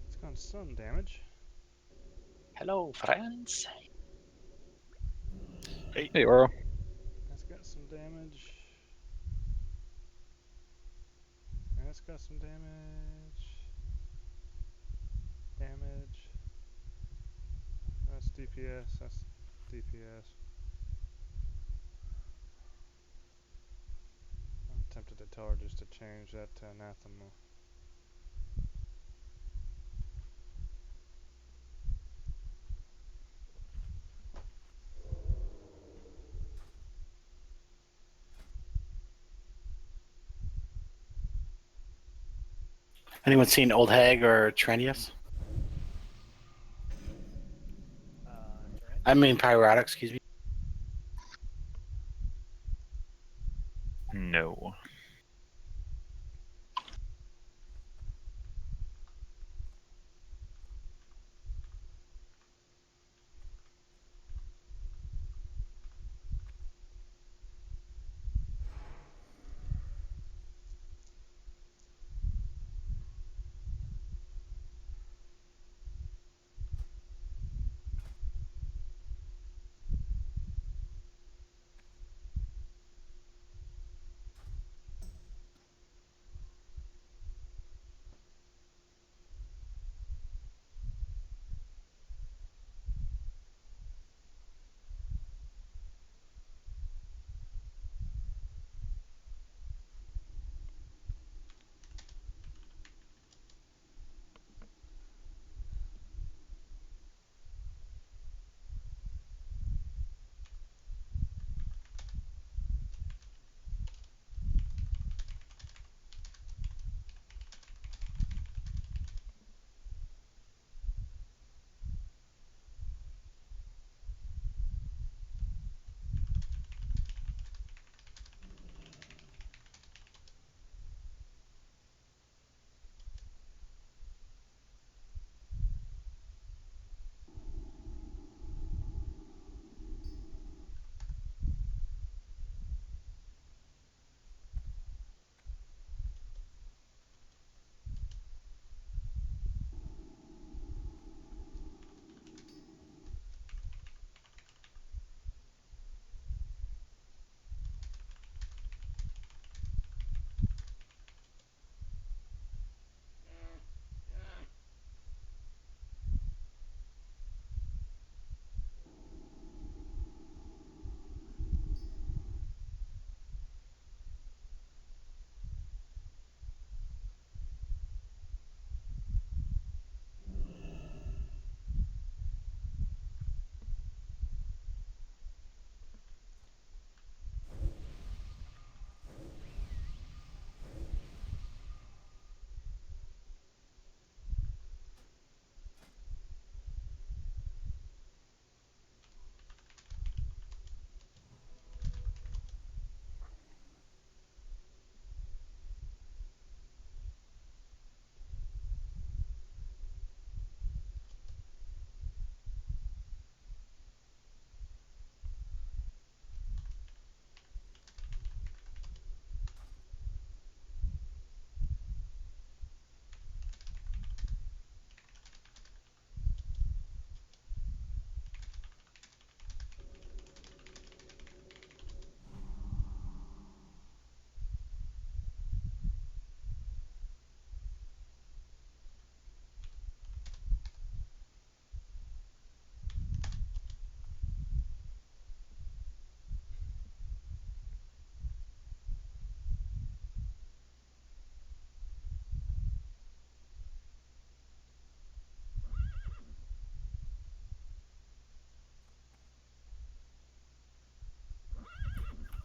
It's got some damage. Hello, friends. Hey, Oro. That's got some damage. That's got some damage. Damage. That's DPS. That's DPS. I'm tempted to tell her just to change that to anathema. Anyone seen Old Hag or Trenius? I mean, Pyrotic, excuse me. No.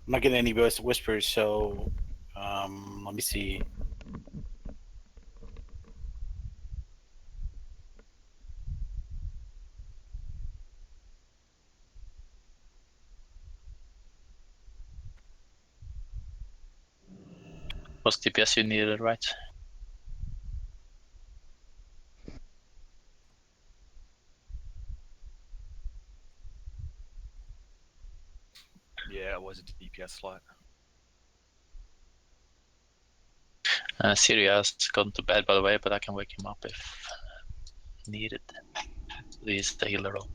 I'm not getting any whispers, so let me see. Was TPS you needed, right? Yeah, it was a DPS slot. Syria has gone to bed, by the way, but I can wake him up if needed. He's the healer role.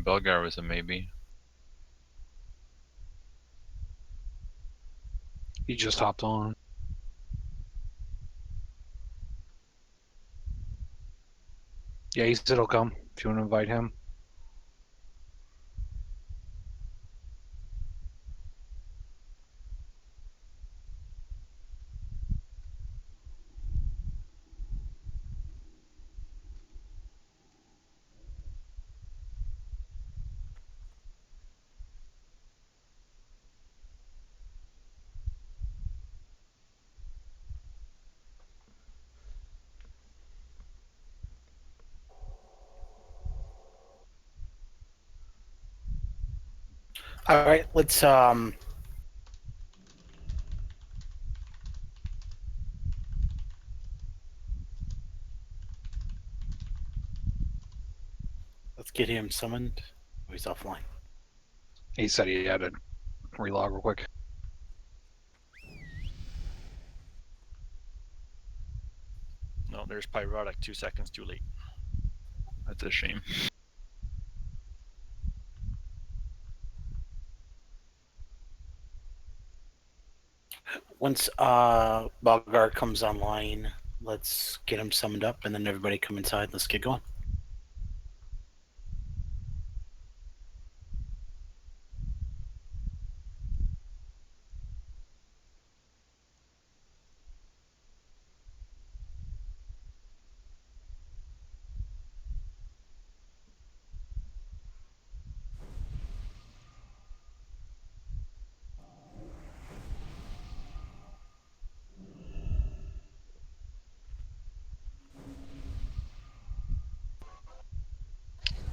Belgar was a maybe. He just hopped on. Yeah, he said he'll come if you want to invite him. All right, let's get him summoned. Oh, he's offline. He said he had to relog real quick. No, there's Pyrotic 2 seconds too late. That's a shame. Once Balgar comes online, let's get him summoned up, and then everybody come inside. Let's get going.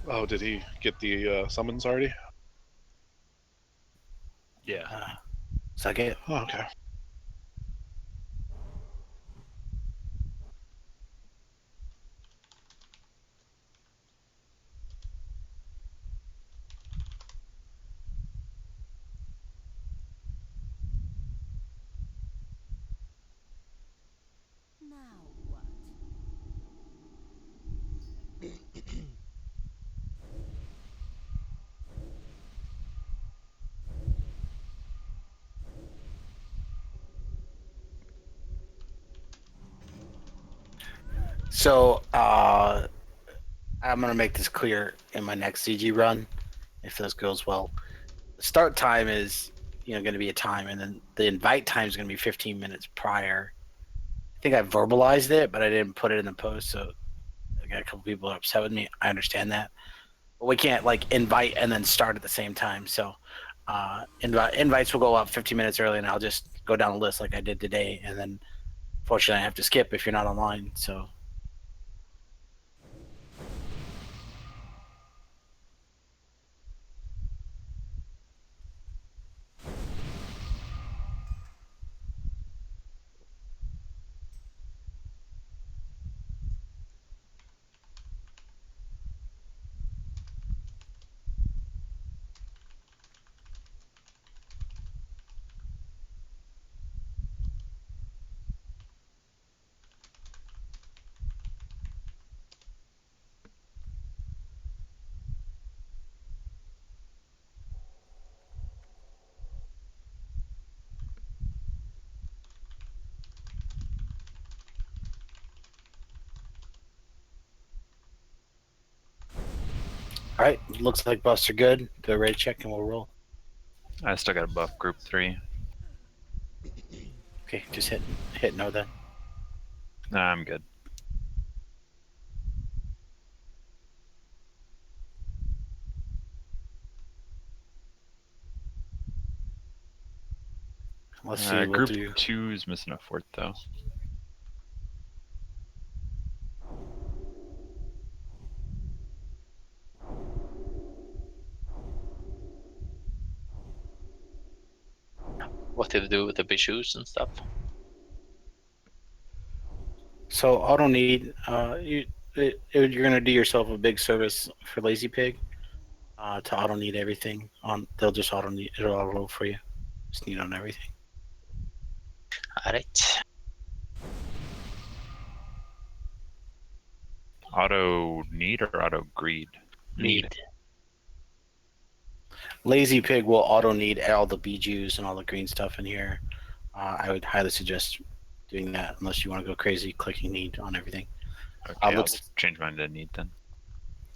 Oh, did he get the summons already? Yeah. Second. Oh, okay. Now what? So I'm gonna make this clear in my next CG run, if this goes well. The start time is going to be a time, and then the invite time is going to be 15 minutes prior. I think I verbalized it, but I didn't put it in the post, so I got a couple people upset with me. I understand that, but we can't like invite and then start at the same time. So invites will go up 15 minutes early, and I'll just go down the list like I did today, and then fortunately I have to skip if you're not online. So All right, looks like buffs are good. Do a raid check and we'll roll. I still got a buff group 3. Okay, just hit no then. Nah, I'm good. Let's see. We'll Group do. 2 is missing a 4th though. What did it do with the bishoes and stuff? So auto need. You're gonna do yourself a big service for Lazy Pig. To auto need everything on. They'll just auto need. It'll auto roll for you. Just need on everything. Alright. Auto need or auto greed? Need. Lazy Pig will auto need all the bijous and all the green stuff in here. I would highly suggest doing that unless you want to go crazy clicking need on everything. Okay, I'll let's- change mine to need then.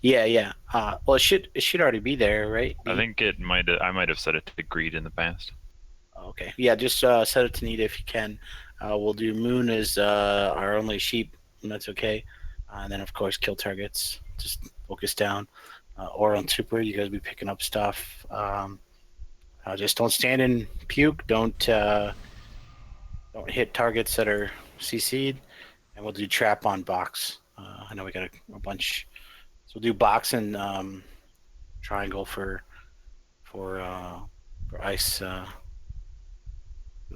Yeah. Well, it should already be there, right? I think it might. I might have set it to greed in the past. Okay. Yeah, just set it to need if you can. We'll do moon as our only sheep, and that's okay. And then of course kill targets. Just focus down. Or on super, you guys be picking up stuff. Just don't stand and puke. Don't hit targets that are CC'd. And we'll do trap on box. I know we got a bunch. So we'll do box and triangle for ice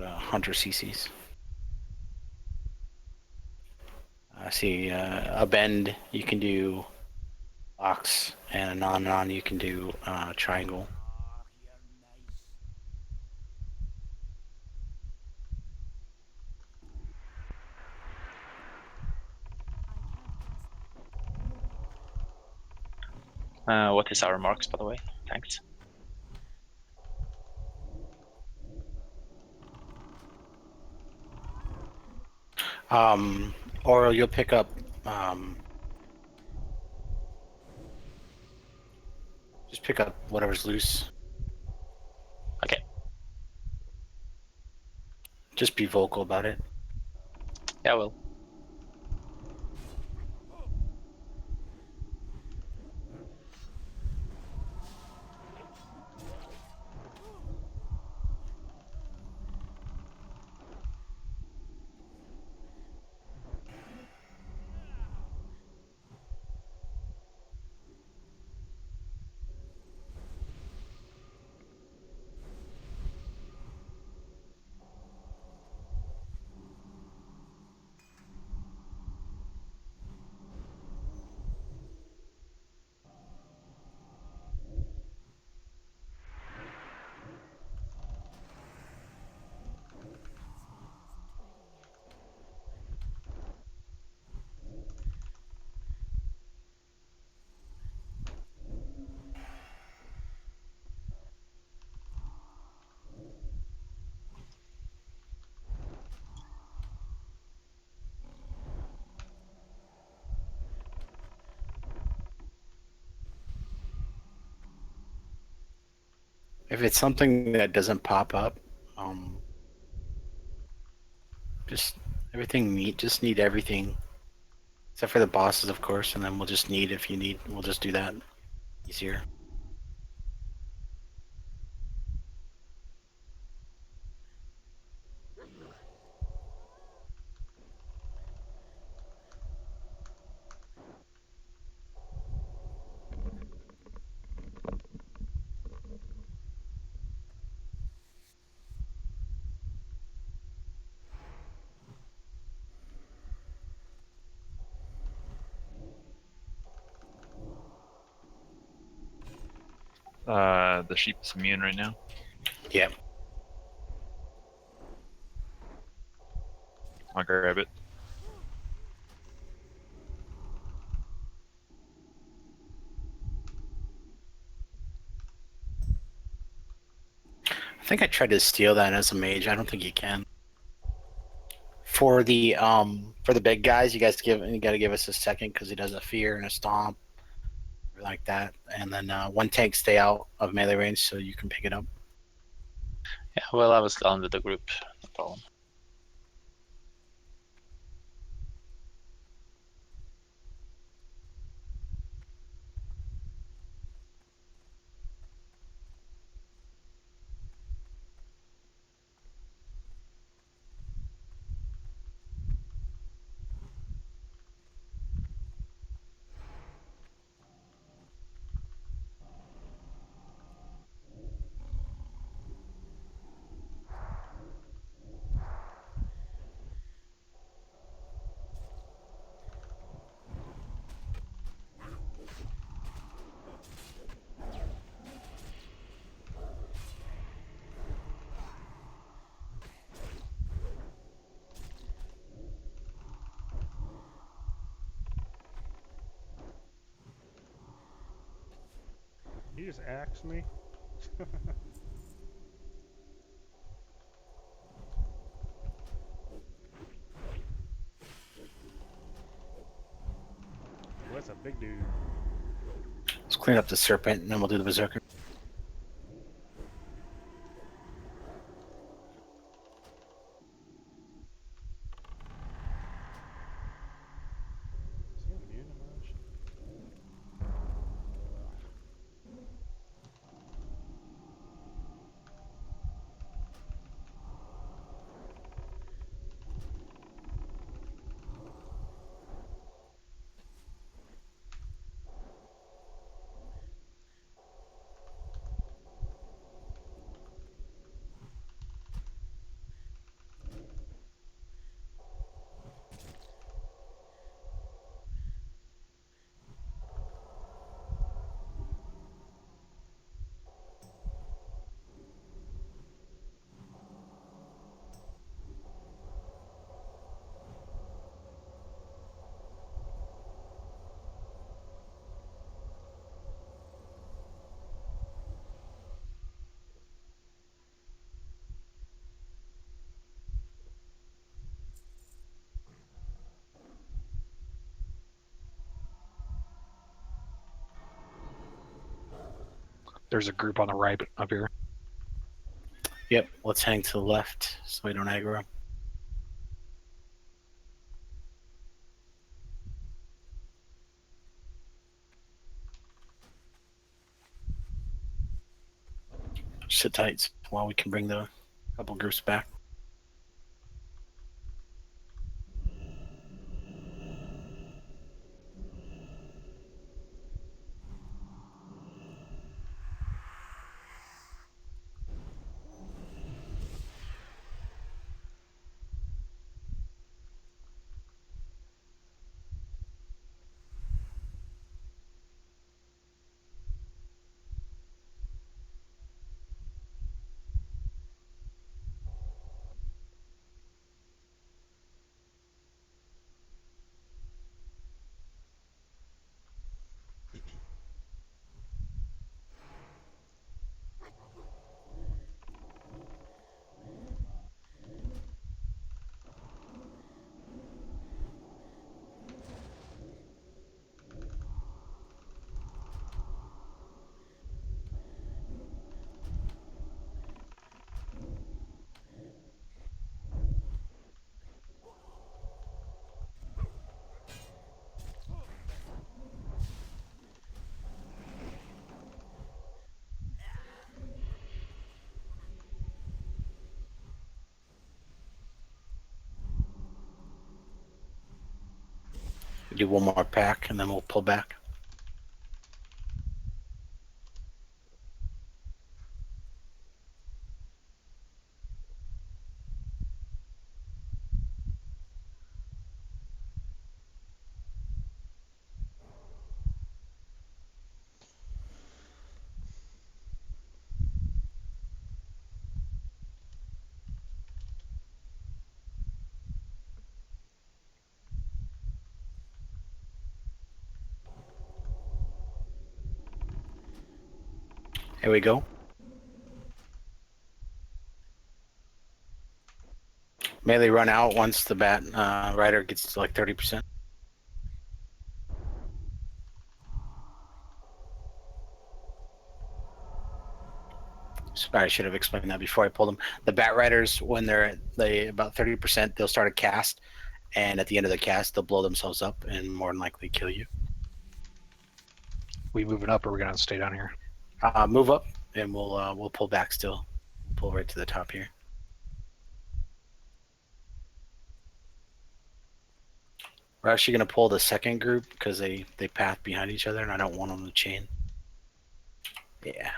hunter CCs. I see a bend you can do box, and a non you can do triangle. What is our marks, by the way? Thanks. Or you'll pick up just pick up whatever's loose. Okay. Just be vocal about it. Yeah, well. If it's something that doesn't pop up, just just need everything. Except for the bosses, of course, and then we'll just need if you need. We'll just do that easier. The sheep is immune right now. Yep. I'll grab it. I think I tried to steal that as a mage. I don't think you can. For the big guys, you gotta give us a second because he does a fear and a stomp. like that, and then one tank stay out of melee range so you can pick it up. Yeah, well, I was down with the group. No problem. He just axed me. Well, that's a big dude. Let's clean up the serpent, and then we'll do the berserker. Is he immune to my shit? There's a group on the right up here. Yep, let's hang to the left so we don't aggro. Sit tight while we can bring the couple groups back. We do one more pack and then we'll pull back. Here we go. Melee run out once the bat rider gets to like 30%. I should have explained that before I pulled them. The Bat Riders, when they about 30%, they'll start a cast, and at the end of the cast, they'll blow themselves up and more than likely kill you. We moving up, or we're gonna stay down here? Move up, and we'll pull back still. Pull right to the top here. We're actually gonna pull the second group because they path behind each other, and I don't want them to chain. Yeah.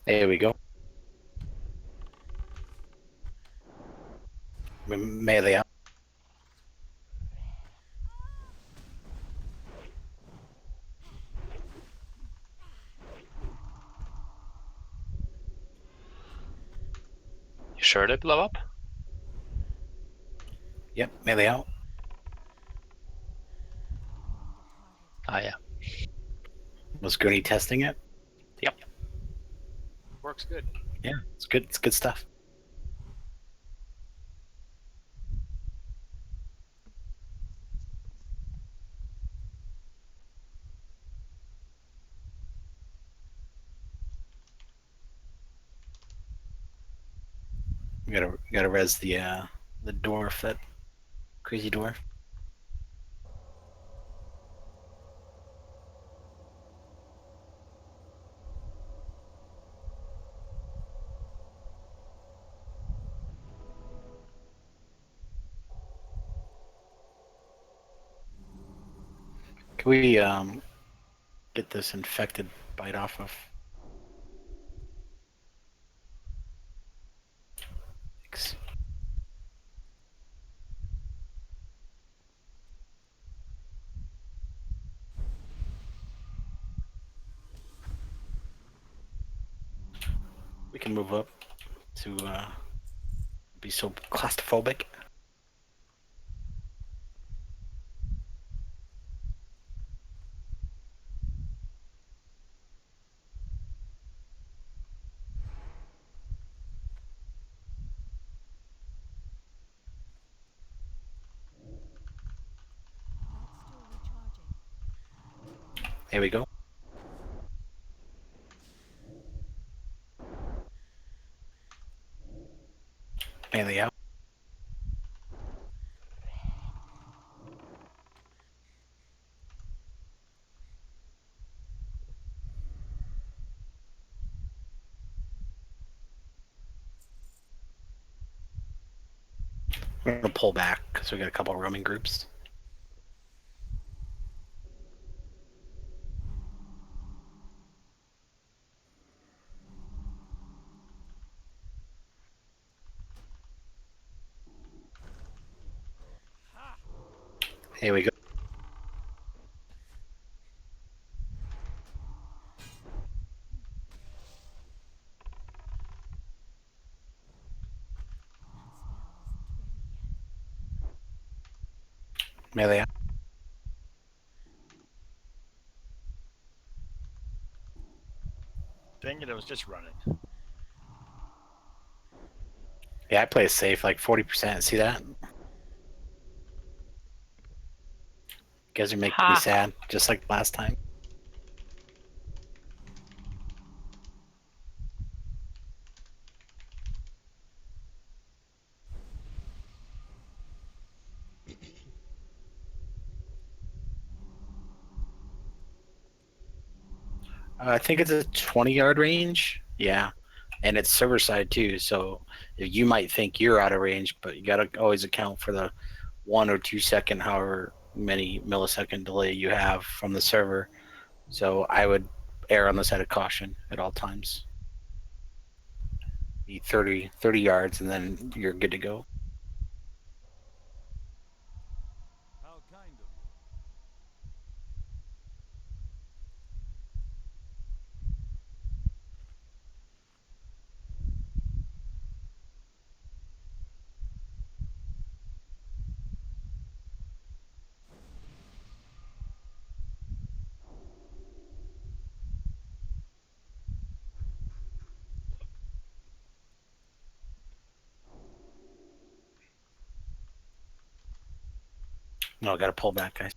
There we go. Melee out. You sure they blow up? Yep, melee out. Ah, yeah. Was Gurney testing it? Yep. Works good. Yeah, it's good. It's good stuff. We gotta res the dwarf, that crazy dwarf. Can we get this infected bite off of? Thanks. We can move up to be so claustrophobic. There we go. Melee out. We're gonna pull back because we got a couple of roaming groups. Here we go. Melee out. Dang it, I was just running. Yeah, I play it safe, like 40%. See that? You guys are making me Ha. sad, just like last time. I think it's a 20-yard range. Yeah, and it's server side too. So you might think you're out of range, but you gotta always account for the 1 or 2 second, however many millisecond delay you have from the server. So I would err on the side of caution at all times. Be 30 yards, and then you're good to go. No, I gotta pull back, guys.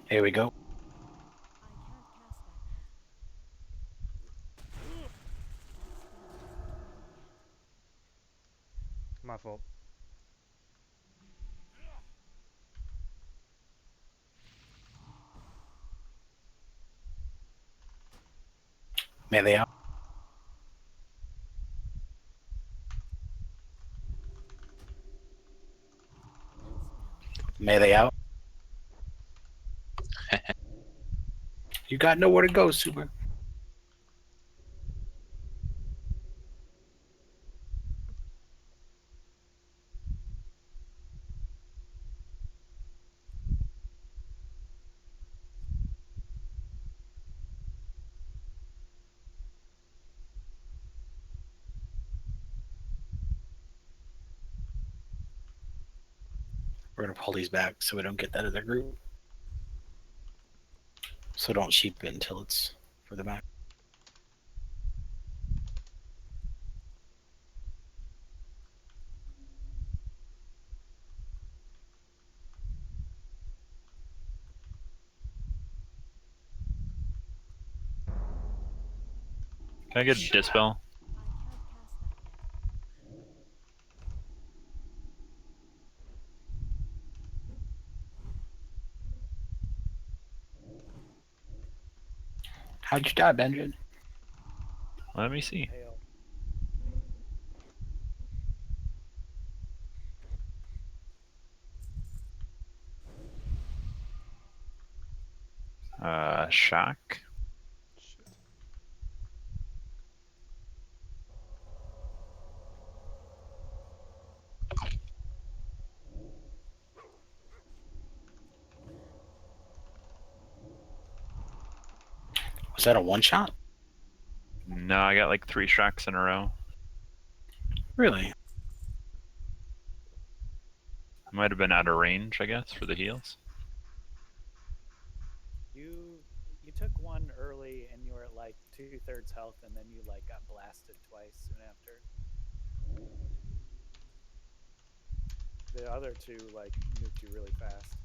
Here we go. My fault. Melee out. Melee out. You got nowhere to go, Super. We're gonna pull these back so we don't get that other group. So don't sheep it until it's further back. Can I get a dispel? How'd you die, Benjamin? Let me see. Shock. Shit. Was that a one shot? No, I got like 3 shocks in a row. Really? Might have been out of range, I guess, for the heals. You took one early and you were at like 2/3 health, and then you like got blasted twice soon after. The other two like nuked you really fast.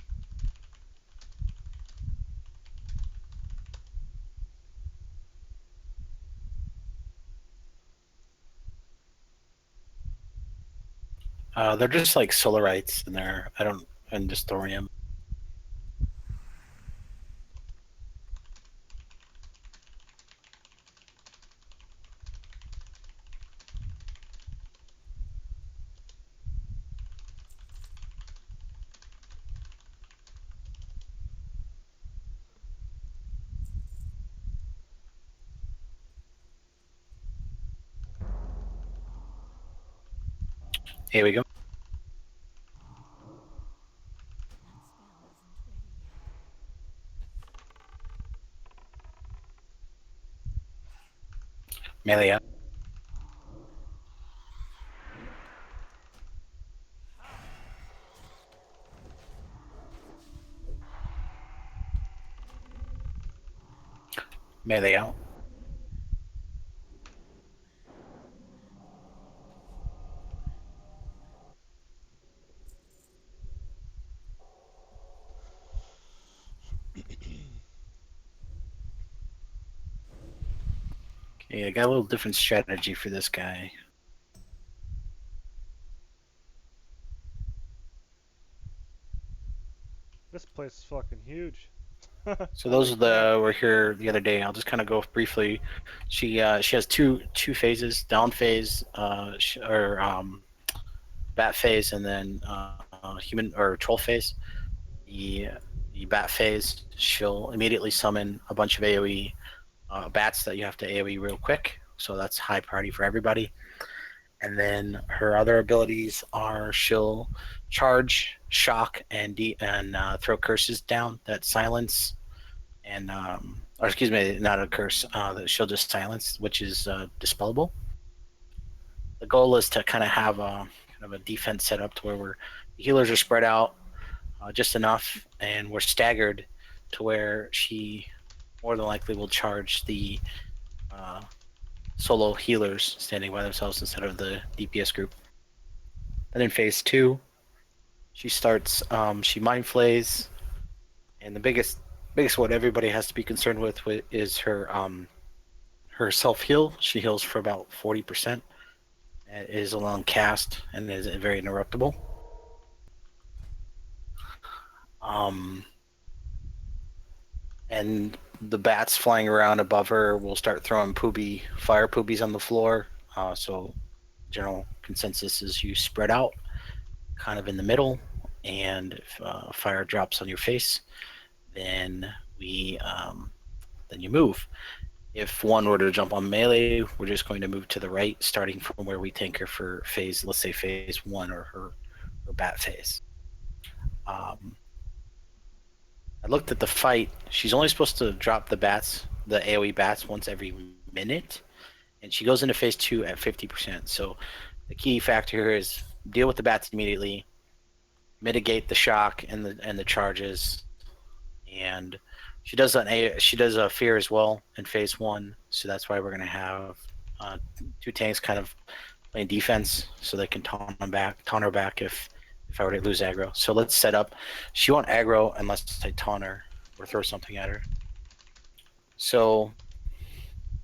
They're just like solarites in there. And just thorium. Here we go. Melee up. Melee out. Okay, I got a little different strategy for this guy. This place is fucking huge. So those are the were here the other day. I'll just kind of go briefly. She has two phases: down phase, bat phase, and then human or troll phase. The bat phase, she'll immediately summon a bunch of AOE bats that you have to AOE real quick. So that's high priority for everybody. And then her other abilities are she'll charge, shock, and throw curses down that silence, and or excuse me, not a curse. That she'll just silence, which is dispellable. The goal is to kind of have a defense set up to where the healers are spread out just enough, and we're staggered to where she more than likely will charge the solo healers standing by themselves instead of the DPS group. Then in phase 2, she starts. She mind flays, and the biggest what everybody has to be concerned with is her self heal. She heals for about 40%. It is a long cast and is very interruptible. And the bats flying around above her will start throwing fire poobies on the floor. So general consensus is you spread out kind of in the middle, and if fire drops on your face, then then you move. If one were to jump on melee, we're just going to move to the right, starting from where we tank her for let's say phase 1 or her bat phase. I looked at the fight. She's only supposed to drop the AoE bats once every minute, and she goes into phase 2 at 50%. So the key factor here is deal with the bats immediately, mitigate the shock and the charges, and she does a fear as well in phase 1. So that's why we're gonna have 2 tanks kind of playing defense, so they can taunt her back if I were to lose aggro. So let's set up. She won't aggro unless I taunt her or throw something at her. So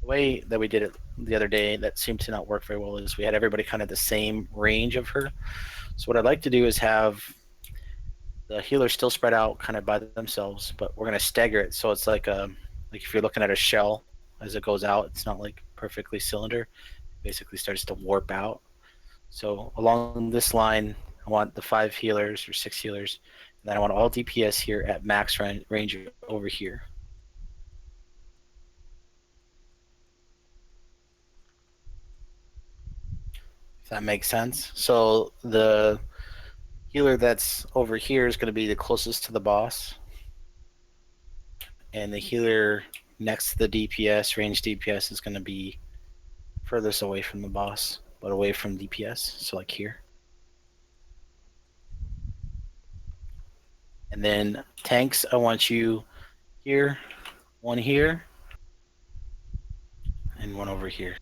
the way that we did it the other day that seemed to not work very well is we had everybody kind of the same range of her. So what I'd like to do is have the healers still spread out kind of by themselves, but we're going to stagger it. So it's like if you're looking at a shell as it goes out, it's not like perfectly cylinder. It basically starts to warp out. So along this line, I want the 5 healers or 6 healers, and then I want all DPS here at max range over here. If that makes sense. So the healer that's over here is going to be the closest to the boss, and the healer next to the DPS, range DPS, is going to be furthest away from the boss, but away from DPS, so like here. And then tanks, I want you here, 1 here, and 1 over here.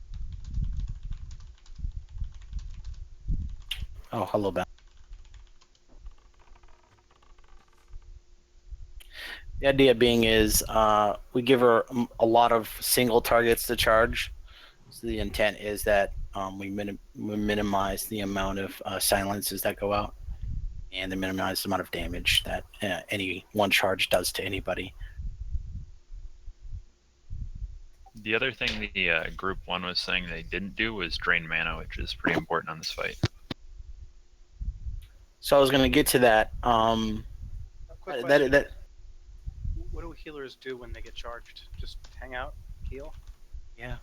Oh, hello, Ben. The idea being is we give her a lot of single targets to charge. So the intent is that we minimize the amount of silences that go out, and to minimize the amount of damage that any one charge does to anybody. The other thing the group 1 was saying they didn't do was drain mana, which is pretty important on this fight. So I was going to get to that. Quick question. What do healers do when they get charged? Just hang out, heal? Yeah.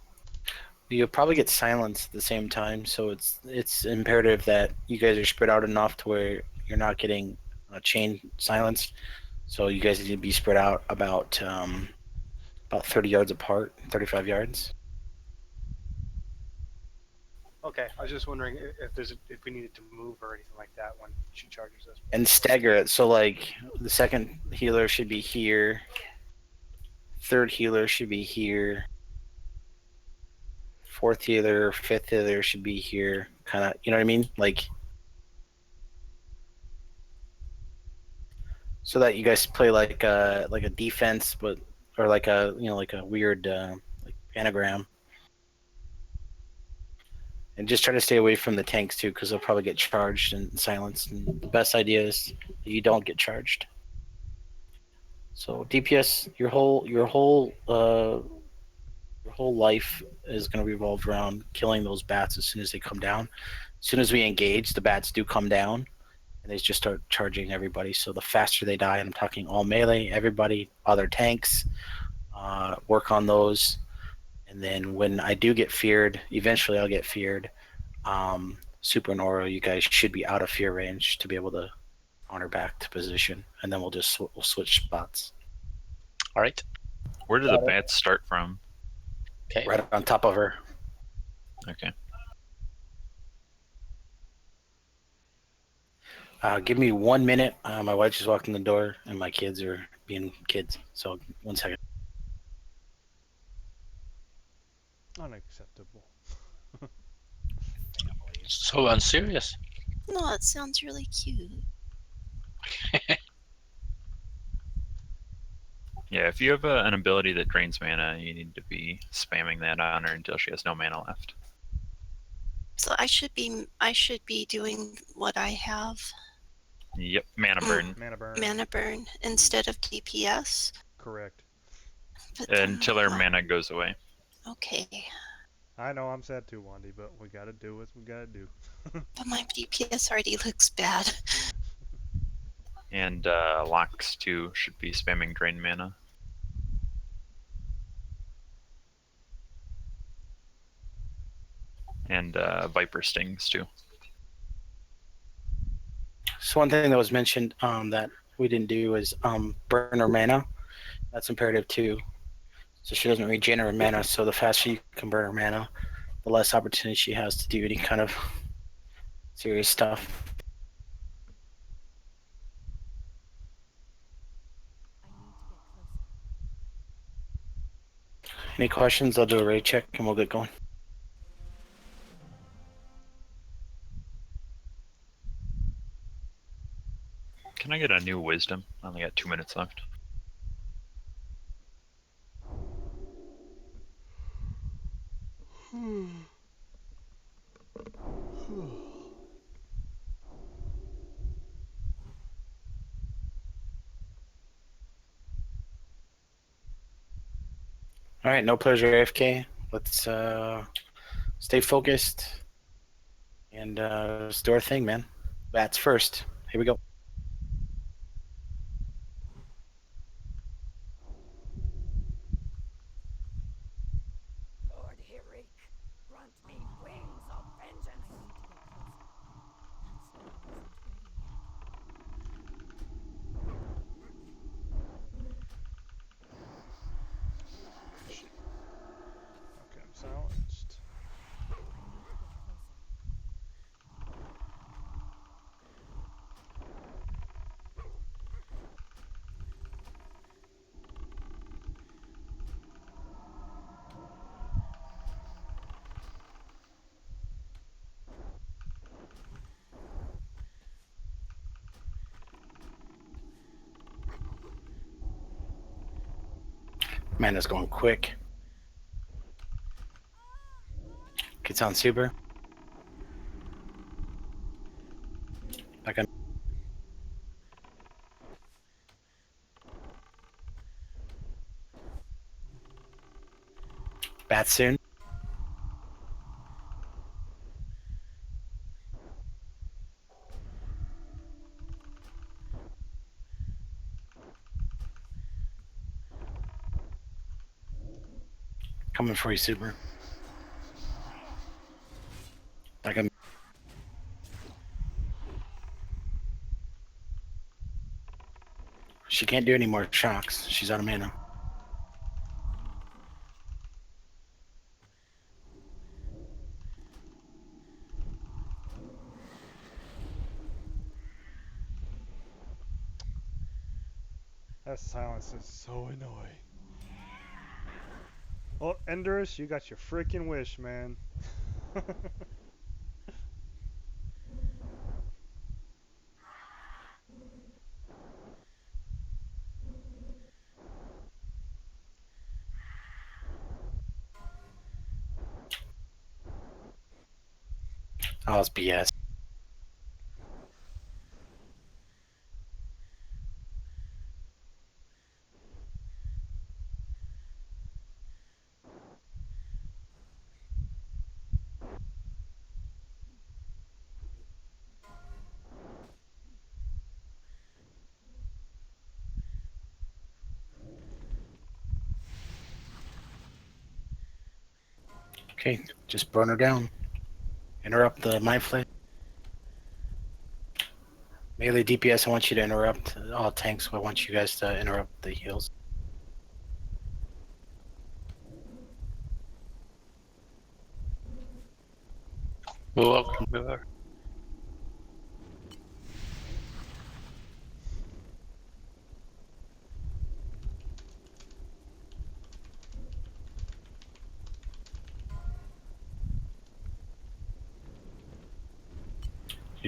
You'll probably get silenced at the same time, so it's imperative that you guys are spread out enough to where you're not getting chain silence. So you guys need to be spread out about 30 yards apart, 35 yards. Okay, I was just wondering if we needed to move or anything like that when she charges us. And stagger it. So like the second healer should be here. Third healer should be here. 4th healer, 5th healer should be here. Kind of, you know what I mean? Like, so that you guys play like a defense, or like a weird like pentagram. And just try to stay away from the tanks too, because they'll probably get charged and silenced. And the best idea is that you don't get charged. So DPS, your whole life is going to revolve around killing those bats as soon as they come down. As soon as we engage, the bats do come down, and they just start charging everybody. So the faster they die, and I'm talking all melee, everybody, other tanks, work on those. And then when I do get feared, eventually I'll get feared. Super and Oro, you guys should be out of fear range to be able to honor back to position, and then we'll switch spots. All right. Where do the bats start from? Okay. Right on top of her. Okay. Give me 1 minute. My wife just walked in the door, and my kids are being kids. So 1 second. Unacceptable. So unserious. No, it sounds really cute. Yeah, if you have an ability that drains mana, you need to be spamming that on her until she has no mana left. So I should be doing what I have, Yep, mana burn. Mana burn. mana burn, instead of DPS. Correct. But Until her mana goes away. okay, I know I'm sad too, Wandy, but we gotta do what we gotta do. but my DPS already looks bad. And Locks too should be spamming drain mana. And Viper Stings too. So one thing that was mentioned that we didn't do is burn her mana. That's imperative too. So she doesn't regenerate mana. So the faster you can burn her mana, the less opportunity she has to do any kind of serious stuff. Any questions? I'll do a raid check and we'll get going. Can I get a new wisdom? I only got 2 minutes left. All right, no players are AFK. Let's stay focused and let's do our thing, man. Bats first. Here we go. Lord Hirik, grant me wings of vengeance. Okay, I'm silenced. Man, that's going quick. Gets on super. Back on. Bat soon. Coming for you, super. Back on. She can't do any more shocks. She's out of mana. That silence is so annoying. Oh, Enderus, you got your freaking wish, man. Oh, it's BS. Okay, just burn her down. Interrupt the mind flare. Melee DPS, I want you to interrupt all tanks. I want you guys to interrupt the heals. Move over. Move over.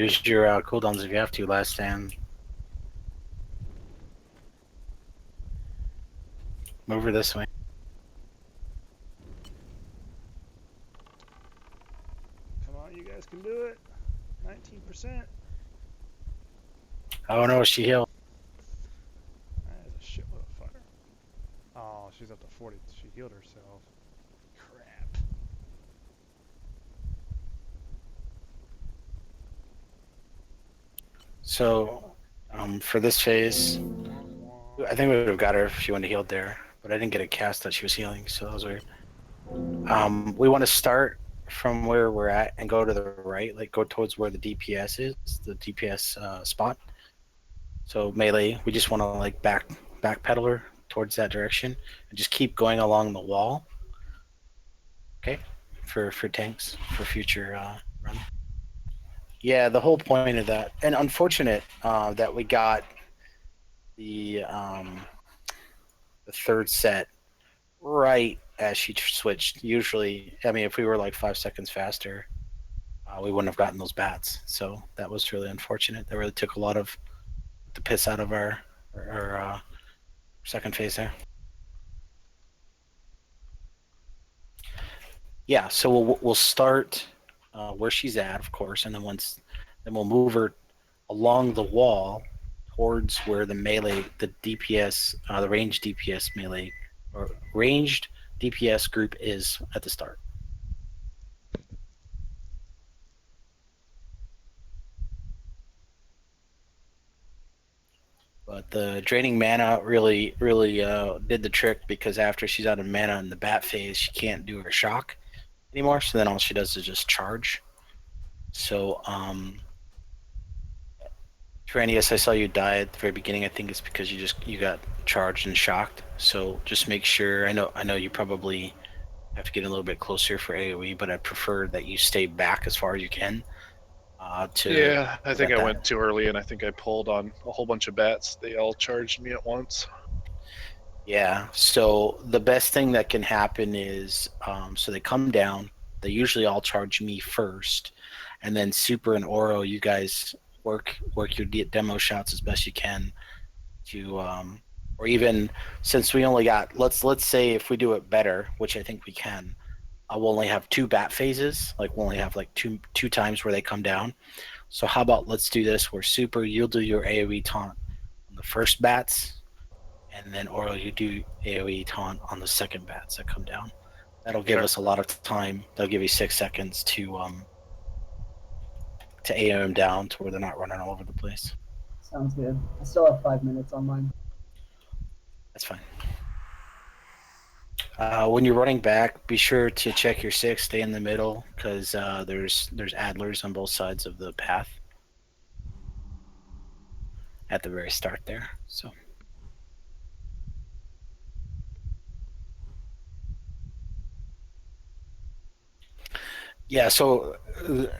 Use your cooldowns if you have to. Last stand. Move her this way. Come on, you guys can do it. 19%. Oh no, she healed. That is a shitload of fire. Oh, she's up to 40. She healed herself. Crap. So, for this phase, I think we would have got her if she wouldn't have healed there, but I didn't get a cast that she was healing, so that was weird. We want to start from where we're at and go to the right, like go towards where the DPS is, the DPS spot. So melee, we just want to like backpedal her towards that direction and just keep going along the wall. Okay, for tanks for future run. Yeah, the whole point of that, and unfortunate that we got the third set right as she switched. Usually, I mean, if we were like 5 seconds faster, we wouldn't have gotten those bats. So that was really unfortunate. That really took a lot of the piss out of our second phase there. Yeah, so we'll start where she's at, of course, and then we'll move her along the wall towards where the melee, the DPS, the ranged DPS melee or ranged DPS group is at the start. But the draining mana really did the trick, because after she's out of mana in the bat phase, she can't do her shock anymore. So then all she does is just charge. So Tyrannius, I saw you die at the very beginning. I think it's because you got charged and shocked. So just make sure. I know you probably have to get a little bit closer for AoE, but I prefer that you stay back as far as you can. Yeah, I think I that. went too early, and I think I pulled on a whole bunch of bats. They all charged me at once. Yeah. So the best thing that can happen is, so they come down. They usually all charge me first, and then Super and Oro, you guys work your demo shots as best you can to, or even since we only got, let's say if we do it better, which I think we can, we'll only have 2 bat phases. Like we'll only have like two times where they come down. So how about let's do this where Super, you'll do your AoE taunt on the first bats, and then Oro, you do AoE taunt on the second bats that come down. That'll give us a lot of time. They'll give you 6 seconds to AO them down to where they're not running all over the place. Sounds good. I still have 5 minutes on mine. That's fine. When you're running back, be sure to check your 6. Stay in the middle, because there's adlers on both sides of the path at the very start there. So. Yeah, so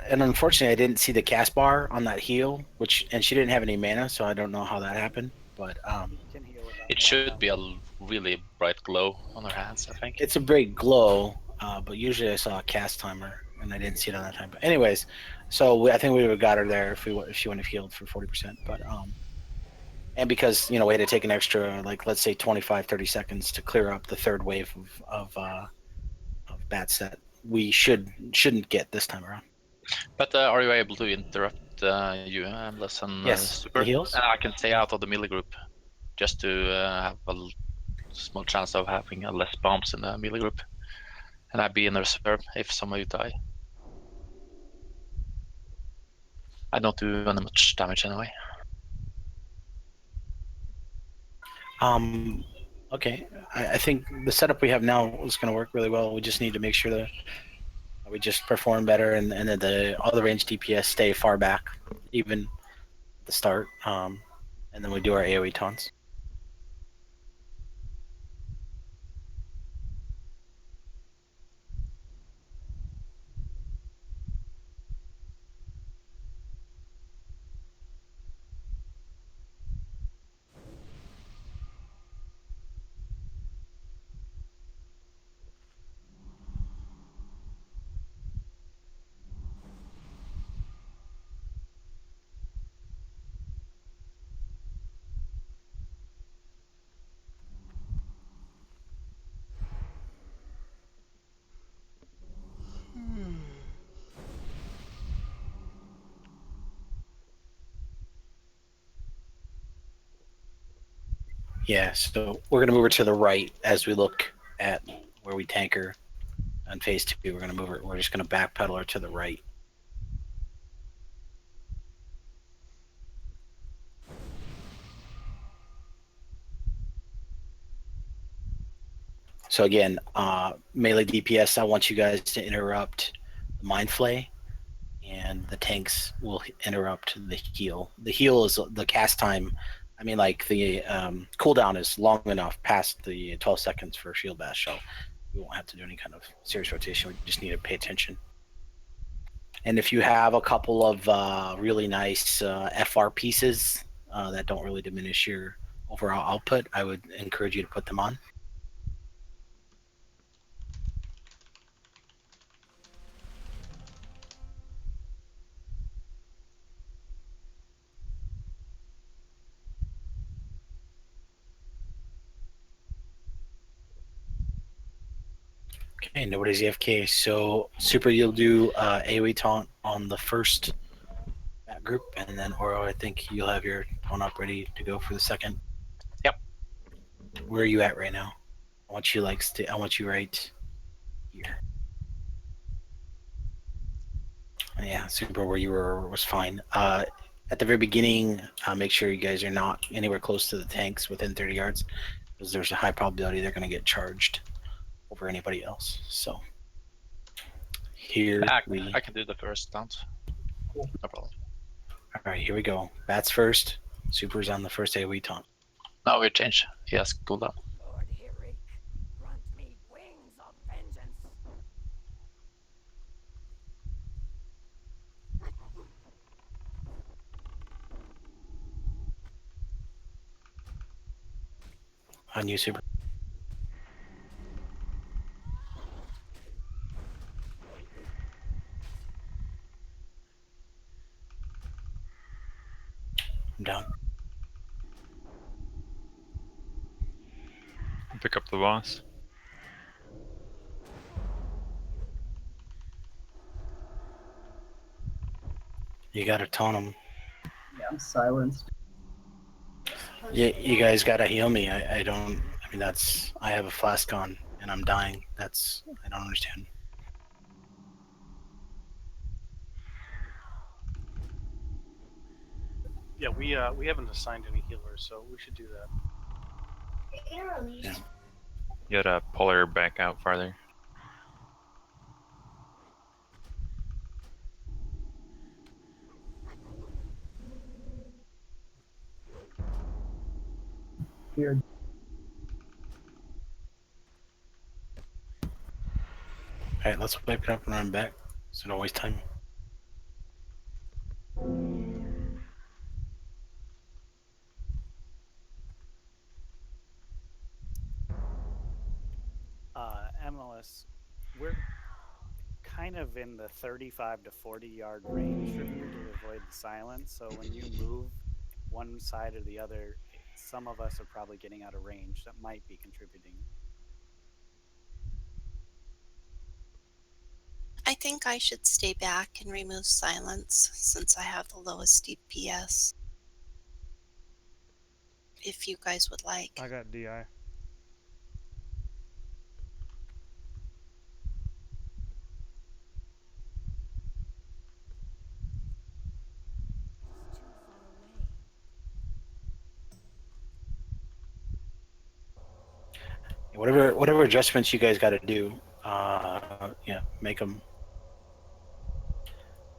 and unfortunately I didn't see the cast bar on that heal, and she didn't have any mana, so I don't know how that happened. But Can heal without It mana. should be a really bright glow on her hands, I think. it's a great glow, but usually I saw a cast timer and I didn't see it on that time. But anyways, so I think we would have got her there if she wouldn't have healed for 40%. But and because we had to take an extra, like, let's say 25-30 seconds to clear up the third wave of bats that we shouldn't get this time around. But are you able to interrupt you, Ambles and Yes, Super? the heals? And I can stay out of the melee group just to have a small chance of having less bombs in the melee group. And I'd be in the reserve if some of you die. I don't do any much damage anyway. Okay, I think the setup we have now is going to work really well. We just need to make sure that we just perform better, and that the other range DPS stay far back, even at the start, and then we do our AoE taunts. Yeah, so we're gonna move her to the right as we look at where we tank her on phase 2. We're gonna move her. We're just gonna backpedal her to the right. So again, melee DPS. I want you guys to interrupt the mind flay, and the tanks will interrupt the heal. The heal is the cast time. I mean, like the cooldown is long enough past the 12 seconds for shield bash, so we won't have to do any kind of serious rotation. We just need to pay attention. And if you have a couple of really nice FR pieces that don't really diminish your overall output, I would encourage you to put them on. Okay, nobody's AFK. So Super, you'll do AoE taunt on the first that group, and then Oro, I think you'll have your taunt up ready to go for the second. Yep. Where are you at right now? I want you I want you right here. Yeah, Super, where you were was fine. At the very beginning, make sure you guys are not anywhere close to the tanks within 30 yards, because there's a high probability they're going to get charged over anybody else. So here I can do the first dance. No problem. All right, here we go. Bats first. Super's on the first AoE taunt. Now we change. Yes, cooldown. Lord Hirik, grant me wings of vengeance. On you, Super. I'm down. Pick up the boss. You gotta taunt him. Yeah, I'm silenced. Yeah, you guys gotta heal me. I don't. I mean, that's. I have a flask on and I'm dying. That's. I don't understand. Yeah, we haven't assigned any healers, so we should do that. Yeah. You gotta pull her back out farther. Weird. All right, let's wipe it up and run back. So don't waste time. MLS, we're kind of in the 35 to 40 yard range from you to avoid the silence. So when you move one side or the other, some of us are probably getting out of range. That might be contributing. I think I should stay back and remove silence since I have the lowest DPS. If you guys would like. I got DI. It's too far away. Whatever adjustments you guys got to do, yeah, make them.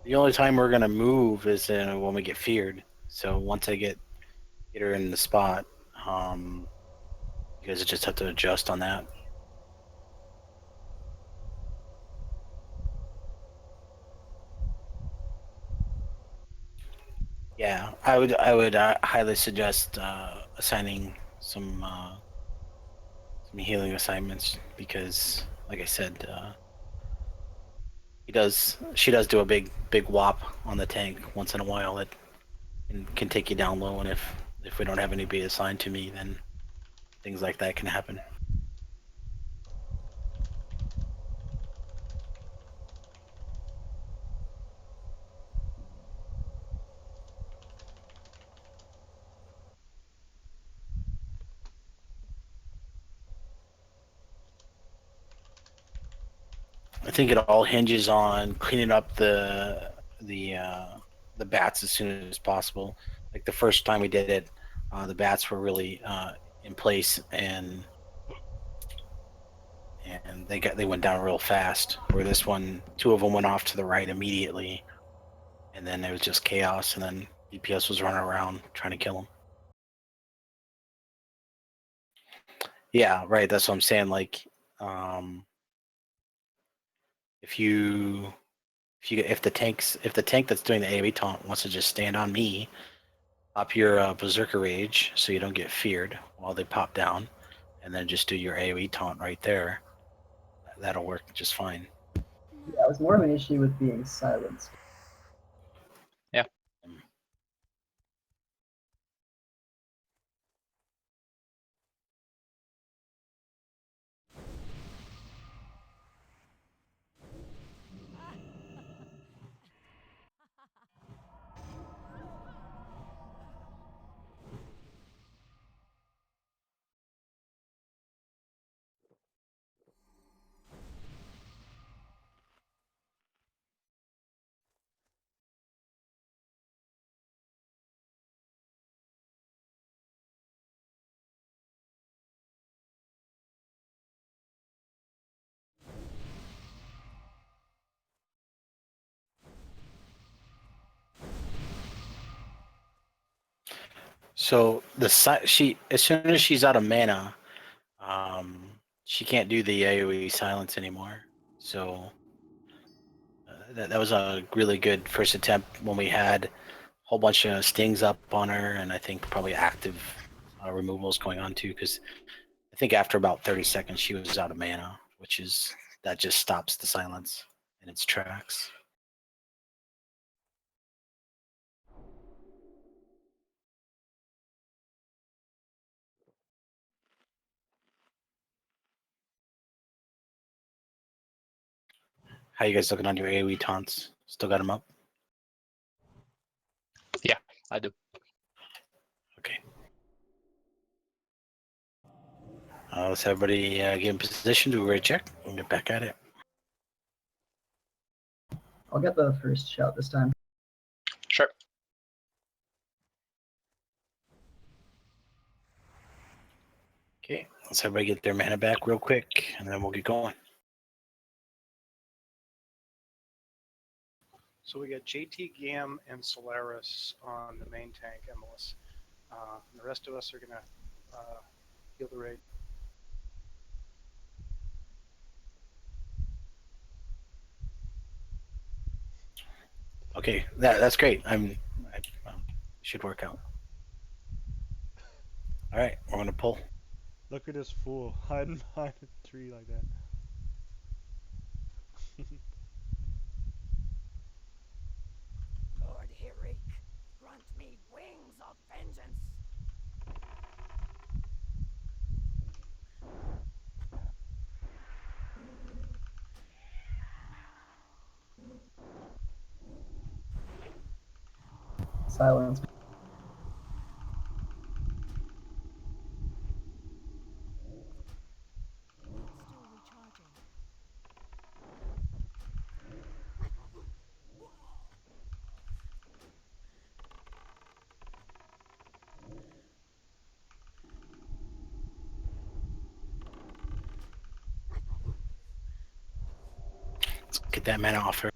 The only time we're gonna move is when we get feared. So once I get her in the spot, you guys just have to adjust on that. Yeah, I would highly suggest assigning some healing assignments because, like I said, she does do a big whop on the tank once in a while. It can take you down low, and if we don't have anybody assigned to me, then things like that can happen. I think it all hinges on cleaning up the bats as soon as possible. Like the first time we did it, the bats were really in place, and they went down real fast. Where this one, two of them went off to the right immediately, and then it was just chaos. And then DPS was running around trying to kill them. Yeah, right. That's what I'm saying. Like, if the tank that's doing the AoE taunt wants to just stand on me, pop your Berserker Rage so you don't get feared while they pop down, and then just do your AoE taunt right there. That'll work just fine. Yeah, it was more of an issue with being silenced. Yeah. So she, as soon as she's out of mana, she can't do the AoE silence anymore. So that was a really good first attempt when we had a whole bunch of stings up on her, and I think probably active removals going on too, because I think after about 30 seconds she was out of mana, that just stops the silence in its tracks. How you guys looking on your AoE taunts? Still got them up? Yeah, I do. Okay. Let's have everybody get in position, do a raid check, and get back at it. I'll get the first shot this time. Sure. Okay, let's everybody get their mana back real quick, and then we'll get going. So we got JT, Gam, and Solaris on the main tank, MLS. And the rest of us are going to heal the raid. Okay, that's great. Should work out. All right, we're gonna pull. Look at this fool hiding behind a tree like that. Lord Hirik, grant me wings of vengeance. Silence. Still recharging. Let's get that mana off her.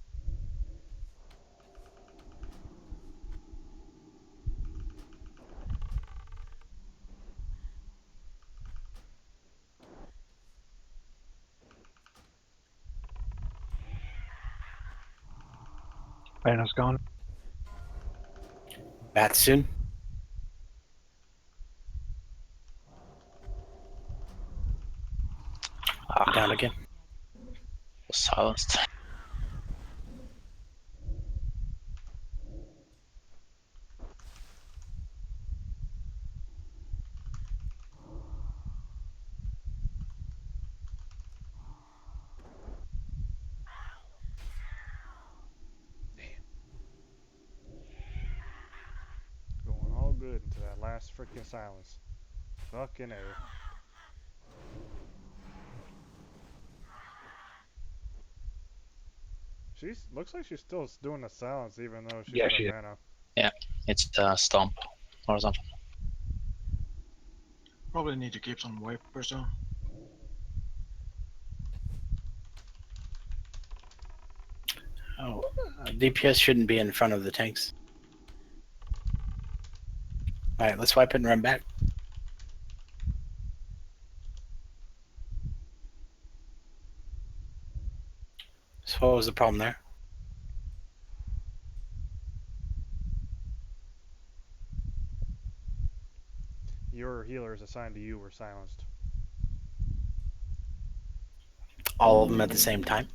Mana's gone. Bat soon. Down again. Silenced. Going all good into that last freaking silence. Fucking A. She's looks like she's still doing the silence even though she's Yeah, out of she is. mana. It's stomp or something. Probably need to keep some wipers though. Oh, DPS shouldn't be in front of the tanks. All right, let's wipe it and run back. So what was the problem there? Your healers assigned to you were silenced. All of them at the same time?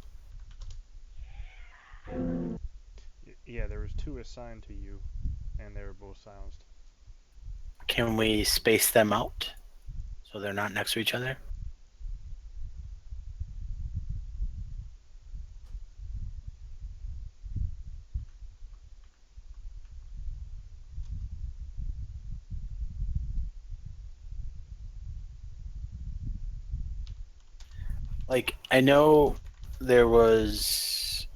Yeah, there was 2 assigned to you, and they were both silenced. Can we space them out so they're not next to each other? Like, I know there was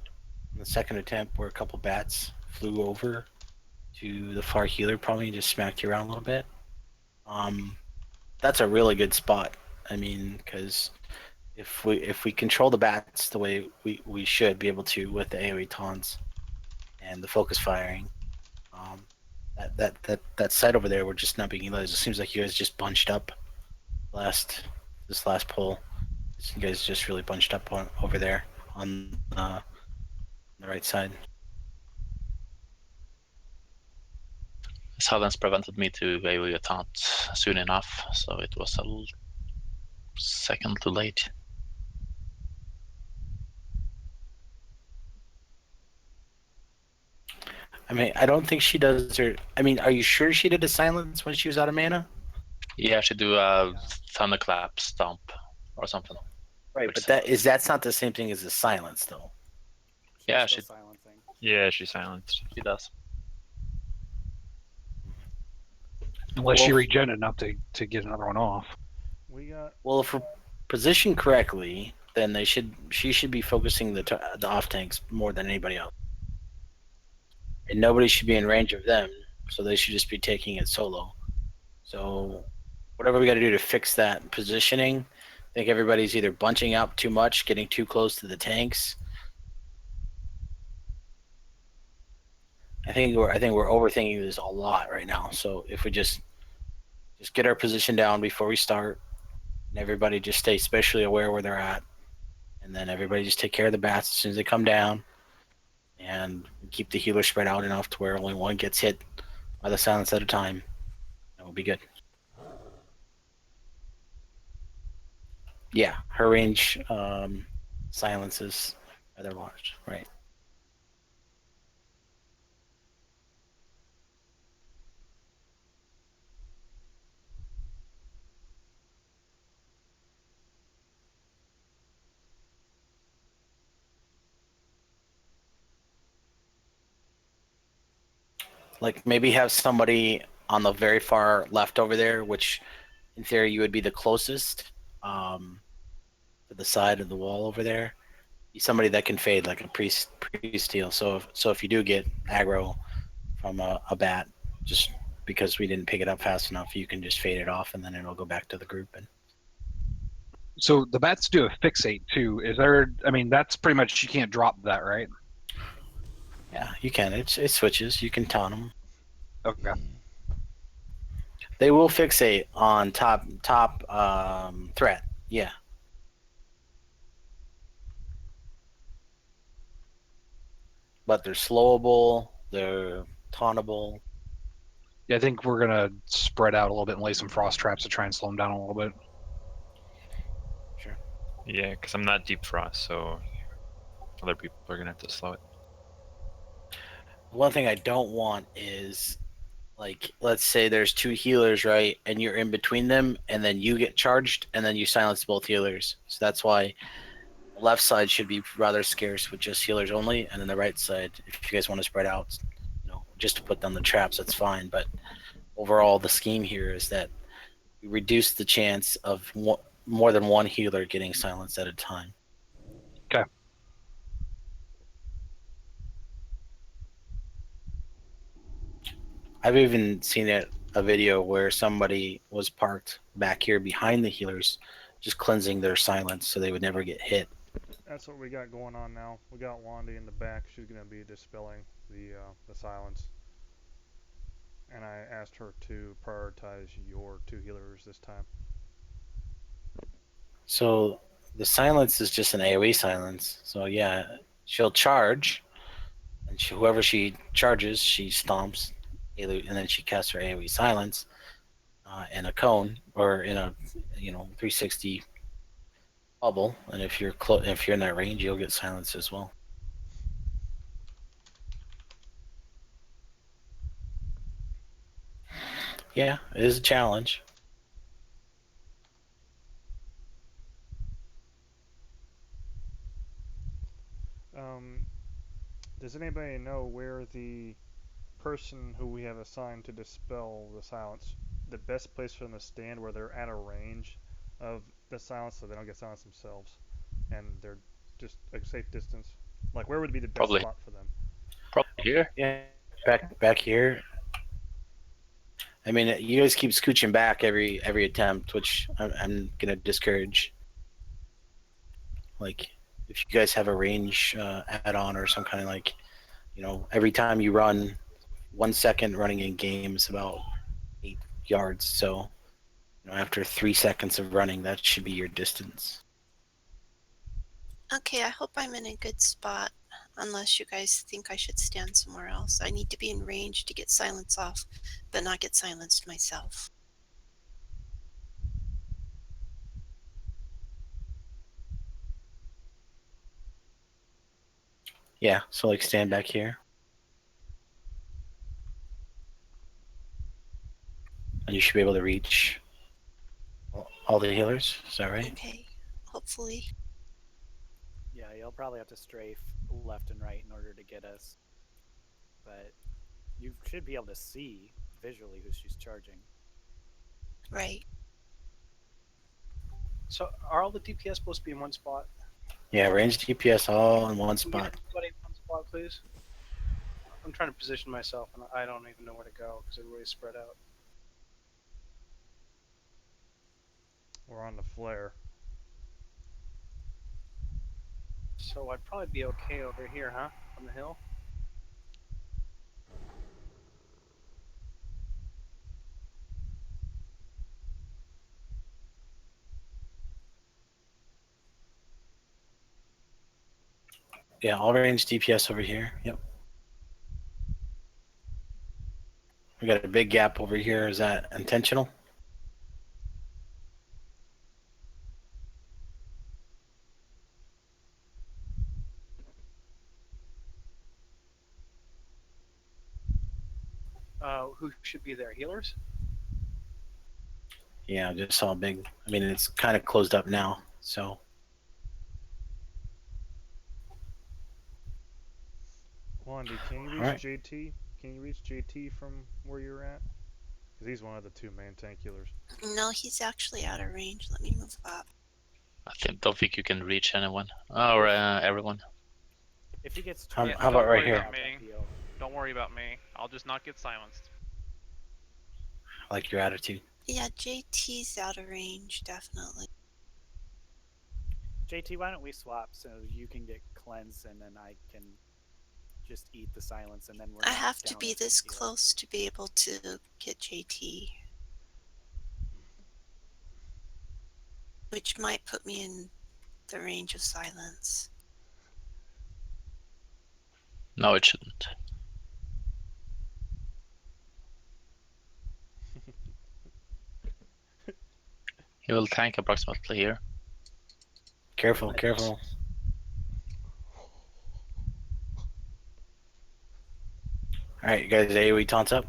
the second attempt where a couple bats flew over to the far healer, probably just smacked you around a little bit. That's a really good spot. I mean, because if we control the bats the way we should be able to with the AoE taunts and the focus firing, that site over there we're just not being utilized. It seems like you guys just bunched up this last pull. You guys just really bunched up over there on the right side. Silence prevented me to AoE a taunt soon enough, so it was a second too late. I mean, I don't think she does her. I mean, are you sure she did a silence when she was out of mana? Yeah, I should do a thunderclap stomp or something. Right, but that's not the same thing as a silence, though. Yeah, Still she silencing. Yeah, she silenced. She does. Unless she Well, regen enough to get another one off. We got Well, if we're positioned correctly, then she should be focusing the off tanks more than anybody else, and nobody should be in range of them. So they should just be taking it solo. So whatever we got to do to fix that positioning, I think everybody's either bunching up too much, getting too close to the tanks. I think we're overthinking this a lot right now. So if we just get our position down before we start, and everybody just stay especially aware where they're at, and then everybody just take care of the bats as soon as they come down, and keep the healer spread out enough to where only one gets hit by the silence at a time. That will be good. Yeah, her range silence is rather large, right? Like maybe have somebody on the very far left over there, which in theory you would be the closest to the side of the wall over there. Be somebody that can fade like a priest heal. So if you do get aggro from a bat, just because we didn't pick it up fast enough, you can just fade it off, and then it'll go back to the group. And So the bats do a fixate too. Is there? I mean, that's pretty much you can't drop that, right? yeah, you can. It switches. You can taunt them. Okay. They will fixate on top threat. Yeah. But they're slowable. They're tauntable. Yeah, I think we're gonna spread out a little bit and lay some frost traps to try and slow them down a little bit. Sure. Yeah, because I'm not deep frost, so other people are gonna have to slow it. One thing I don't want is, like, let's say there's 2 healers, right, and you're in between them, and then you get charged, and then you silence both healers. So that's why the left side should be rather scarce with just healers only, and then the right side, if you guys want to spread out, just to put down the traps, that's fine. But overall, the scheme here is that we reduce the chance of more than one healer getting silenced at a time. Okay. I've even seen a video where somebody was parked back here behind the healers, just cleansing their silence so they would never get hit. That's what we got going on now. We got Wanda in the back. She's gonna be dispelling the silence. And I asked her to prioritize your 2 healers this time. So the silence is just an AoE silence. So yeah, she'll charge, and whoever she charges, she stomps, and then she casts her AoE silence in a cone or in a 360 bubble. And if you're in that range, you'll get silenced as well. Yeah, it is a challenge. Does anybody know where the person who we have assigned to dispel the silence, the best place for them to stand where they're at a range of the silence so they don't get silenced themselves and they're just a safe distance? Like, where would be the best Probably. spot for them? Probably here. Yeah, back here. I mean, you guys keep scooching back every attempt, which I'm gonna discourage. Like, if you guys have a range add-on or some kind of like, every time you run, 1 second running in game is about 8 yards. So, after 3 seconds of running, that should be your distance. Okay, I hope I'm in a good spot. Unless you guys think I should stand somewhere else. I need to be in range to get silence off, but not get silenced myself. Yeah, so like stand back here. And you should be able to reach all the healers. Is that right? Okay, hopefully. Yeah, you'll probably have to strafe left and right in order to get us. But you should be able to see visually who she's charging. Right. So are all the DPS supposed to be in one spot? Yeah, ranged DPS all in one Can we get spot. everybody in one spot, please? I'm trying to position myself, and I don't even know where to go because everybody's spread out. We're on the flare. So I'd probably be okay over here, huh? On the hill? Yeah, all ranged DPS over here. Yep. We got a big gap over here. Is that intentional? Who should be there? Healers? Yeah, just saw a big. I mean, it's kind of closed up now. So Wandy, can you reach Alright. JT? Can you reach JT from where you're at? Because he's one of the 2 main tank healers. No, he's actually out of range. Let me move up. I don't think you can reach anyone or everyone. If he gets How charged, about don't right worry here? about me. Don't worry about me. I'll just not get silenced. I like your attitude. Yeah, JT's out of range, definitely. JT, why don't we swap so you can get cleansed and then I can just eat the silence and then we're I not have to down be as many this healers. close to be able to get JT. Which might put me in the range of silence. No, it shouldn't. He will tank approximately here. Careful, careful. All right, you guys, AoE taunts up.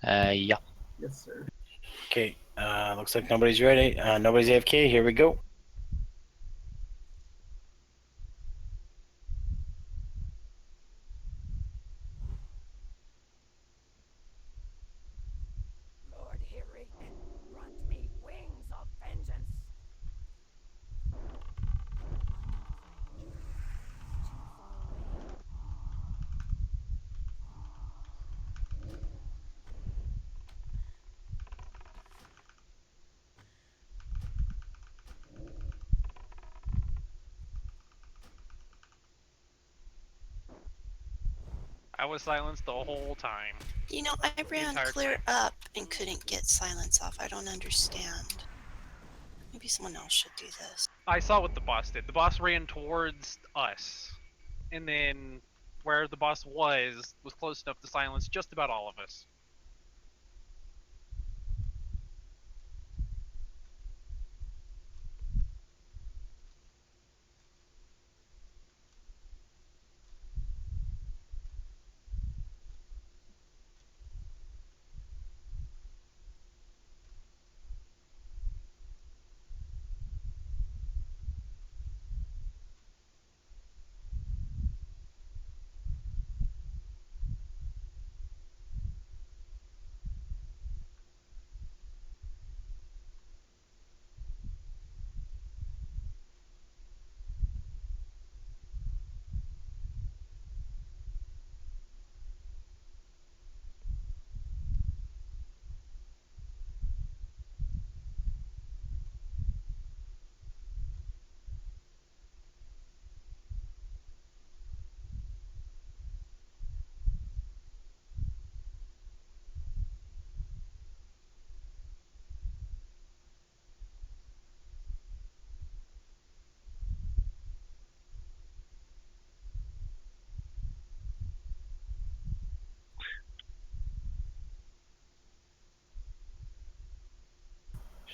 Yeah. Yes, sir. Okay, looks like nobody's ready. Nobody's AFK. Here we go. Lord Hirik, grant me wings of vengeance. I was silenced the whole time. You know, I ran entire clear time. up and couldn't get silence off. I don't understand. Maybe someone else should do this. I saw what the boss did. The boss ran towards us, and then where the boss was close enough to silence just about all of us.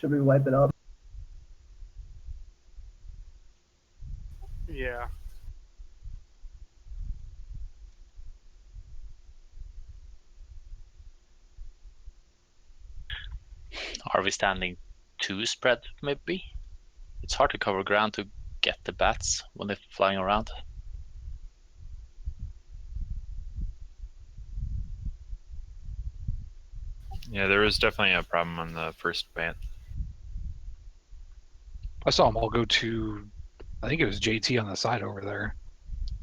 Should we wipe it up? Yeah. Are we standing too spread, maybe? It's hard to cover ground to get the bats when they're flying around. Yeah, there was definitely a problem on the first bat. I saw them all go to, I think it was JT on the side over there.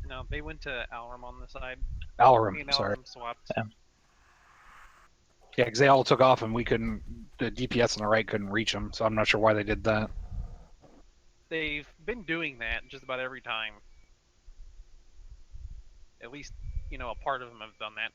No, they went to Alram on the side. Alarum, Me and sorry. Alram swapped. Yeah, because they all took off and we couldn't, the DPS on the right couldn't reach them, so I'm not sure why they did that. They've been doing that just about every time. At least, a part of them have done that.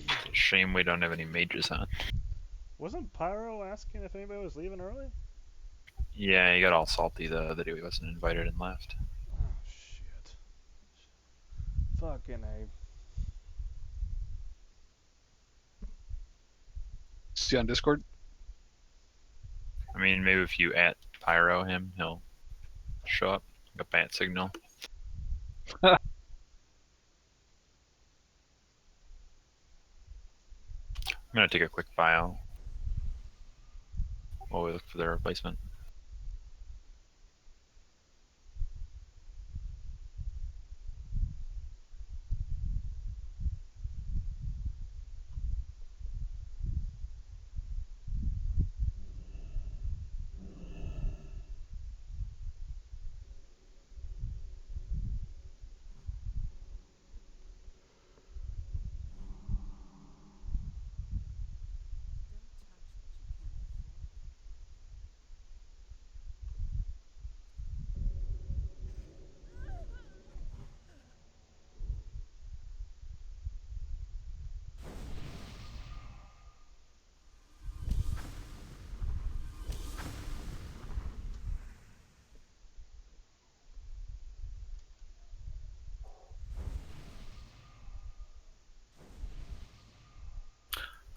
It's a shame we don't have any mages on. Wasn't Pyro asking if anybody was leaving early? Yeah, he got all salty the day he wasn't invited and left. Oh shit. Fucking A. See on Discord? I mean, maybe if you at Pyro him, he'll show up like a bat signal. I'm gonna take a quick file while we look for the replacement.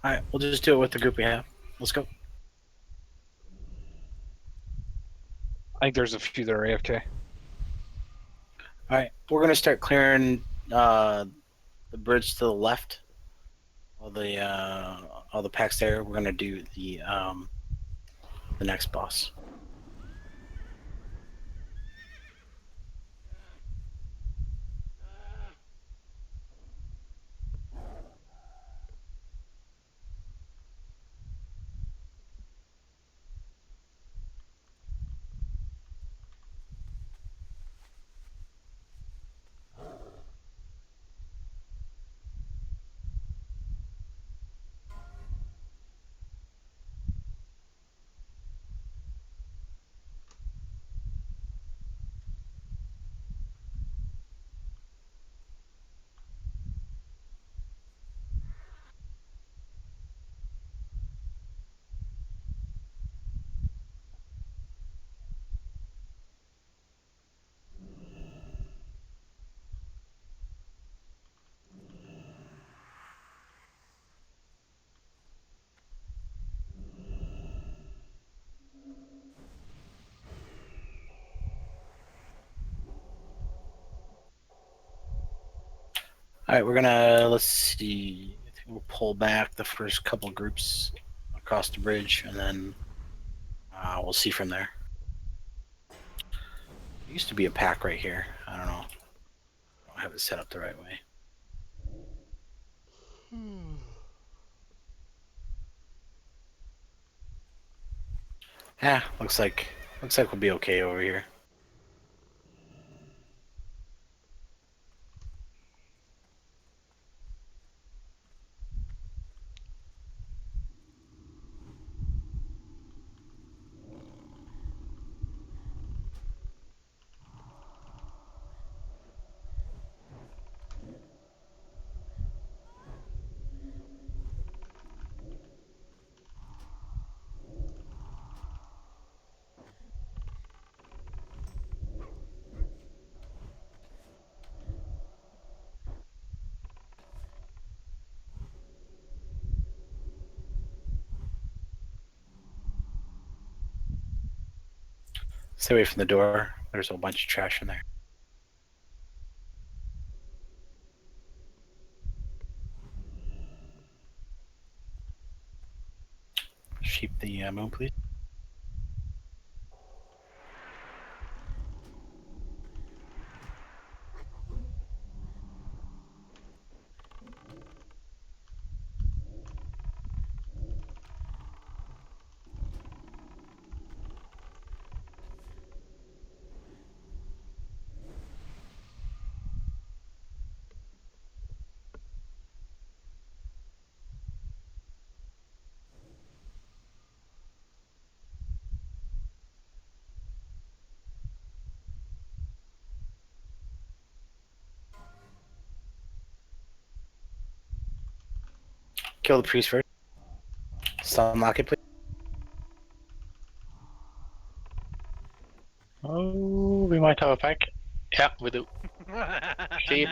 All right, we'll just do it with the group we have. Let's go. I think there's a few that are AFK. All right, we're gonna start clearing the bridge to the left. All the packs there. We're gonna do the next boss. All right, we're gonna let's see. I think we'll pull back the first couple groups across the bridge, and then we'll see from there. There used to be a pack right here. I don't know. I don't have it set up the right way. Yeah, looks like we'll be okay over here. Stay away from the door. There's a whole bunch of trash in there. Sheep the moon, please. Kill the priest first. Still unlock it, please. Oh, we might have a pack. Yeah, we do. Sheep.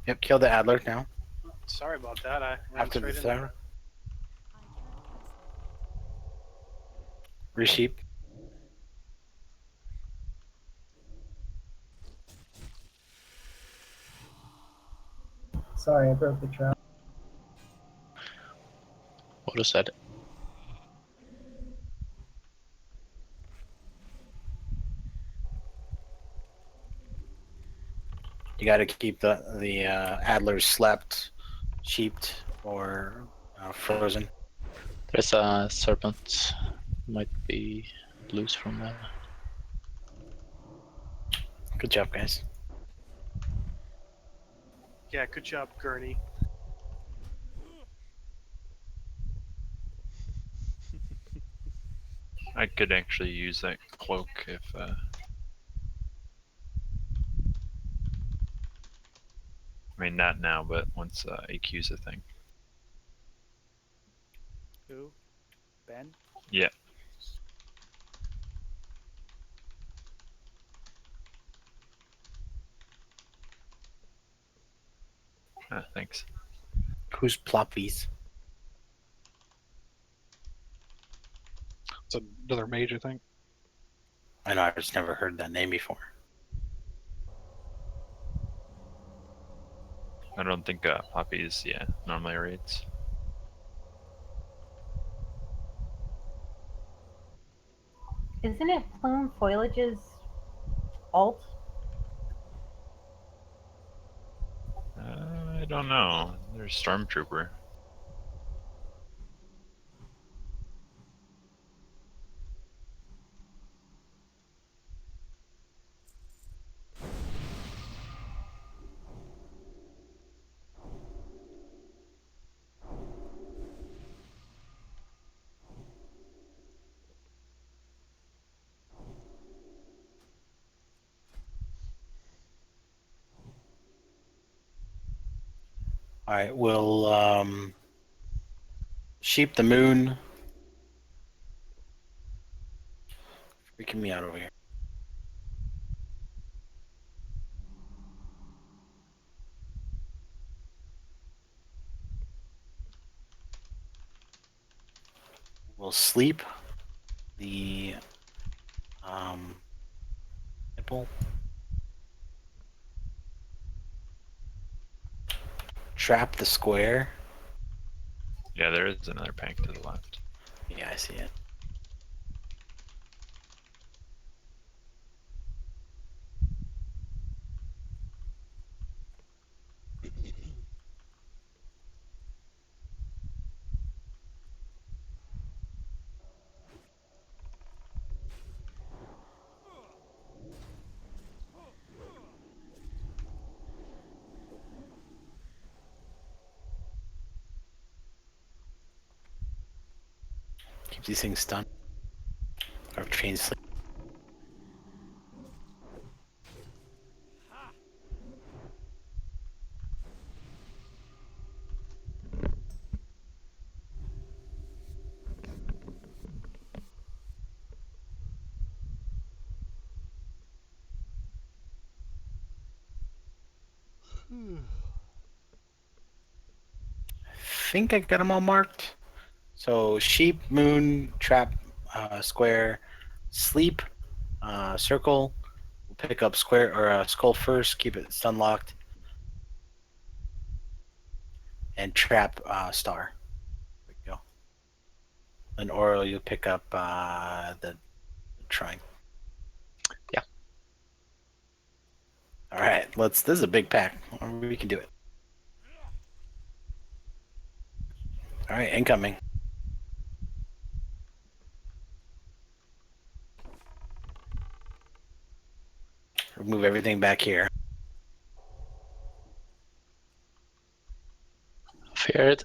Yep, kill the Adler now. Sorry about that. I ran After straight the into tower. Resheep. Sorry, I broke the trap. What was that? You got to keep the Adlers slept, sheeped, or frozen. There's a serpent. Might be loose from there. Good job, guys. Yeah, good job, Gurney. I could actually use that cloak if. I mean, not now, but once AQ's a thing. Who? Ben? Yeah. Thanks. Who's Ploppies? It's another major thing. I know, I've just never heard that name before. I don't think Poppies, normally raids. Isn't it Plume Foliage's alt? I don't know. There's Stormtrooper. All right, we'll sheep the moon. Freaking me out over here. We'll sleep the nipple. Trap the square. Yeah, there is another pank to the left. Yeah, I see it. Keep these things stunned. Or chain sleep. I think I got them all marked. So sheep, moon, trap, square, sleep, circle. We'll pick up square or skull first. Keep it stun locked. And trap star. There we go. And Oro, you'll pick up the triangle. Yeah. All right, let's. This is a big pack. We can do it. All right, incoming. Remove everything back here. Fear it.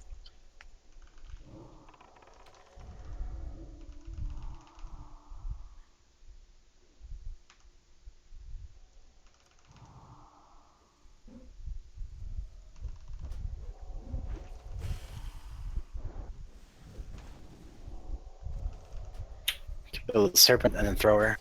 Kill the serpent and then throw her.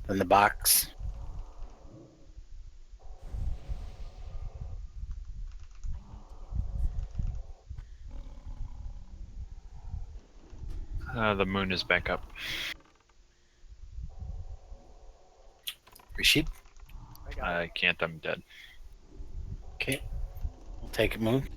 Then the box. The moon is back up. Rashid? I can't. I'm dead. Okay. We'll take it, Moon.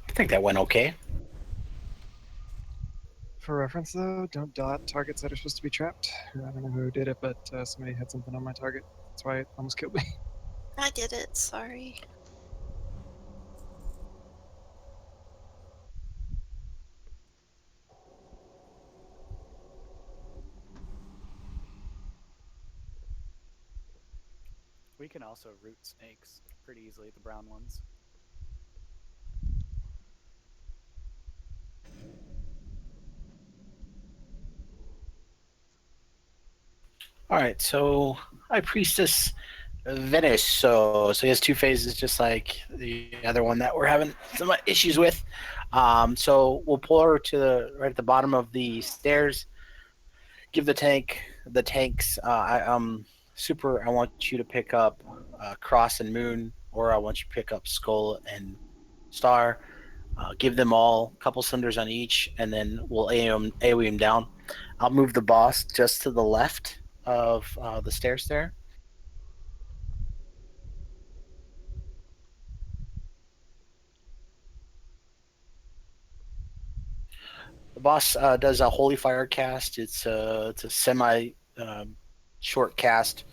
I think that went okay. For reference, though, don't dot targets that are supposed to be trapped. I don't know who did it, but somebody had something on my target. That's why it almost killed me. I did it, sorry. We can also root snakes pretty easily, the brown ones. All right, so High Priestess Venice. So he has two phases, just like the other one that we're having some issues with. So we'll pull her to the right at the bottom of the stairs. Give the tanks. Super. I want you to pick up Cross and Moon, or I want you to pick up Skull and Star. Give them all a couple cinders on each, and then we'll AoE them down. I'll move the boss just to the left of the stairs there. The boss does a Holy Fire cast. It's a semi short cast,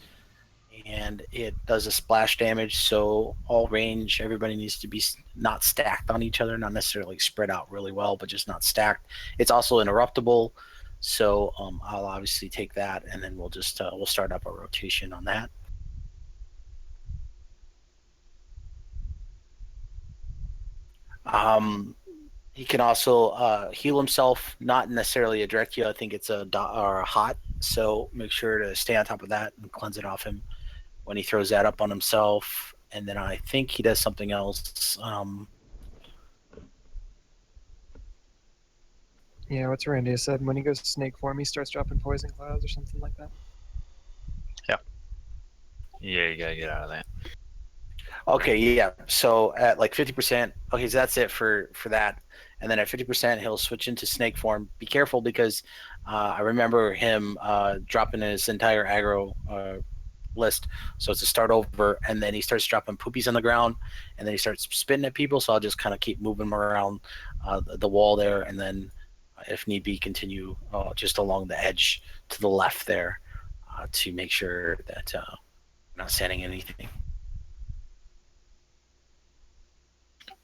and it does a splash damage. So all range, everybody needs to be not stacked on each other, not necessarily spread out really well, but just not stacked. It's also interruptible, so I'll obviously take that, and then we'll just we'll start up a rotation on that. He can also heal himself, not necessarily a direct heal. I think it's a hot, so make sure to stay on top of that and cleanse it off him when he throws that up on himself. And then I think he does something else. Yeah, what's Randy said? When he goes snake form, he starts dropping poison clouds or something like that. Yeah, you gotta get out of that. Okay, yeah. So at like 50%, okay, so that's it for that. And then at 50%, he'll switch into snake form. Be careful because I remember him dropping his entire aggro list. So it's a start over, and then he starts dropping poopies on the ground, and then he starts spitting at people. So I'll just kind of keep moving him around the wall there, and then if need be, continue just along the edge to the left there to make sure that we're not sending anything.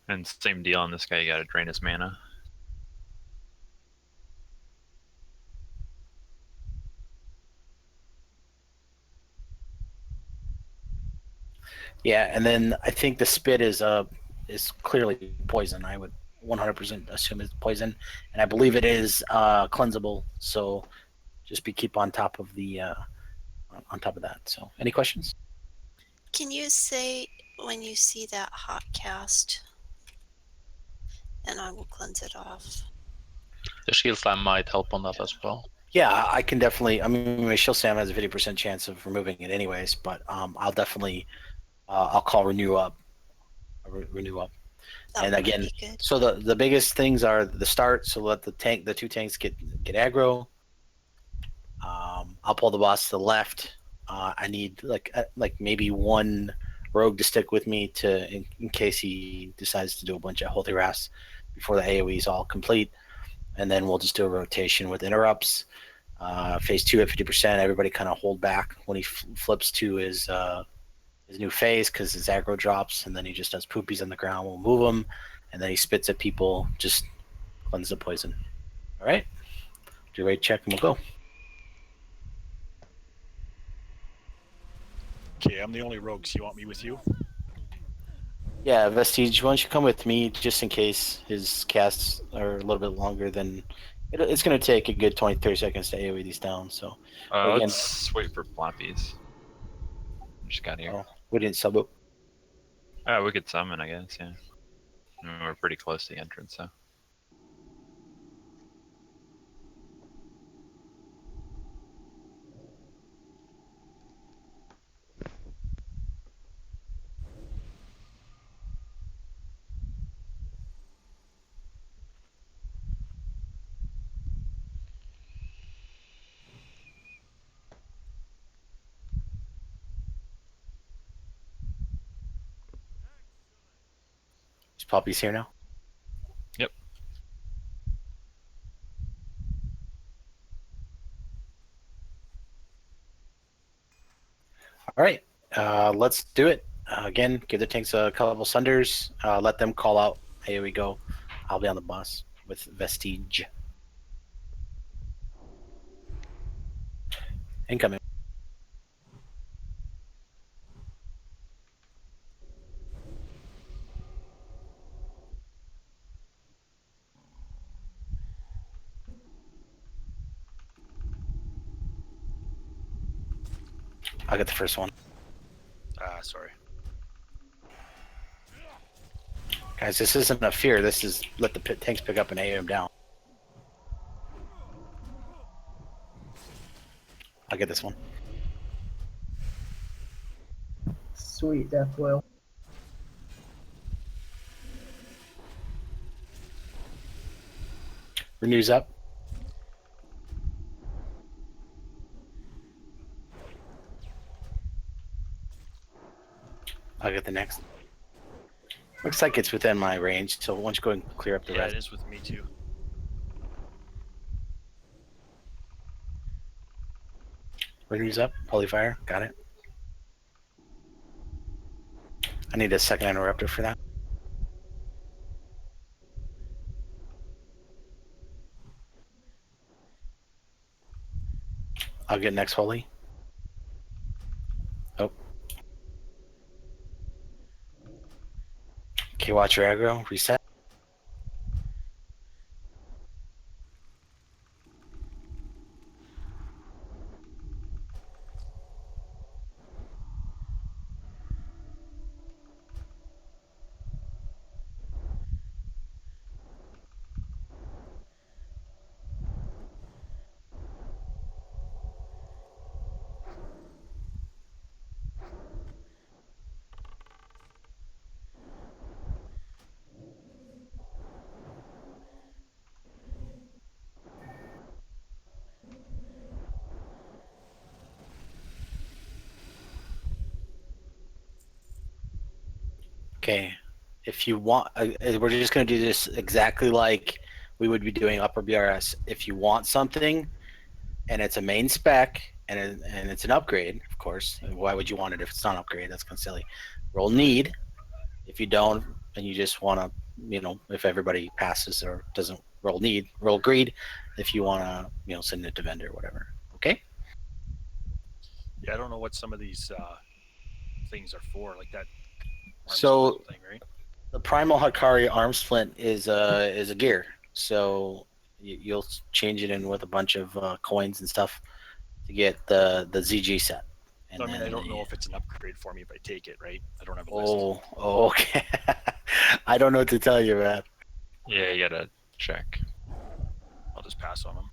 And same deal on this guy. You gotta drain his mana. Yeah, and then I think the spit is clearly poison. I would 100% assume it's poison, and I believe it is cleansable. So just keep on top of the on top of that. So any questions? Can you say when you see that hot cast, and I will cleanse it off? The shield slam might help on that as well. Yeah, I can definitely. I mean, my shield Sam has a 50% chance of removing it anyways, but I'll definitely I'll call renew up. Renew up. That And would again, be good. so the biggest things are the start. So let the two tanks get aggro. I'll pull the boss to the left. I need like maybe one rogue to stick with me in case he decides to do a bunch of holy wraths before the AoE is all complete, and then we'll just do a rotation with interrupts. Phase 2 at 50%. Everybody kind of hold back when he flips to his new phase because his aggro drops, and then he just does poopies on the ground. We'll move him, and then he spits at people. Just cleanse the poison. All right. Do a rate check, and we'll go. Okay, I'm the only rogue, so you want me with you? Yeah, Vestige, why don't you come with me just in case his casts are a little bit longer than... It's going to take a good 20-30 seconds to AoE these down, so... again, Let's wait for floppies. Just got here. Oh, we didn't sub up. We could summon, I guess, yeah. I mean, we're pretty close to the entrance, so... Is Poppy's here now? Yep. All right. Let's do it. Again, give the tanks a couple sunders. Let them call out. Here we go. I'll be on the bus with Vestige. Incoming. I'll get the first one. Sorry. Guys, this isn't a fear. This is let the tanks pick up and AO him down. I'll get this one. Sweet death whale. Renews up. I'll get the next. Looks like it's within my range, so why don't you go and clear up the Yeah, rest? it is with me too. Renews up. Polyfire. Got it. I need a second interrupter for that. I'll get next holy. Oh. Okay, watch your aggro. Reset. Okay, if you want, we're just going to do this exactly like we would be doing upper BRS. If you want something, and it's a main spec, and it's an upgrade, of course. Why would you want it if it's not an upgrade? That's kind of silly. Roll need. If you don't, and you just want to, if everybody passes or doesn't roll need, roll greed. If you want to, send it to vendor, whatever. Okay. Yeah, I don't know what some of these things are for, like that. So Thing, right? the Primal Hakari arm splint is a gear. So you'll change it in with a bunch of coins and stuff to get the ZG set. And So, I mean, I don't know if it's an upgrade for me if I take it, right? I don't have a list. Oh, okay. I don't know what to tell you, man. Yeah, you gotta check. I'll just pass on them.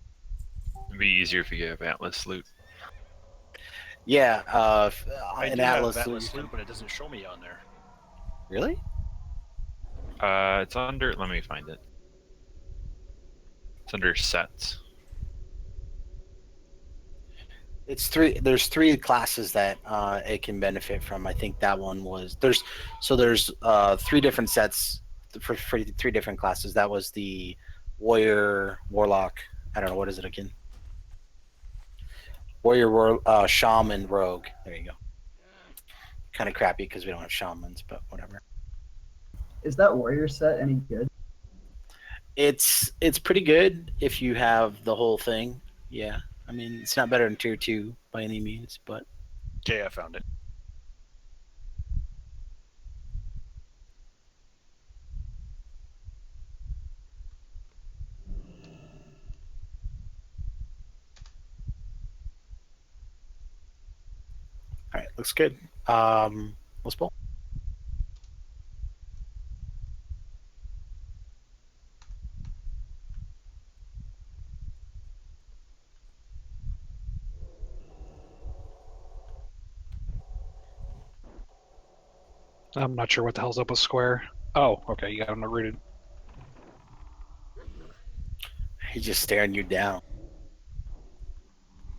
It'd be easier if you have Atlas loot. Yeah, I an do Atlas have loot. Atlas loot, but it doesn't show me on there. Really? It's under. Let me find it. It's under sets. It's three. There's three classes that it can benefit from. I think that one was there's three different sets for three different classes. That was the warrior, warlock. I don't know what is it again. Warrior, shaman, rogue. There you go. Kind of crappy because we don't have shamans, but whatever. Is that warrior set any good? It's pretty good if you have the whole thing. Yeah. I mean, it's not better than tier 2 by any means, but... Okay, I found it. All right, looks good. Let's pull. I'm not sure what the hell's up with Square. Oh, okay, you got him rooted. He's just staring you down.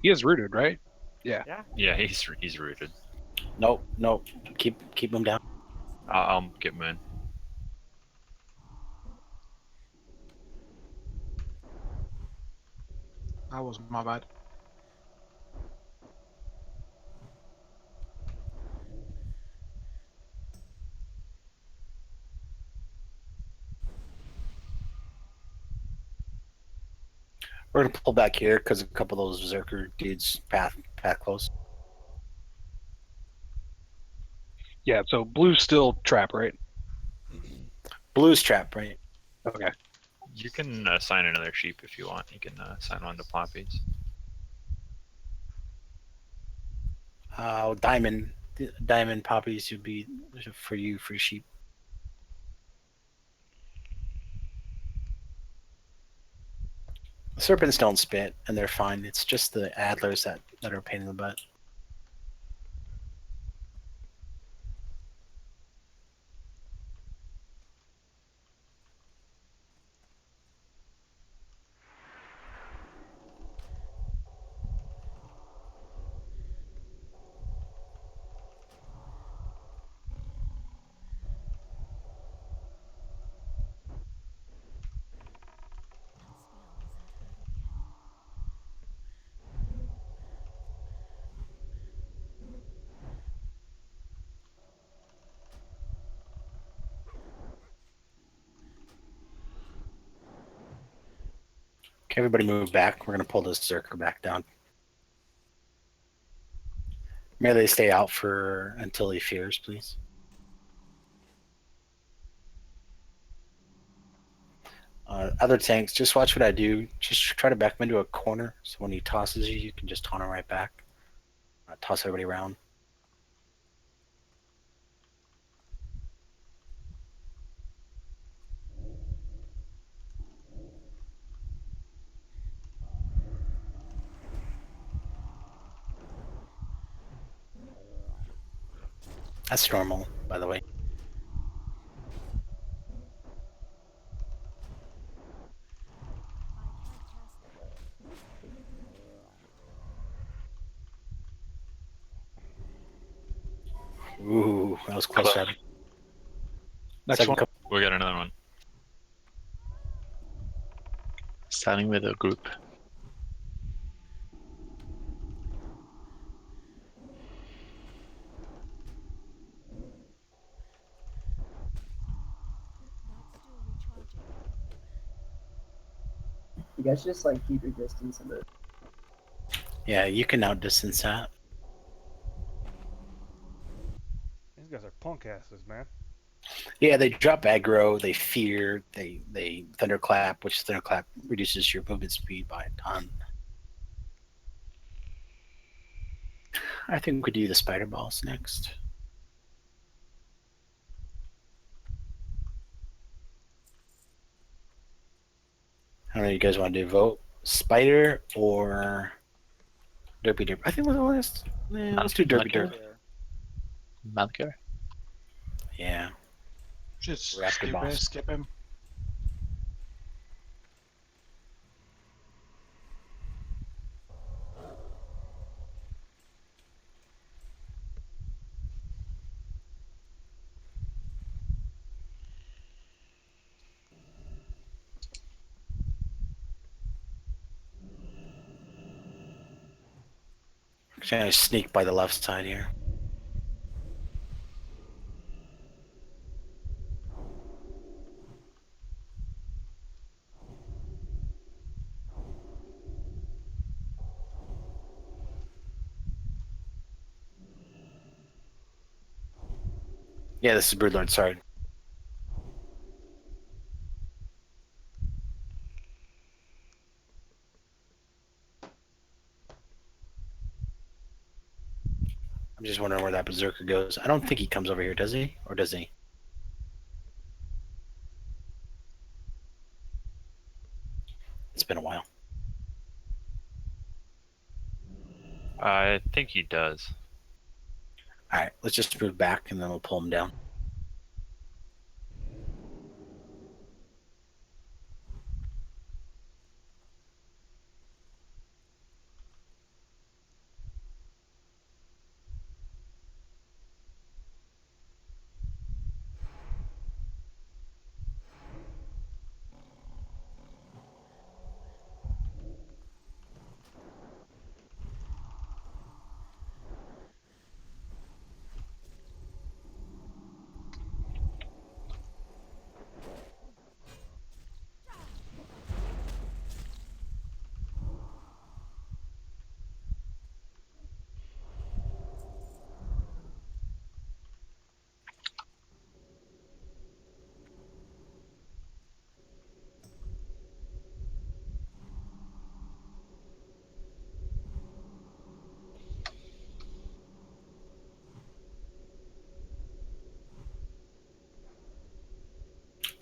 He is rooted, right? Yeah. Yeah, he's rooted. Nope. Keep him down. I'll get him in. That was my bad. We're gonna pull back here because a couple of those berserker dudes path close. Yeah, so blue's still trap, right? Blue's trap, right? Okay. You can assign another sheep if you want. You can assign one to Ploppies. Diamond poppies would be for you, free sheep. Serpents don't spit, and they're fine. It's just the adlers that are a pain in the butt. Okay, everybody move back. We're gonna pull this Zerker back down. Melee stay out for until he fears, please. Other tanks, just watch what I do. Just try to back him into a corner, so when he tosses you, you can just taunt him right back. Toss everybody around. That's normal, by the way. Ooh, that was close. Next one. We got another one. Standing with a group. You guys just like keep your distance a bit. Yeah, you can outdistance that. These guys are punk asses, man. Yeah, they drop aggro, they fear, they thunderclap, which thunderclap reduces your movement speed by a ton. I think we do the spider balls next. I don't know. You guys want to do vote spider or derpy derp? I think we're the last. Yeah, let's do derpy derp. Malker. Yeah. Just Raptor boss. skip him. Trying to sneak by the left side here. Yeah, this is Broodlord. Sorry. I'm just wondering where that berserker goes. I don't think he comes over here, does he? Or does he? It's been a while. I think he does. All right, let's just move back and then we'll pull him down.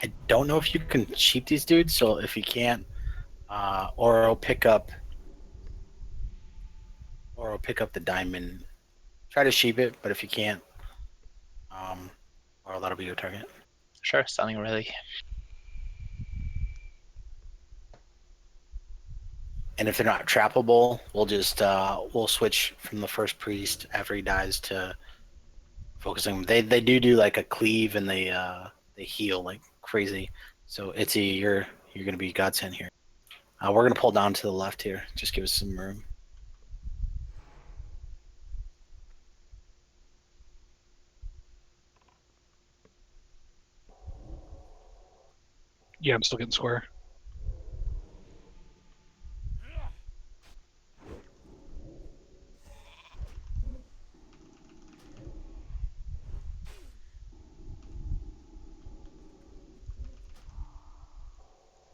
I don't know if you can sheep these dudes, so if you can't, Oro pick up the diamond. Try to sheep it, but if you can't, Oro, that'll be your target. Sure, standing ready. And if they're not trappable, we'll just we'll switch from the first priest after he dies to focusing. They do like a cleave and they heal like crazy. So Itzy, you're gonna be godsend here. We're gonna pull down to the left here. Just give us some room. Yeah, I'm still getting square.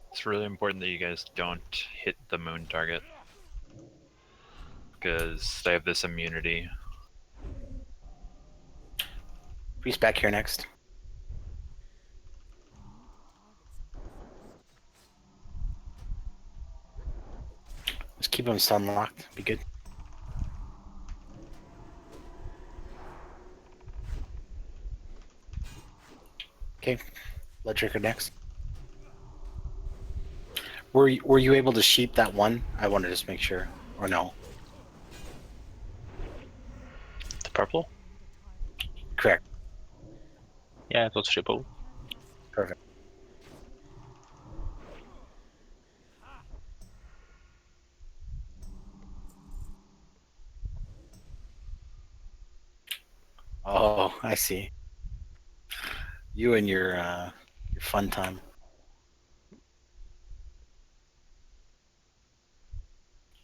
It's really important that you guys don't hit the moon target because they have this immunity. Priest back here next. Just keep them stun locked. Be good. Okay, Blood Drinker next. Were you able to sheep that one? I wanted to just make sure, or no? The purple? Correct. Yeah, it was triple. Perfect. Oh, I see. You and your fun time.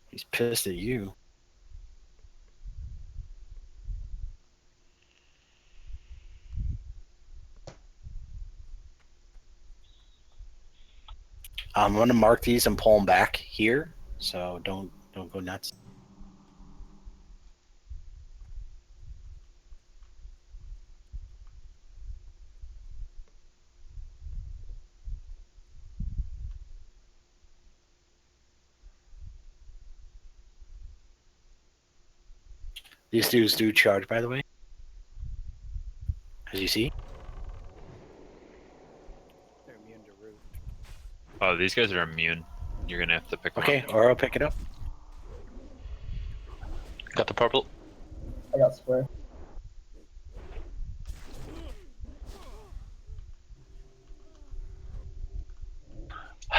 He's pissed at you. I'm gonna mark these and pull them back here, so don't go nuts. These dudes do charge, by the way, as you see. They're immune to root. Oh, these guys are immune. You're gonna have to pick them Okay, up. Oro, pick it up. Got the purple. I got square.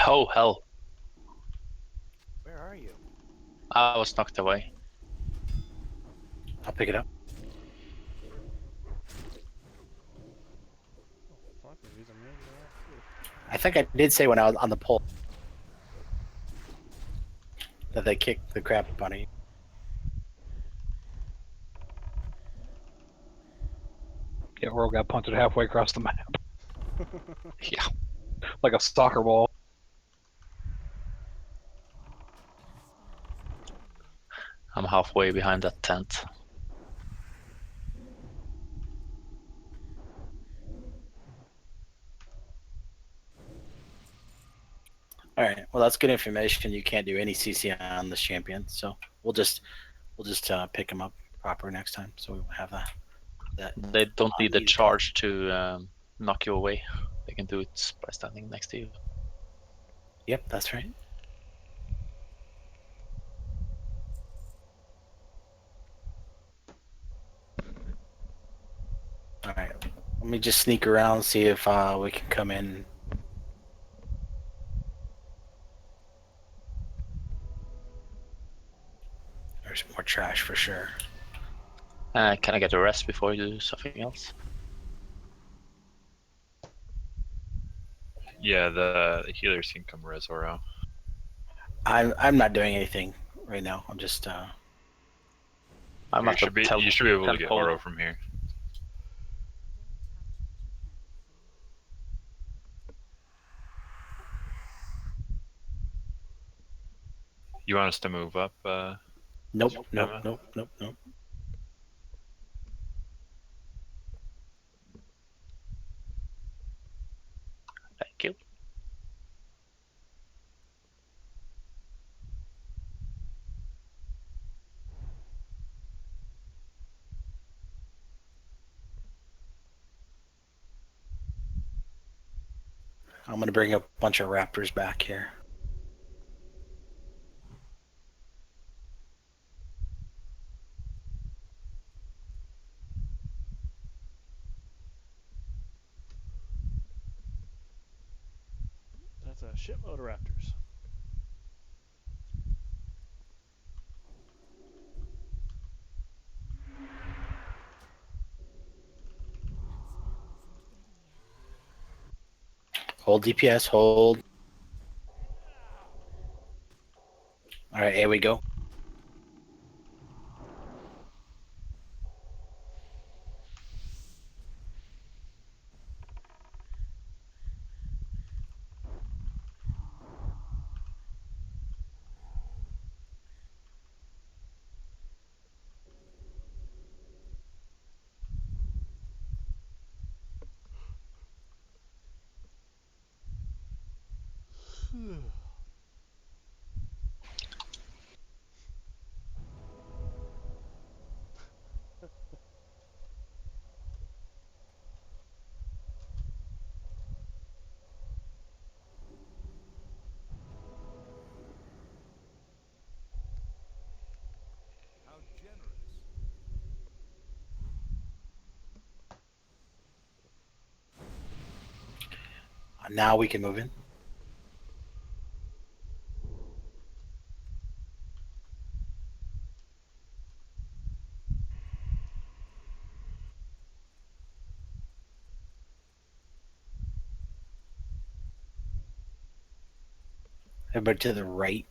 Oh, hell. Where are you? I was knocked away. I'll pick it up. Fuck, he's immune to that too. I think I did say when I was on the pull that they kicked the crap out of you. Yeah, Oro got punted halfway across the map. Yeah. Like a soccer ball. I'm halfway behind that tent. All right. Well, that's good information. You can't do any CC on this champion, so we'll just pick him up proper next time. So we won't have that. They don't need the charge to knock you away. They can do it by standing next to you. Yep, that's right. All right. Let me just sneak around and see if we can come in. There's more trash for sure. Can I get a rest before you do something else? Yeah, the healers can come res Oro. I'm not doing anything right now. I'm just I'm You should be able to get teleport. Oro from here. You want us to move up? nope. Emma? Nope. I'm gonna bring a bunch of raptors back here. That's a shitload of raptors. Hold DPS, hold. All right, here we go. How generous. Now we can move in. Everybody to the right.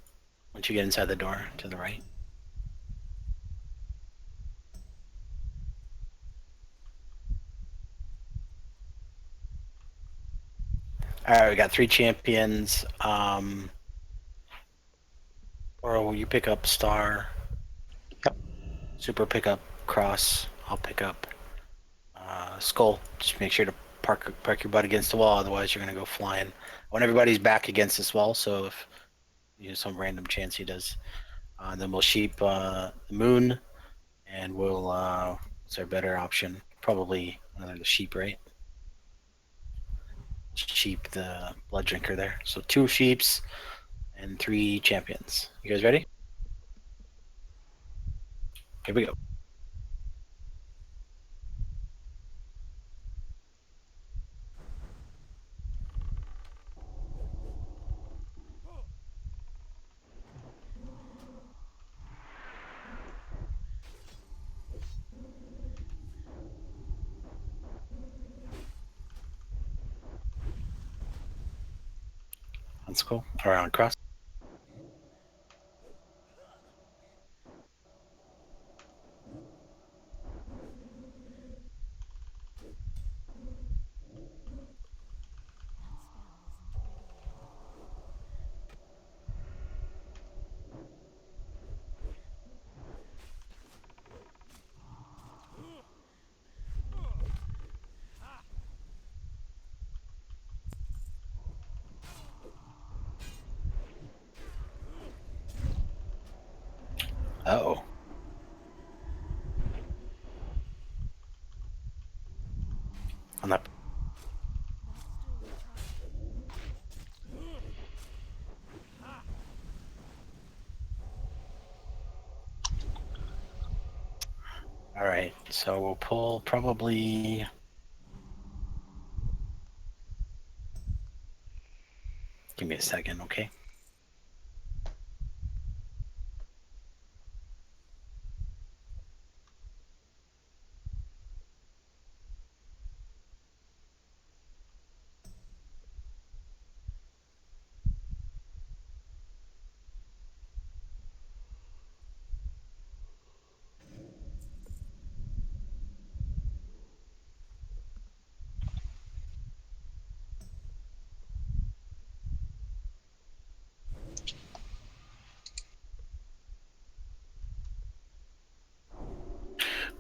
Once you get inside the door, to the right. All right, we got 3 champions. Or you pick up Star. Yep. Super pick up Cross. I'll pick up Skull. Just make sure to park your butt against the wall, otherwise you're gonna go flying. I want everybody's back against this wall, so if some random chance he does, then we'll sheep the moon, and we'll what's our better option? Probably the sheep, right? Sheep the blood drinker there. So 2 sheeps and 3 champions. You guys ready? Here we go. Let's go around across. Uh-oh. On that. All right, so we'll pull probably. Give me a second, okay?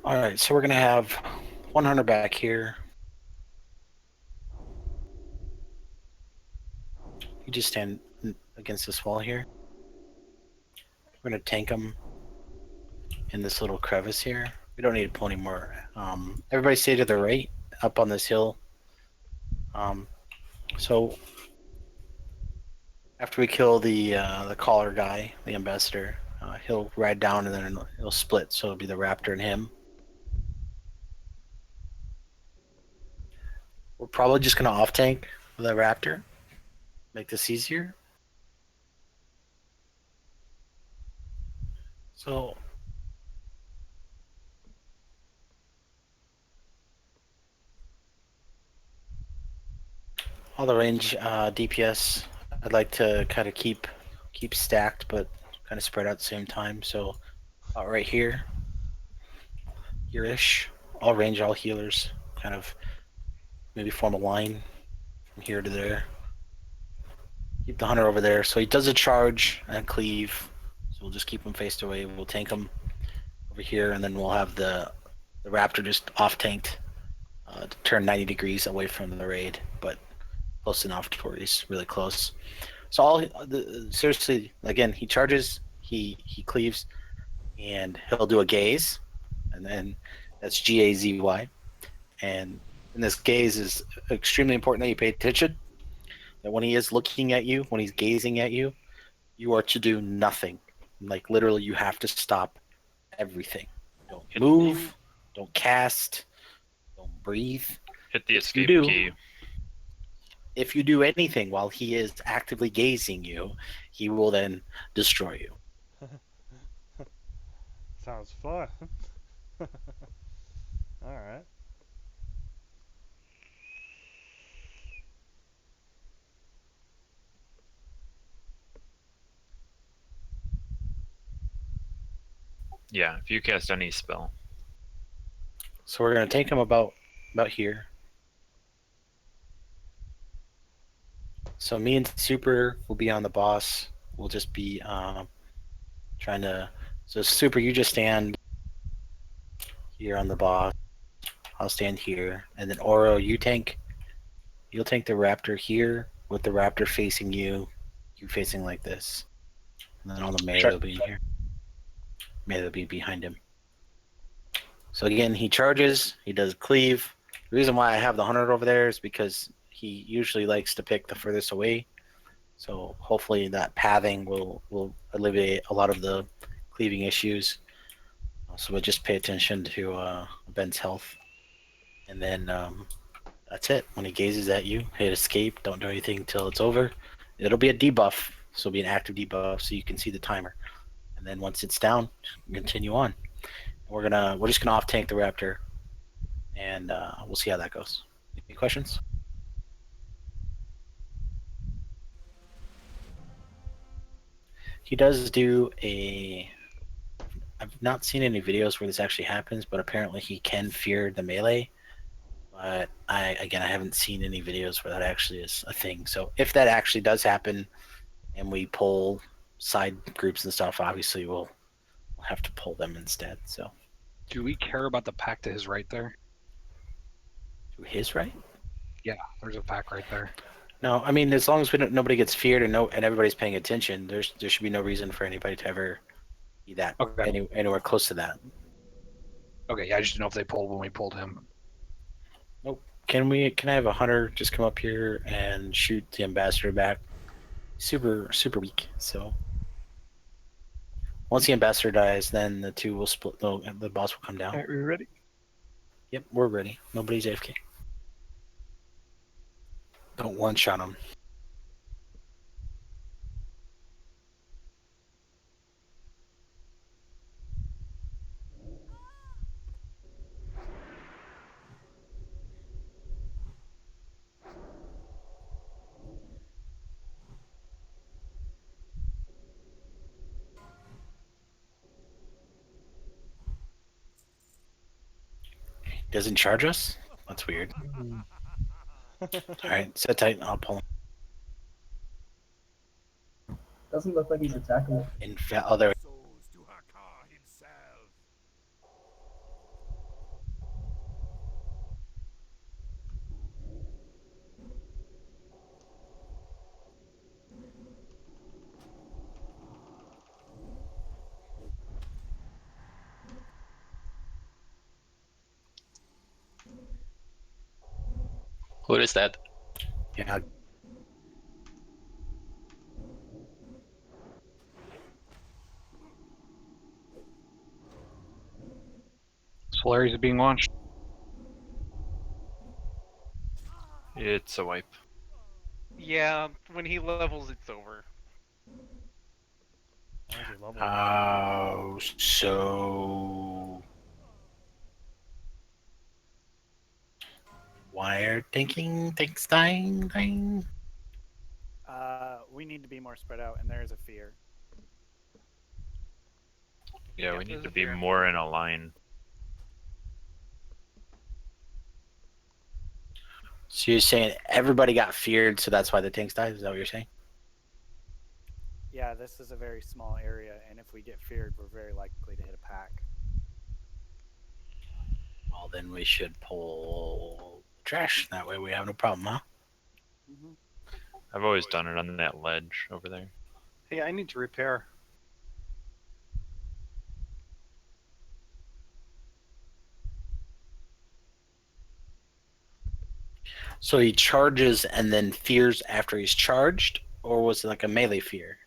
All right, so we're gonna have 100 back here. You just stand against this wall here. We're gonna tank them in this little crevice here. We don't need to pull anymore. Everybody stay to the right, up on this hill. So after we kill the caller guy, the ambassador, he'll ride down and then it'll split. So it'll be the raptor and him. We're probably just gonna off tank the raptor, make this easier. So all the range DPS, I'd like to kind of keep stacked, but kind of spread out at the same time. So right here, here-ish, all range, all healers, kind of maybe form a line from here to there. Keep the hunter over there. So he does a charge and cleave. So we'll just keep him faced away. We'll tank him over here, and then we'll have the raptor just off tanked to turn 90 degrees away from the raid, but close enough to where he's really close. So seriously, again, he charges, he cleaves, and he'll do a gaze, and then that's GAZY. And in this gaze is extremely important that you pay attention. That when he is looking at you, when he's gazing at you, you are to do nothing. Like literally, you have to stop everything. Don't move. Don't cast. Don't breathe. Hit the escape key. If you do anything while he is actively gazing you, he will then destroy you. Sounds fun. Alright. Yeah, if you cast any spell. So we're gonna take him about here. So me and Super will be on the boss. We'll just be trying to. So Super, you just stand here on the boss. I'll stand here, and then Oro, you tank. You'll tank the raptor here with the raptor facing you. You facing like this, and then all the melee will be in here. Melee will be behind him. So again, he charges. He does cleave. The reason why I have the 100 over there is because he usually likes to pick the furthest away. So hopefully that pathing will alleviate a lot of the cleaving issues. So we'll just pay attention to Ben's health. And then that's it. When he gazes at you, hit escape. Don't do anything until it's over. It'll be a debuff. So it'll be an active debuff so you can see the timer. And then once it's down, continue on. We're just gonna off tank the raptor. And we'll see how that goes. Any questions? He does do a. I've not seen any videos where this actually happens, but apparently he can fear the melee. But I haven't seen any videos where that actually is a thing. So if that actually does happen, and we pull side groups and stuff, obviously we'll have to pull them instead. So. Do we care about the pack to his right there? To his right? Yeah, there's a pack right there. No, I mean as long as nobody gets feared and everybody's paying attention, there should be no reason for anybody to ever be that anywhere close to that. Okay, yeah, I just didn't know if they pulled when we pulled him. Nope. Can I have a hunter just come up here and shoot the ambassador back? Super weak. So once the ambassador dies, then the two will split. The boss will come down. All right, we ready? Yep, we're ready. Nobody's AFK. Don't one-shot him. Doesn't charge us? That's weird. Alright, sit tight. I'll pull him. Doesn't look like he's attackable. There. Who is that? Yeah, Solari's being launched. It's a wipe. Yeah, when he levels, it's over. Why is he level? So wire thinking takes time. We need to be more spread out, and there is a fear. Yeah, Yep, we need there's to a be fear. more in a line. So you're saying everybody got feared, so that's why the tanks died? Is that what you're saying? Yeah, this is a very small area, and if we get feared, we're very likely to hit a pack. Well, then we should pull trash. That way we have no problem, huh? Mm-hmm. I've always done it on that ledge over there. Hey, I need to repair. So he charges and then fears after he's charged, or was it like a melee fear?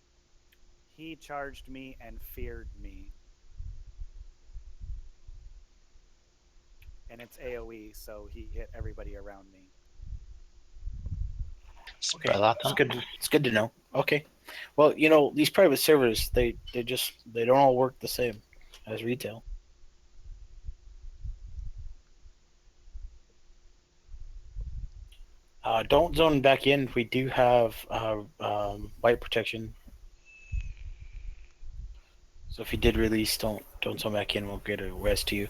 He charged me and feared me. And it's AoE, so he hit everybody around me. Okay, it's good. It's good to know. Okay, well, you know, these private servers, they don't all work the same as retail. Don't zone back in. We do have white protection. So if you did release, don't zone back in. We'll get a res to you.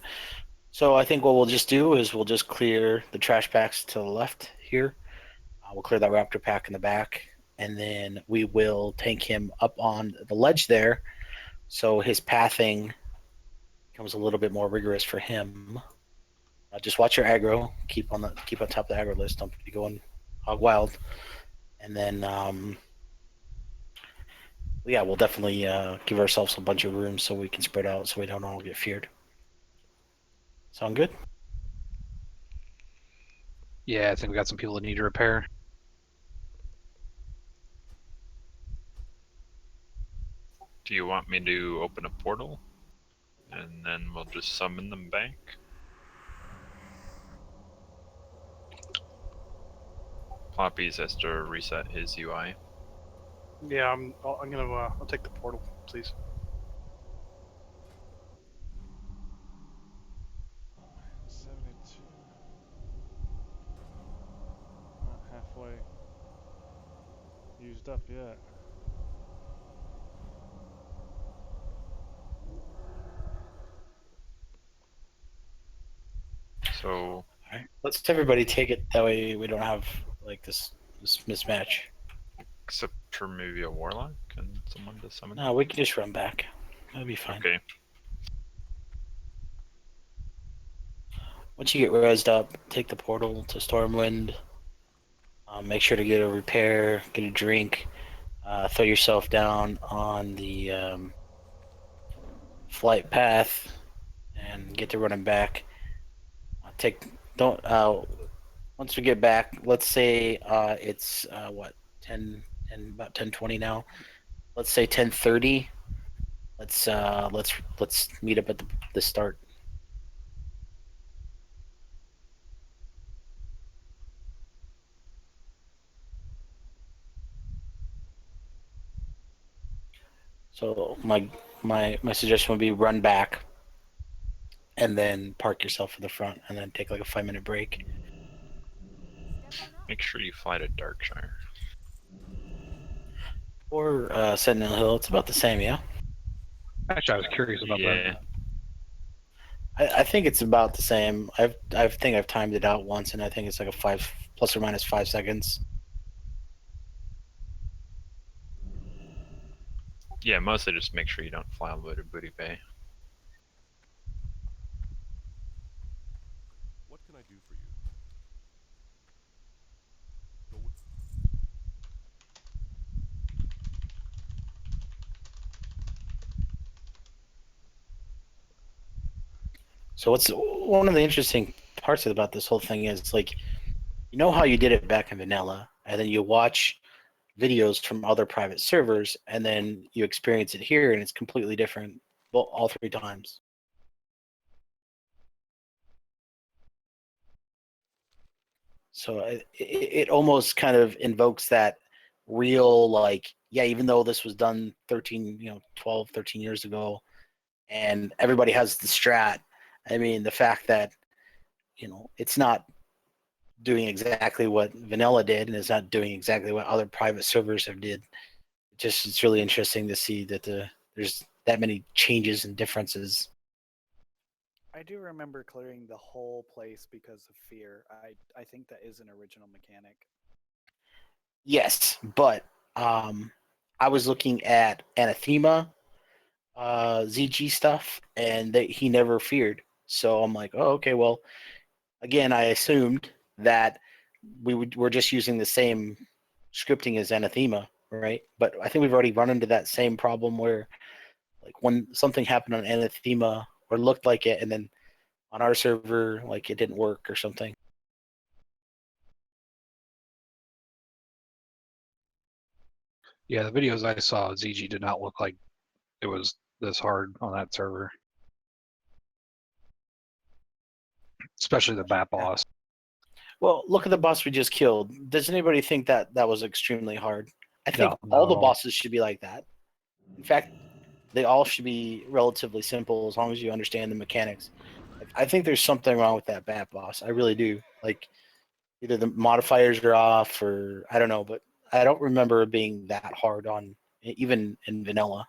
So I think what we'll just do is we'll just clear the trash packs to the left here. We'll clear that raptor pack in the back, and then we will tank him up on the ledge there, so his pathing becomes a little bit more rigorous for him. Just watch your aggro. Keep on top of the aggro list. Don't be going hog wild. And then, yeah, we'll definitely give ourselves a bunch of room so we can spread out, so we don't all get feared. Sound good? Yeah, I think we got some people that need to repair. Do you want me to open a portal? And then we'll just summon them back? Ploppies has to reset his UI. Yeah, I'm gonna. I'll take the portal, please. Alright, 72. Not halfway used up yet. So, All right. Let's everybody take it. That way we don't have like this mismatch. except for maybe a warlock and someone to summon. No, we can just run back. That'll be fine. Okay. Once you get rezzed up, take the portal to Stormwind. Make sure to get a repair, get a drink, throw yourself down on the flight path, and get to running back. Once we get back, let's say it's what 10 about 10:20 now. Let's say 10:30. Let's meet up at the start. So my suggestion would be run back, and then park yourself in the front, and then take like a 5-minute break. Make sure you fly to Darkshire. Or Sentinel Hill, it's about the same, yeah. Actually, I was curious about that. I think it's about the same. I think I've timed it out once, and I think it's like a 5 plus or minus 5 seconds. Yeah, mostly just make sure you don't fly all the way to Booty Bay. What can I do for you? Go with So what's one of the interesting parts about this whole thing is like, you know how you did it back in vanilla, and then you watch videos from other private servers, and then you experience it here, and it's completely different. Well, all 3 times. So it almost kind of invokes that real, like, yeah, even though this was done 12, 13 years ago, and everybody has the strat. I mean, the fact that, it's not doing exactly what vanilla did, and it's not doing exactly what other private servers have did. It's really interesting to see that there's that many changes and differences. I do remember clearing the whole place because of fear. I think that is an original mechanic. Yes, but I was looking at Anathema ZG stuff, and he never feared. So I'm like, oh, okay, well, again, I assumed that we're just using the same scripting as Anathema, right? But I think we've already run into that same problem where, like, when something happened on Anathema or looked like it, and then on our server, like, it didn't work or something. Yeah, the videos I saw, ZG did not look like it was this hard on that server. Especially the bat boss. Well, look at the boss we just killed. Does anybody think that that was extremely hard? I think No, not all at the all. bosses should be like that. In fact, they all should be relatively simple as long as you understand the mechanics. I think there's something wrong with that bat boss. I really do. Like, either the modifiers are off, or I don't know, but I don't remember it being that hard on, even in vanilla.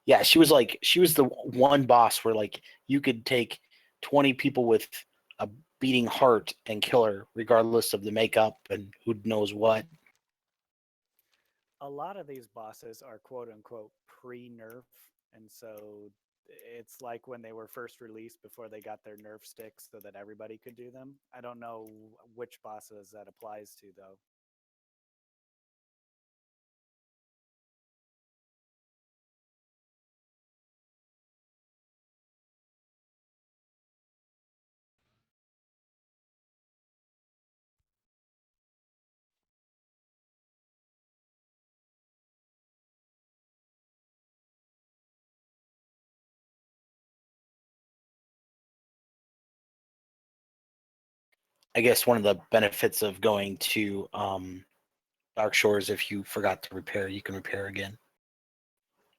Yeah, she was the one boss where, like, you could take 20 people with a beating heart and kill her regardless of the makeup and who knows what. A lot of these bosses are quote unquote pre-nerf, and so it's like when they were first released before they got their nerf sticks so that everybody could do them. I don't know which bosses that applies to though. I guess one of the benefits of going to Dark Shores, if you forgot to repair, you can repair again.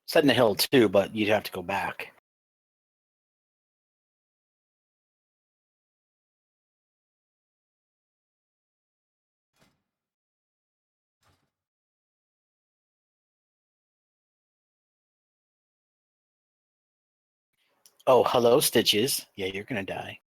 Set in the hill too, but you'd have to go back. Oh, hello, Stitches. Yeah, you're gonna die.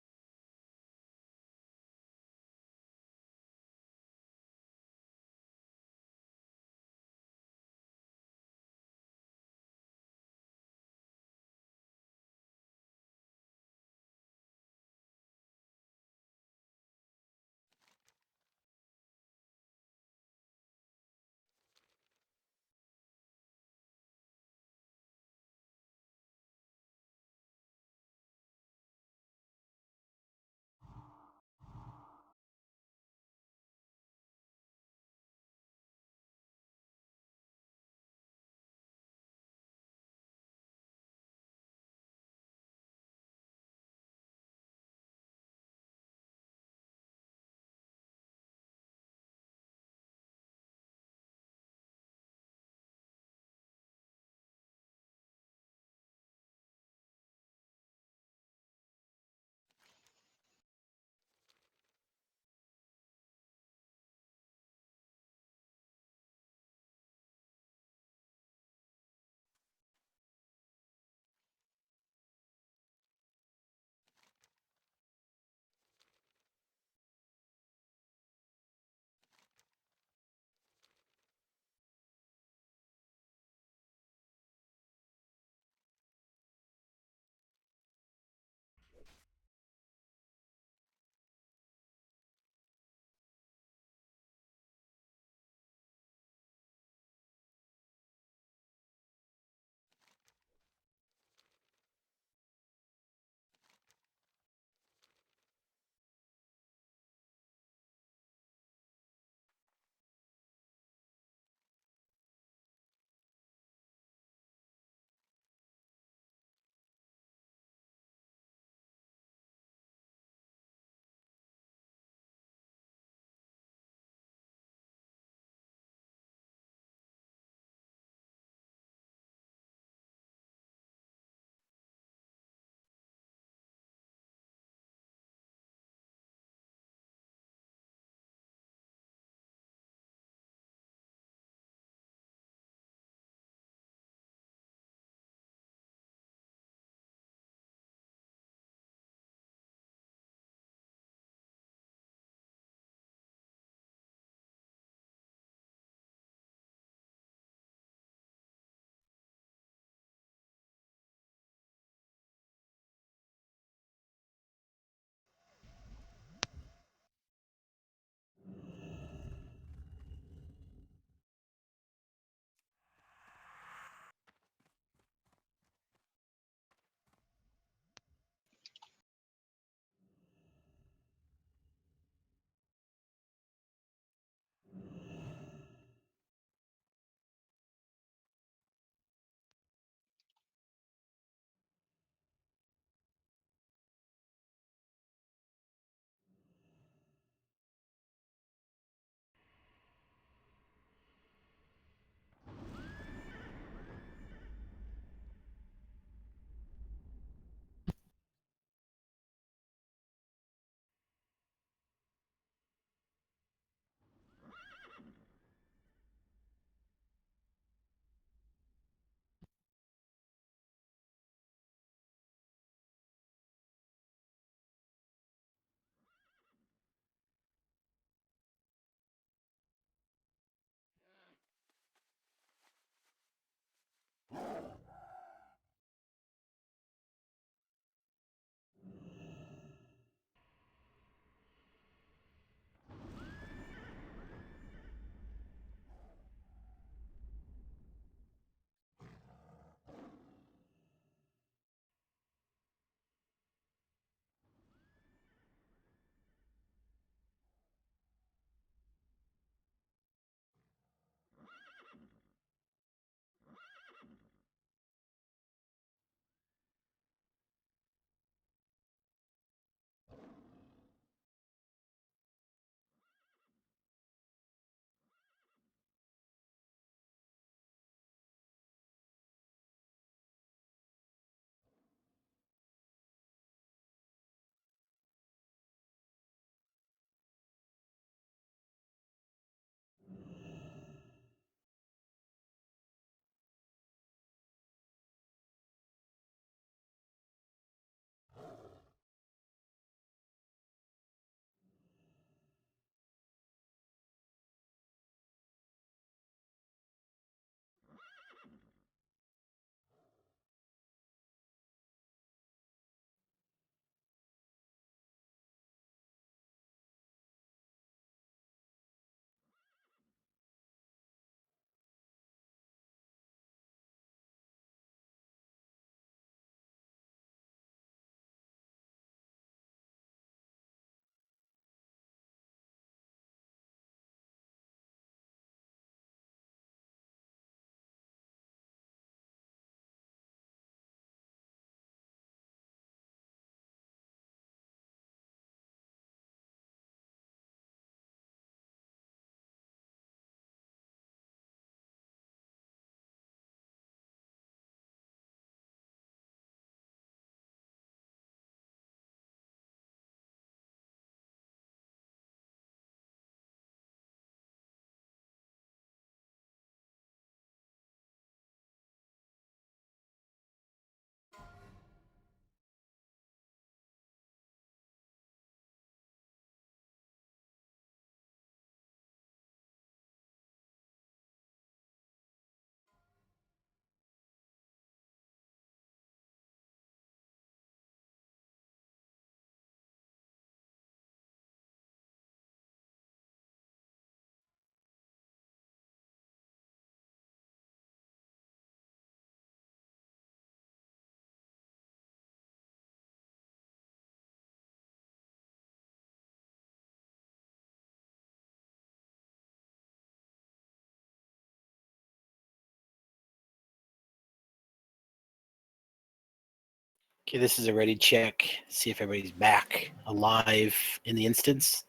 Okay, this is a ready check. See if everybody's back alive in the instance.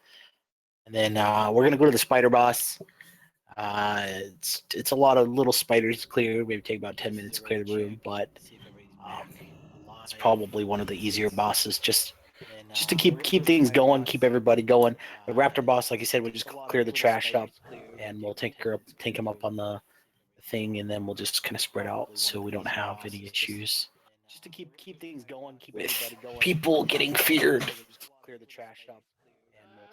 And then we're going to go to the spider boss. It's a lot of little spiders to clear. Maybe take about 10 minutes to clear the room, but it's probably one of the easier bosses just to keep things going, keep everybody going. The raptor boss, like I said, we'll just clear the trash up, and we'll take him up on the thing, and then we'll just kind of spread out so we don't have any issues. Just to keep things going, keep everybody going. People getting feared. Clear the trash up, and we'll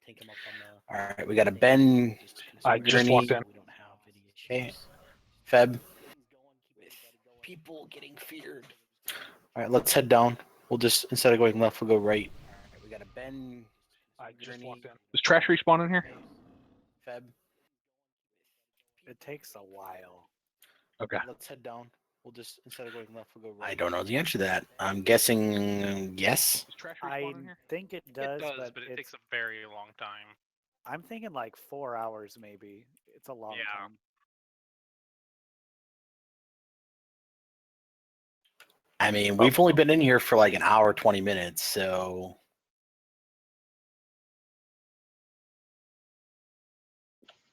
take him up on the. All right, we got a Ben. I just walked in. We don't have any issues. Okay. Feb. People getting feared. All right, let's head down. We'll just instead of going left, we'll go right. All right, we got a Ben. I just walked in. Does trash respawn in here? Feb. It takes a while. Okay. Let's head down. We'll just instead of going left, we'll go right. I don't know the answer to that. I'm guessing yes. Does trash I respawn in here? think it does, but it takes a very long time. I'm thinking like 4 hours maybe. It's a long time. I mean, we've only been in here for like an hour, 20 minutes, so.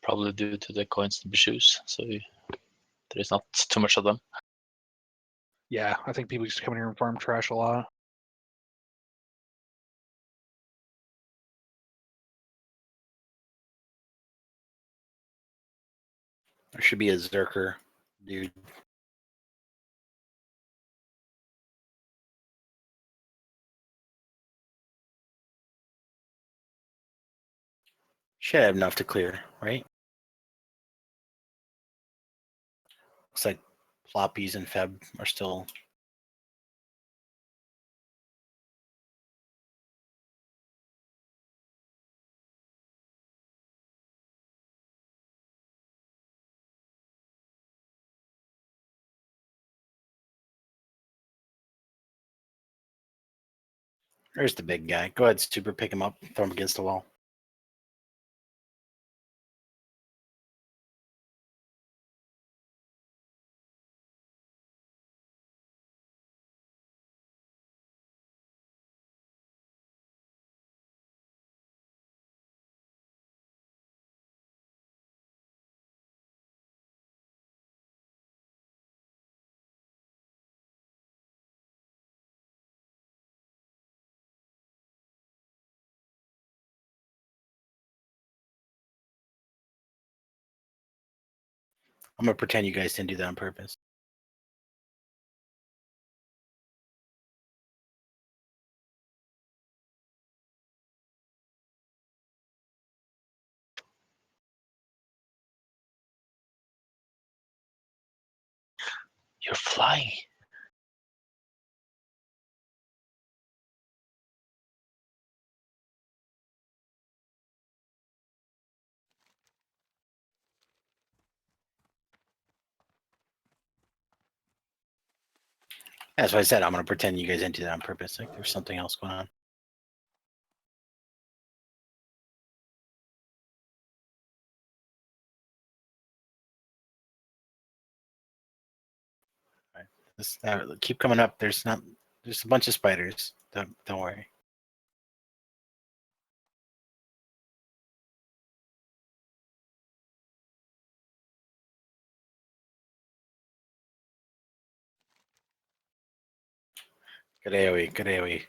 Probably due to the coins and shoes, so there's not too much of them. Yeah, I think people just come in here and farm trash a lot. There should be a Zerker, dude. Should have enough to clear, right? Looks like Floppies and Feb are still. There's the big guy. Go ahead, Super, pick him up, throw him against the wall. I'm gonna pretend you guys didn't do that on purpose. You're flying. That's what I said. I'm gonna pretend you guys didn't do that on purpose. Like there's something else going on. All right. Keep coming up. There's a bunch of spiders. Don't worry. Good AoE. Good AoE.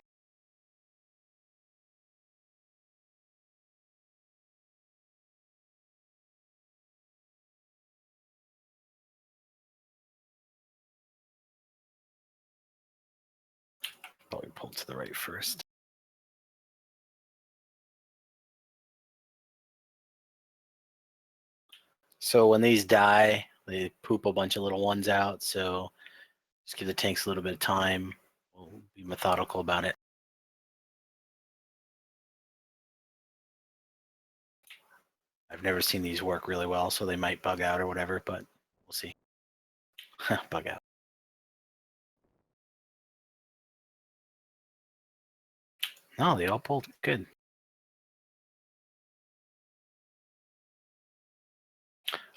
Probably pull to the right first. So when these die, they poop a bunch of little ones out. So just give the tanks a little bit of time. We'll be methodical about it. I've never seen these work really well, so they might bug out or whatever, but we'll see. Bug out. No, they all pulled good.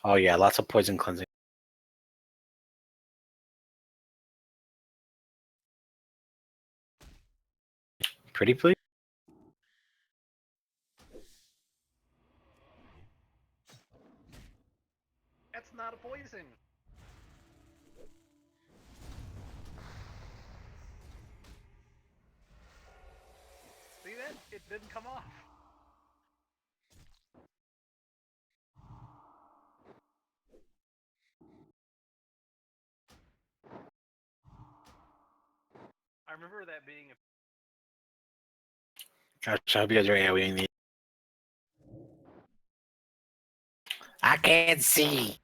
Oh yeah, lots of poison cleansing. Pretty please. That's not a poison. See that? It didn't come off. I remember that being a Gosh, I hope you guys are AoEing these. I can't see.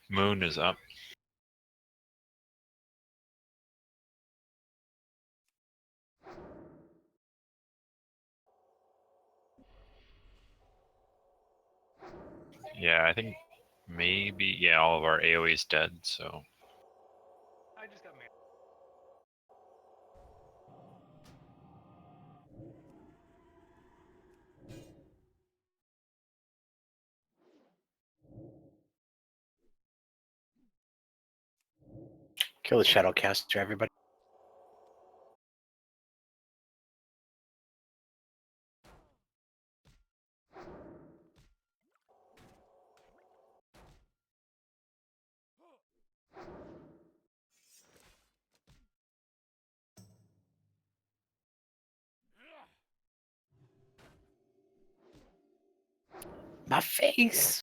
Moon is up. Yeah, I think maybe, yeah, all of our AoE's dead, so. I just got mad. Kill the Shadowcaster, everybody. My face.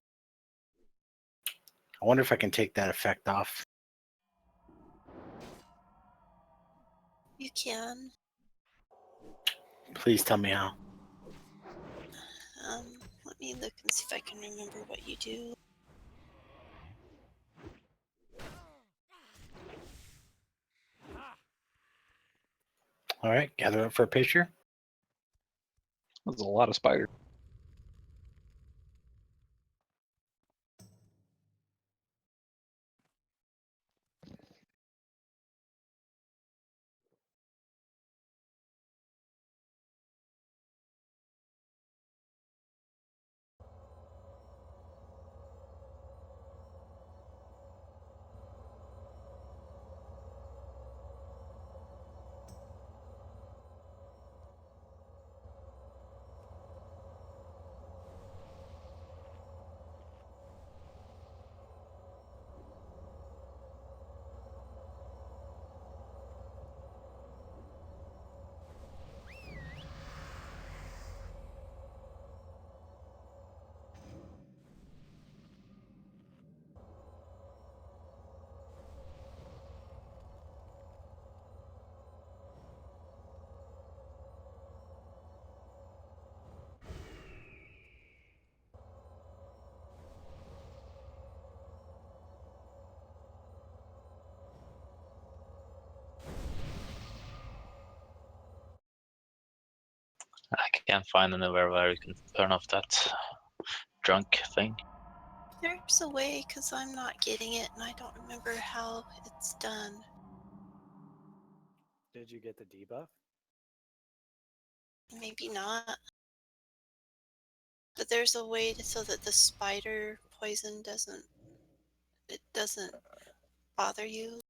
I wonder if I can take that effect off. You can. Please tell me how. Let me look and see if I can remember what you do. All right, gather up for a picture. There's a lot of spiders. I can't find anywhere where you can turn off that drunk thing. There's a way, because I'm not getting it, and I don't remember how it's done. Did you get the debuff? Maybe not. But there's a way so that the spider poison doesn't bother you.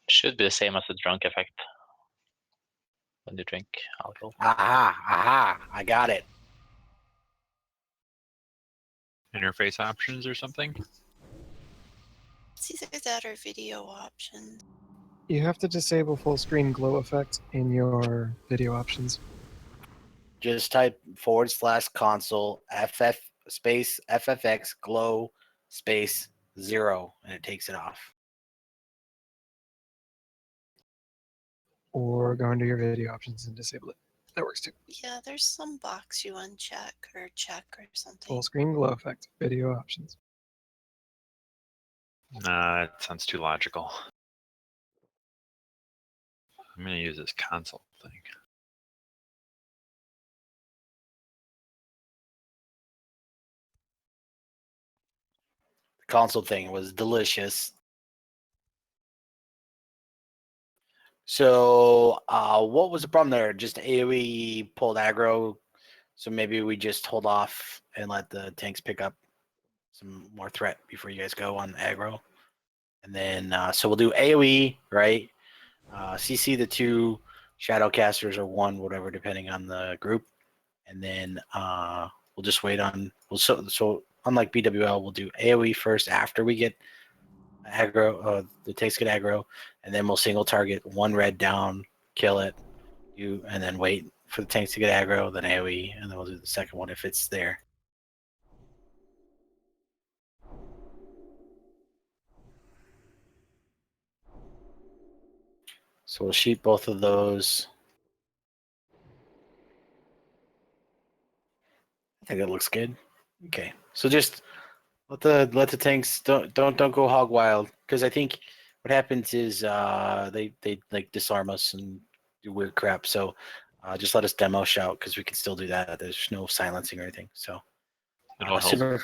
Should be the same as the drunk effect when you drink alcohol. Aha, I got it. Interface options or something? It's either that or video options. You have to disable full screen glow effect in your video options. Just type /console FF space FFX glow space 0 and it takes it off. Or go into your video options and disable it. That works too. Yeah, there's some box you uncheck or check or something. Full screen glow effect, video options. Nah, it sounds too logical. I'm gonna use this console thing. The console thing was delicious. So what was the problem there? Just AoE pulled aggro So maybe we just hold off and let the tanks pick up some more threat before you guys go on aggro. And then, so we'll do AoE, right? CC the 2 Shadowcasters or 1, whatever, depending on the group. And then we'll just wait on, so unlike BWL, we'll do AoE first after we get aggro, the tanks get aggro, and then we'll single target 1 red down, kill it, and then wait for the tanks to get aggro, then AoE, and then we'll do the second one if it's there. So we'll sheet both of those. I think it looks good. Okay, so just let the tanks don't go hog wild, because I think what happens is they like disarm us and do weird crap. So just let us demo shout, because we can still do that. There's no silencing or anything. So It'll help.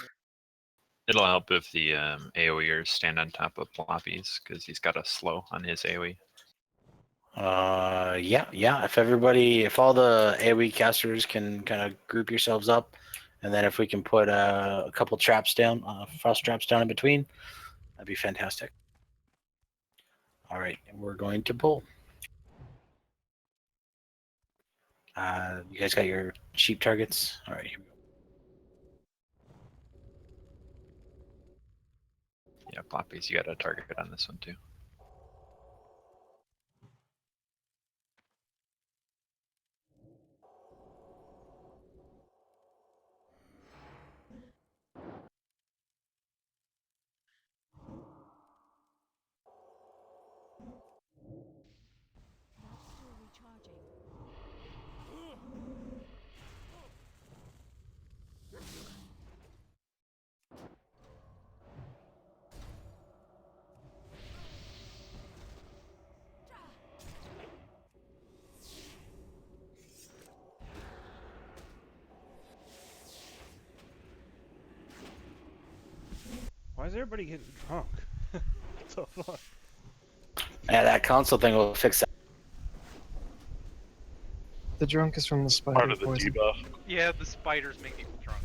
It'll help if the AoEers stand on top of Floppies, because he's got a slow on his AoE. Yeah. If all the AoE casters can kind of group yourselves up, and then if we can put a couple traps down, frost traps down in between, that'd be fantastic. All right, we're going to pull. You guys got your sheep targets? All right, here we go. Yeah, Floppies, you got a target on this one too. Why is everybody getting drunk? What the fuck? Yeah, that console thing will fix that. The drunk is from the spider Part of the poison. debuff. Yeah, the spiders make people drunk.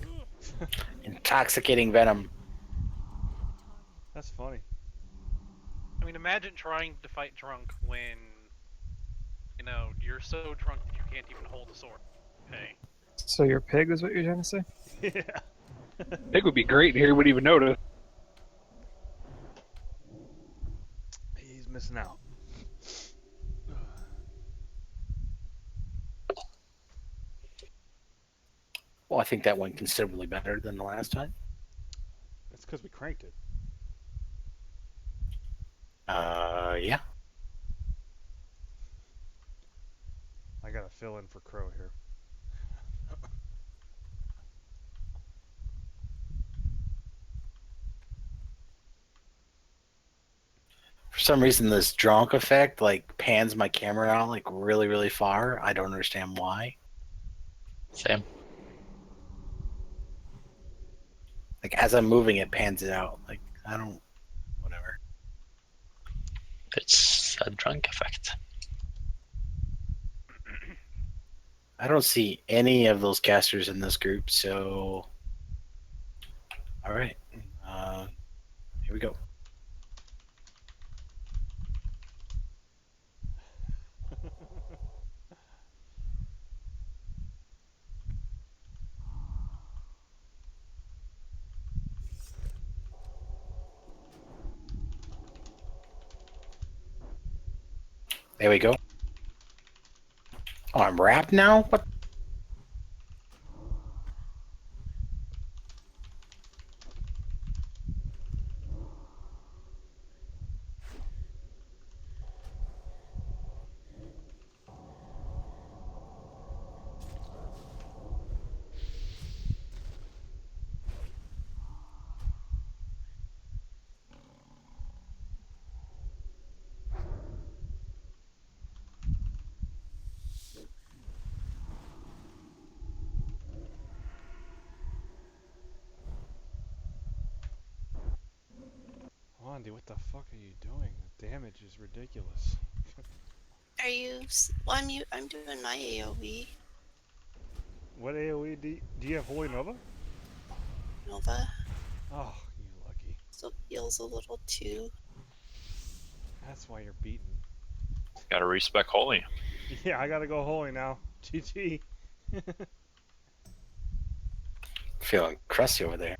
Intoxicating venom. That's funny. I mean, imagine trying to fight drunk when, you know, you're so drunk that you can't even hold a sword. Hey. So your pig is what you're trying to say? Yeah. Pig would be great, and he wouldn't even notice. He's missing out. Well, I think that went considerably better than the last time. It's because we cranked it. Yeah. I gotta fill in for Crow here. For some reason, this drunk effect like pans my camera out like really, really far. I don't understand why. Same. Like as I'm moving, it pans it out. Like I don't. Whatever. It's a drunk effect. I don't see any of those casters in this group. So, all right. Here we go. There we go. Oh, I'm wrapped now? What? Wandy, what the fuck are you doing? The damage is ridiculous. Are you? Well, I'm doing my AOE. What AoE Hey, do you have Holy Nova? Nova Oh, you lucky. still feels a little too. That's why you're beaten. Gotta respec Holy. Yeah, I gotta go Holy now. GG. Feeling crusty over there.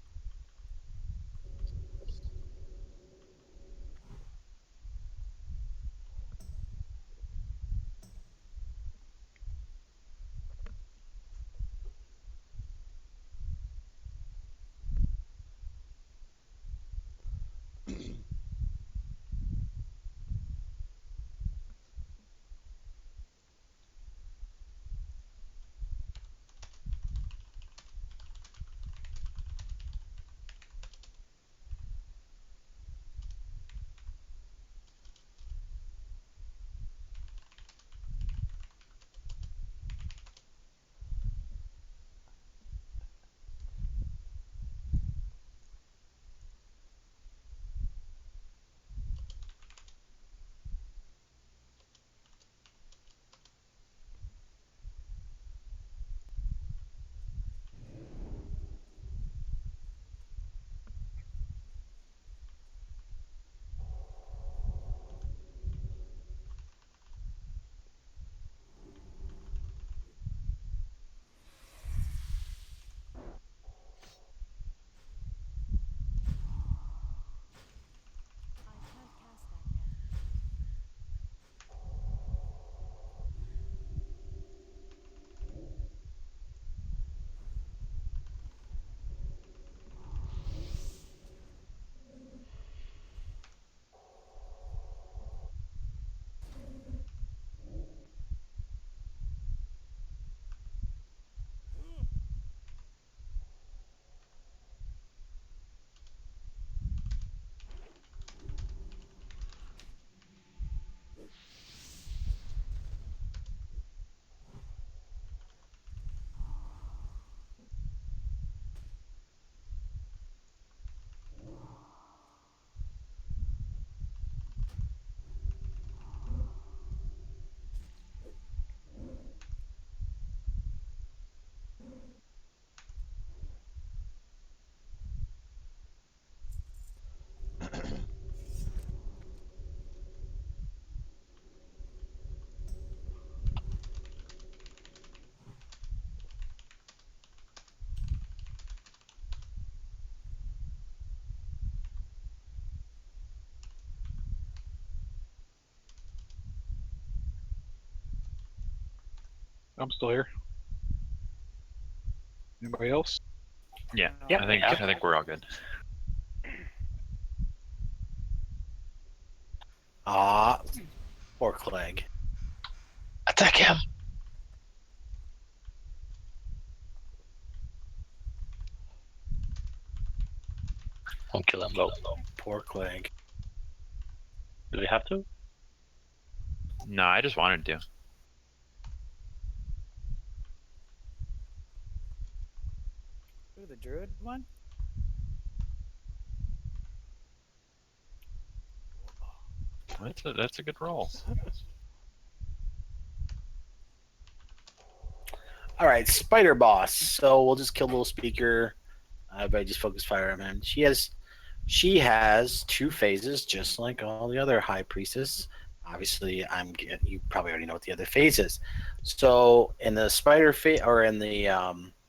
I'm still here. Anybody else? Yeah, Yep. I think we're all good. Ah, pork leg. Attack him! Don't kill him though. Pork leg. Do we have to? No, I just wanted to. Ooh, the druid one? That's a good roll. All right, spider boss. So we'll just kill the little speaker. Everybody just focus fire on him. She has 2 phases, just like all the other high priestess. Obviously, you probably already know what the other phase is. So in the spider phase or in the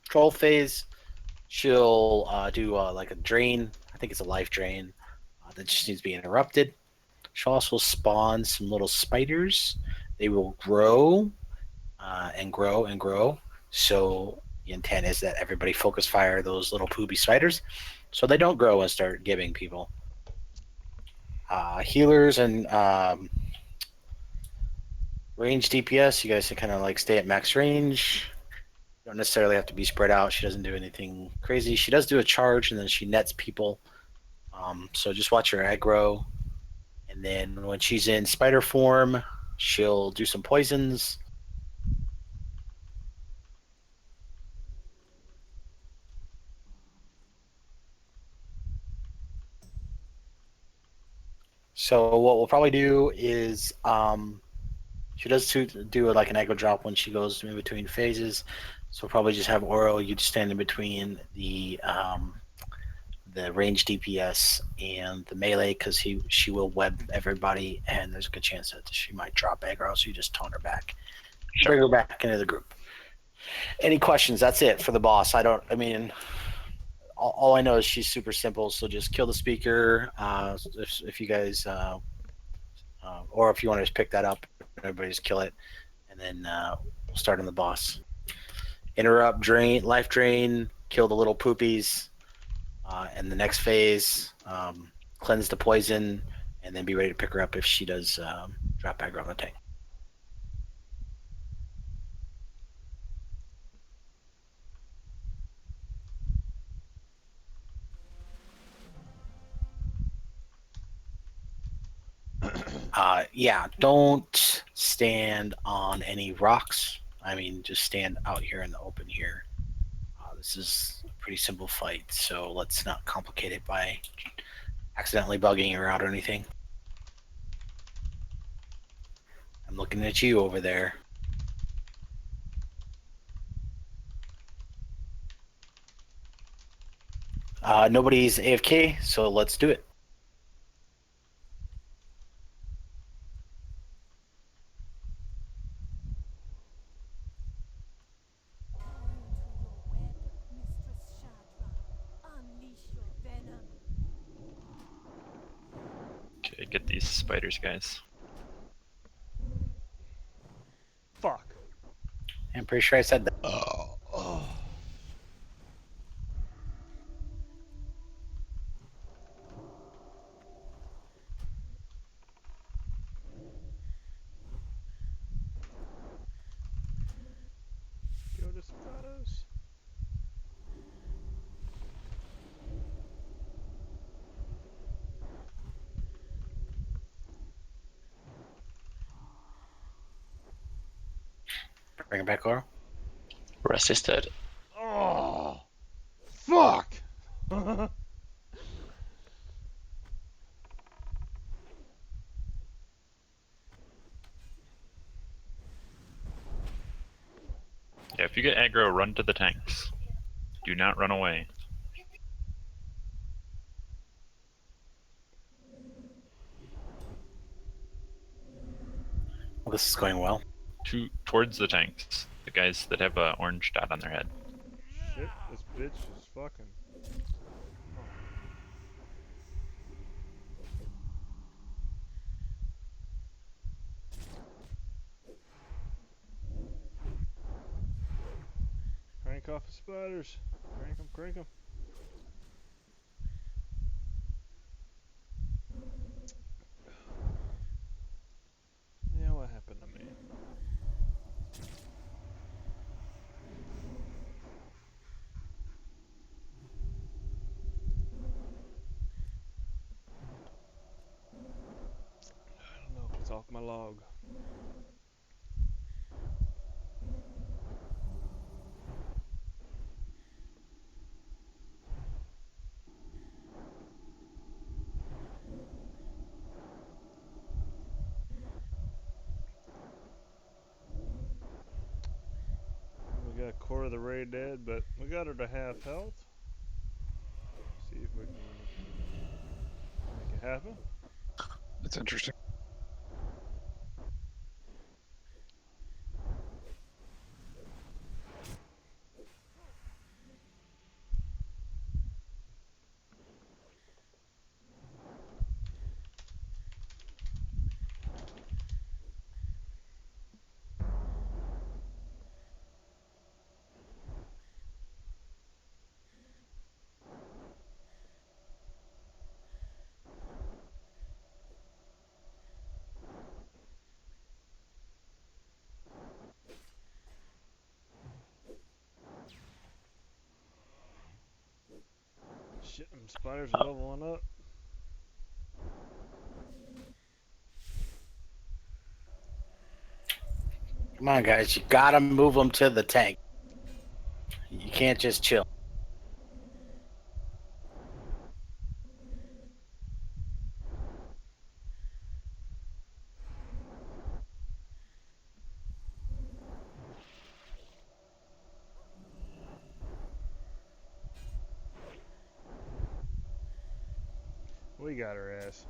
troll phase, she'll do like a drain. I think it's a life drain that just needs to be interrupted. She'll also spawn some little spiders. They will grow and grow and grow. So the intent is that everybody focus fire those little poopy spiders so they don't grow and start giving people. Healers and range DPS, you guys can kind of like stay at max range. You don't necessarily have to be spread out. She doesn't do anything crazy. She does do a charge and then she nets people. So just watch her aggro. And then when she's in spider form, she'll do some poisons. So what we'll probably do is she does do like an aggro drop when she goes in between phases. So probably just have Oro. You just stand in between the range DPS and the melee because she will web everybody, and there's a good chance that she might drop aggro. So you just taunt her back, bring her back into the group. Any questions? That's it for the boss. I mean, all I know is she's super simple. So just kill the speaker. If you guys, or if you want to just pick that up, everybody just kill it, and then we'll start on the boss. Interrupt, drain, life drain, kill the little poopies, and the next phase, cleanse the poison, and then be ready to pick her up if she does drop aggro on the tank. Yeah, don't stand on any rocks. I mean, just stand out here in the open here. This is a pretty simple fight, so let's not complicate it by accidentally bugging her out or anything. I'm looking at you over there. Nobody's AFK, so let's do it. Mistress Shadra, unleash your venom. Okay, get these spiders, guys. Fuck. I'm pretty sure I said that. Oh. Go to spiders. Bring it back, Oro. Resisted. Oh. Fuck. Yeah, if you get aggro, run to the tanks. Do not run away. Well, this is going well. Towards the tanks. The guys that have an orange dot on their head. Shit, this bitch is fucking. Crank off the spiders. Crank them, crank them. Yeah, what happened to me? I don't know if it's off my log. We got a quarter of the raid dead, but we got her to half health. See if we can make it happen. That's interesting. Shit, them spiders are leveling up. Come on, guys. You gotta move them to the tank. You can't just chill. We got her ass.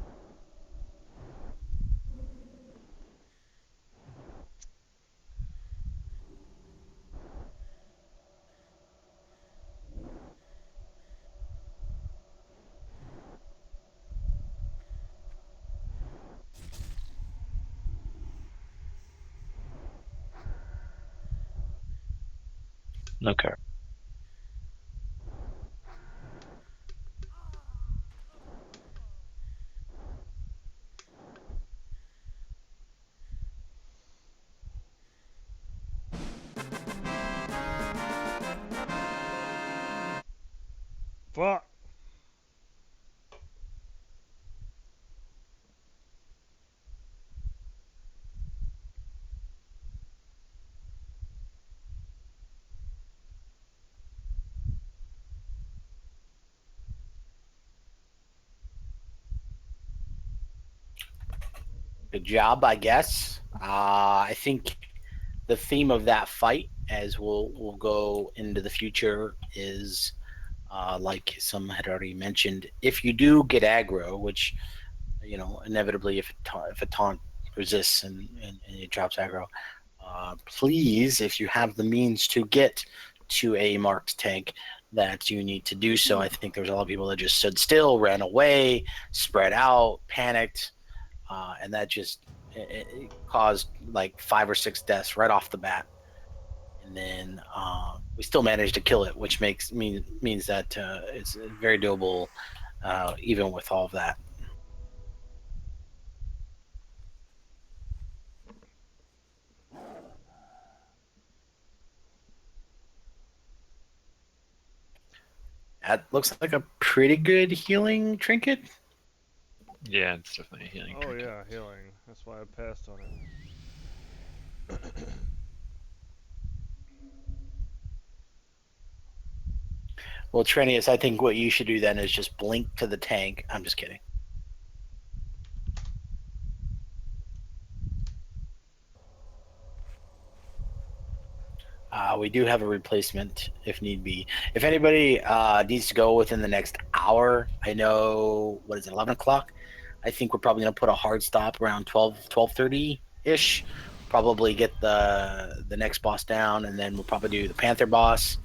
No care. Fuck. Good job, I guess. I think the theme of that fight, as we'll go into the future, is like some had already mentioned. If you do get aggro, which inevitably, if a taunt resists and it drops aggro, please, if you have the means to get to a marked tank, that you need to do so. I think there's a lot of people that just stood still, ran away, spread out, panicked. And that just it caused like 5 or 6 deaths right off the bat. And then we still managed to kill it, which means that it's very doable, even with all of that. That looks like a pretty good healing trinket. Yeah, it's definitely a healing. Oh yeah, healing. That's why I passed on it. Well, Trinius, I think what you should do then is just blink to the tank. I'm just kidding. We do have a replacement if need be. If anybody needs to go within the next hour, I know, what is it, 11 o'clock? I think we're probably going to put a hard stop around 12:30-ish. Probably get the next boss down, and then we'll probably do the Panther boss.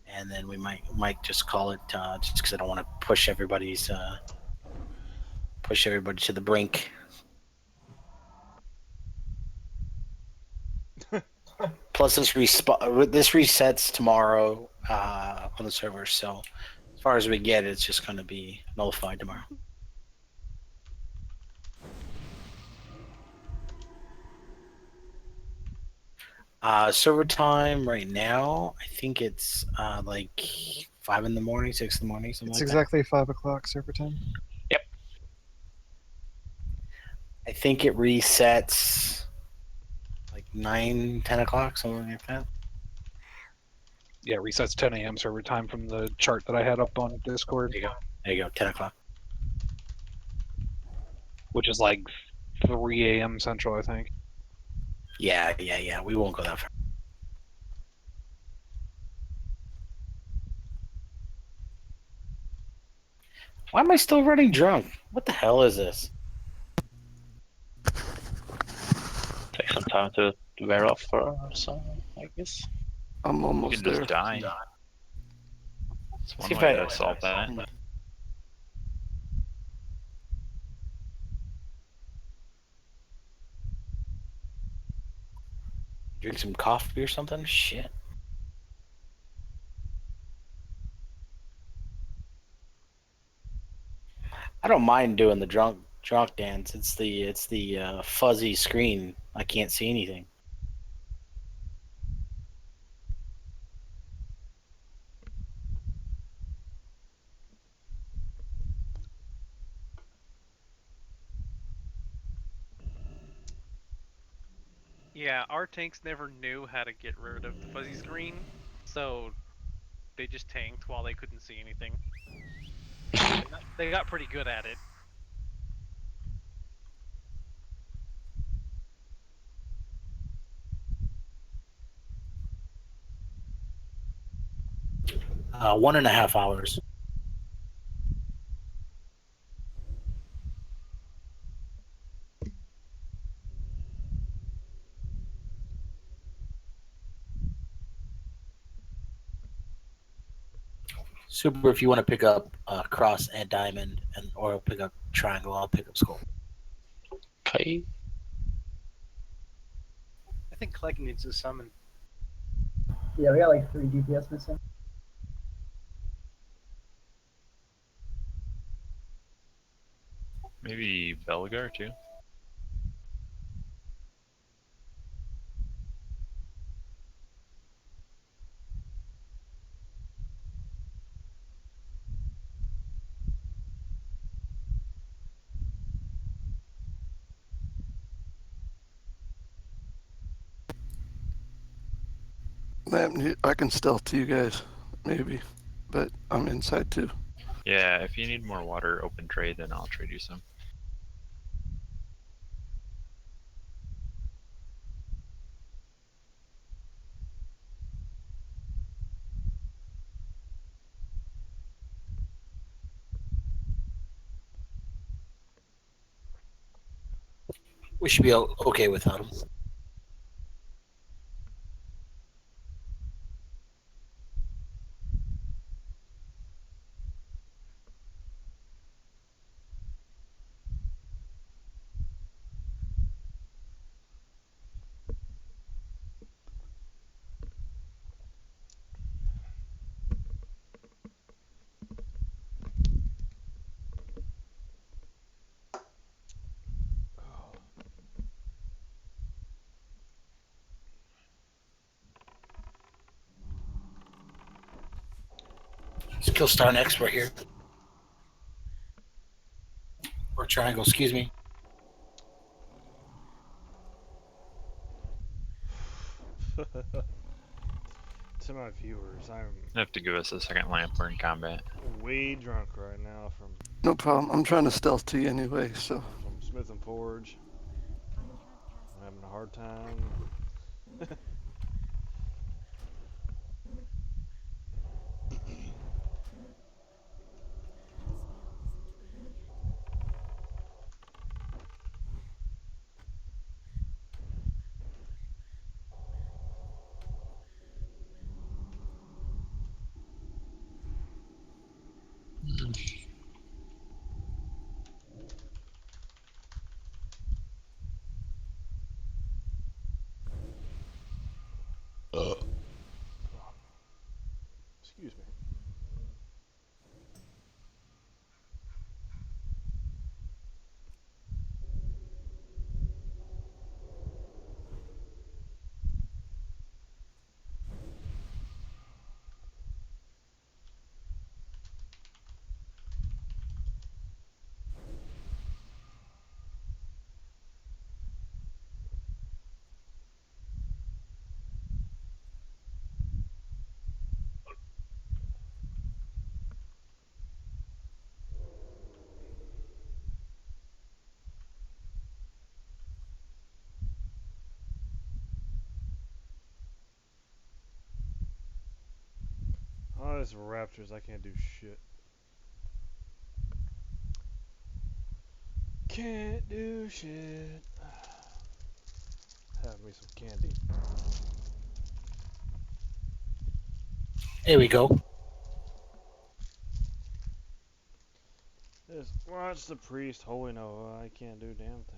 And then we might just call it, just because I don't want to push everybody to the brink. Plus, this resets tomorrow on the server. So, as far as we get, it's just going to be nullified tomorrow. Server time right now, I think it's like 5 in the morning, 6 in the morning, something It's like exactly 5 o'clock server time. that. I think it resets like 9, 10 o'clock, something like that. Yeah, resets 10 a.m. server time from the chart that I had up on Discord. There you go, 10 o'clock. Which is like 3 a.m. Central, I think. Yeah. We won't go that far. Why am I still running drunk? What the hell is this? Take some time to wear off or so, I guess. I'm You almost can there. just die. It's one See if way I- to solve that. Drink some coffee or something? Shit. I don't mind doing the drunk dance. It's the fuzzy screen. I can't see anything. Yeah, our tanks never knew how to get rid of the fuzzy screen, so they just tanked while they couldn't see anything. They got pretty good at it. $1.5 hours. Super, if you want to pick up cross and diamond, or pick up triangle, I'll pick up skull. Okay. I think Clegg needs a summon. Yeah, we got like 3 DPS missing. Maybe Belgar too. I can stealth to you guys, maybe, but I'm inside too. Yeah, if you need more water, open trade, then I'll trade you some. We should be okay without him. Skill star next, right here. Or triangle, excuse me. To my viewers, I'm You have to give us a second lamp. We're in combat. way drunk right now from No problem. I'm trying to stealth to you anyway, so. from Smith and Forge. I'm having a hard time. Excuse me. Oh, this Raptors, I can't do shit. Can't do shit. Have me some candy. There we go. Just watch the priest, holy no, I can't do a damn thing.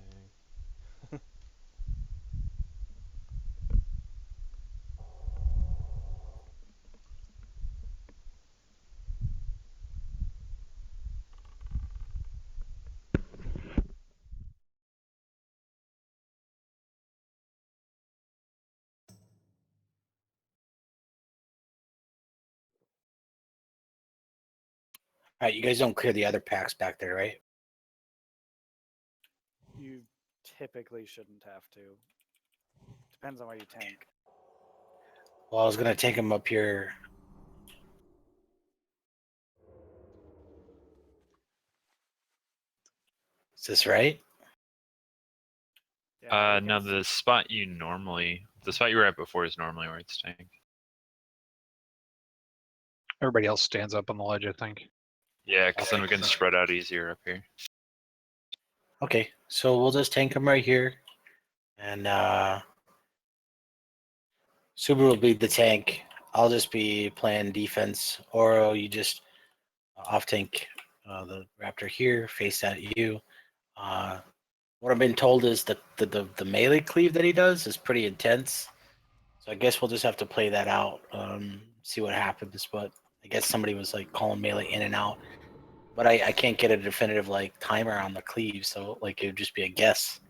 All right, you guys don't clear the other packs back there, right? You typically shouldn't have to. Depends on where you tank. Well, I was gonna take him up here. Is this right? No, the spot you were at before is normally where it's tanked. Everybody else stands up on the ledge, I think. Yeah, because then we can spread out easier up here. Okay, so we'll just tank him right here, and Subaru will be the tank. I'll just be playing defense. Oro, you just off tank the Raptor here, face at you. What I've been told is that the melee cleave that he does is pretty intense. So I guess we'll just have to play that out, see what happens. But I guess somebody was like calling melee in and out. But I can't get a definitive like timer on the cleave, so like it would just be a guess.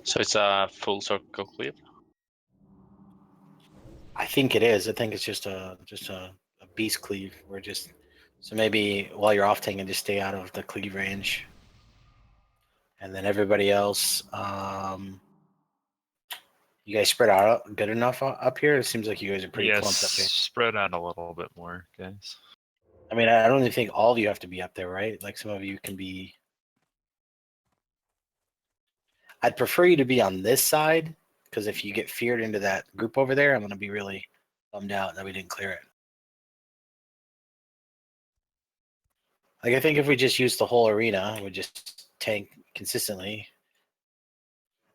So it's a full circle cleave. I think it is. I think it's just a beast cleave. We're just so maybe while you're off tanking, just stay out of the cleave range, and then everybody else. You guys spread out good enough up here. It seems like you guys are pretty Yes, clumped up here. spread out a little bit more, guys. I mean, I don't even think all of you have to be up there, right? Like some of you can be. I'd prefer you to be on this side because if you get feared into that group over there, I'm gonna be really bummed out that we didn't clear it. Like I think if we just use the whole arena, we just tank consistently,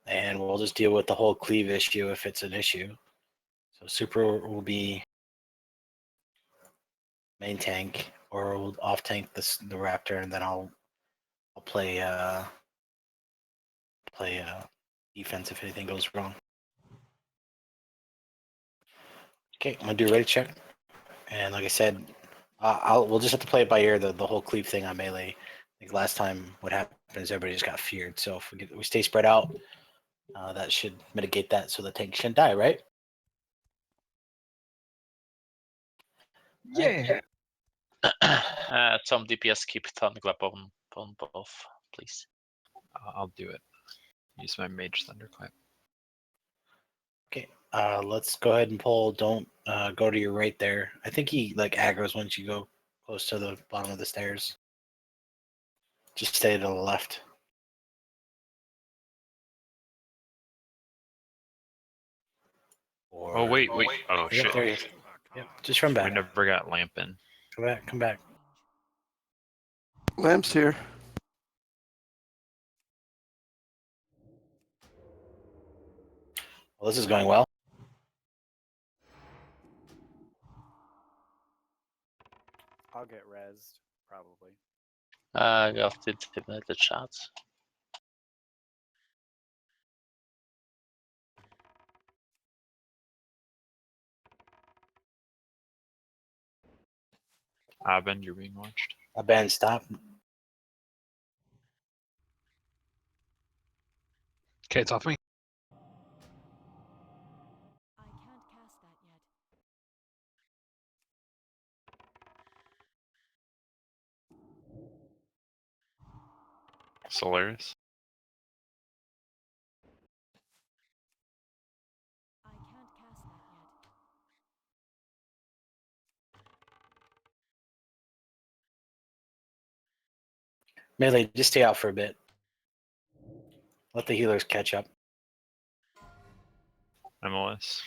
and we'll just deal with the whole cleave issue if it's an issue. So super will be main tank, or we'll off tank the Raptor, and then I'll play defense if anything goes wrong. Okay, I'm gonna do a ready check, and like I said, we'll just have to play it by ear the whole cleave thing on melee. I think last time what happened is everybody just got feared. So if we stay spread out, that should mitigate that, so the tank shouldn't die, right? Yeah. Some DPS keep Thunderclap on both, please. I'll do it. Use my Mage Thunderclap. Okay, let's go ahead and pull. Don't go to your right there. I think he like aggro's once you go close to the bottom of the stairs. Just stay to the left. Or... Oh wait. Oh Yep, shit. there he is. Yep, just run back. We never got lamp in. Come back. Lamp's here. Well, this is going well. I'll get rezzed, probably. You have to intimidate the shots. Abend, you're being watched. Abend, stop. Okay, it's off me. I can't cast that yet. Solaris. I can't cast that yet. Melee, just stay out for a bit. Let the healers catch up. MLS.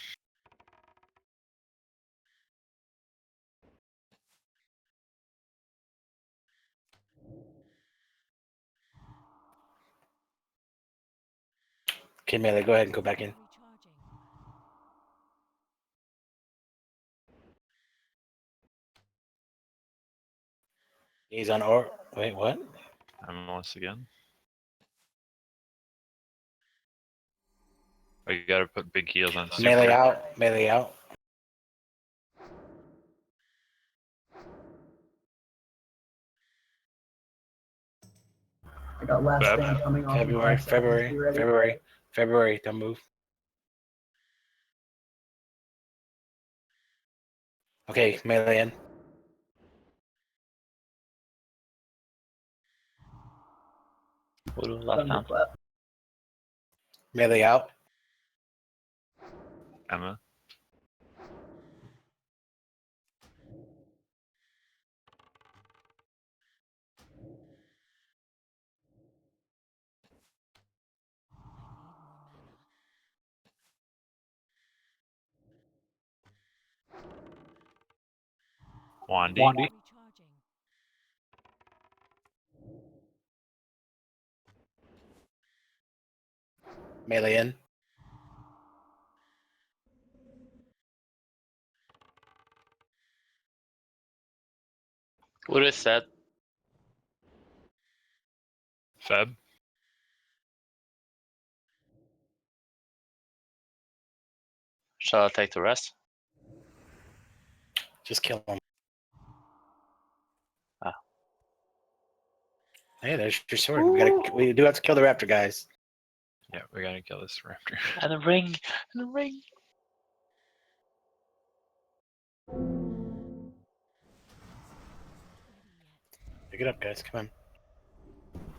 Okay, Melee, go ahead and go back in. He's on or wait, what? MLS again. Oh, you gotta put big heals on super. Melee out. Melee out. I got last Feb. stand coming off. in 5 seconds. Be ready. February. Don't move. Okay, melee in. Thunderclap. Melee out. Emma. Wandy. Melee in. What is that? Feb. Shall I take the rest? Just kill him. Ah. Hey, there's your sword. We do have to kill the raptor, guys. Yeah, we gotta kill this raptor. And a ring. And a ring. Pick it up, guys. Come on.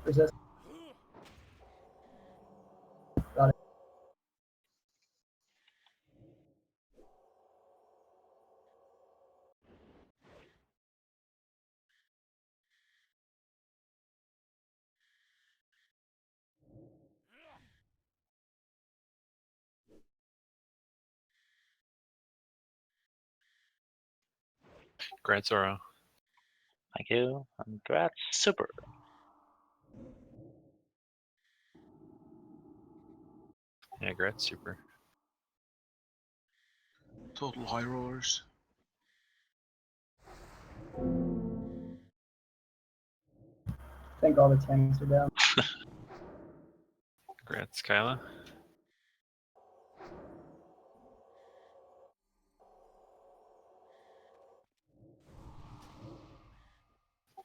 Resist. Got it. Grant Zoro. Thank you. And that's super. Yeah, Grat's super. Total high rollers. I think all the tanks are down. Grat's Kyla.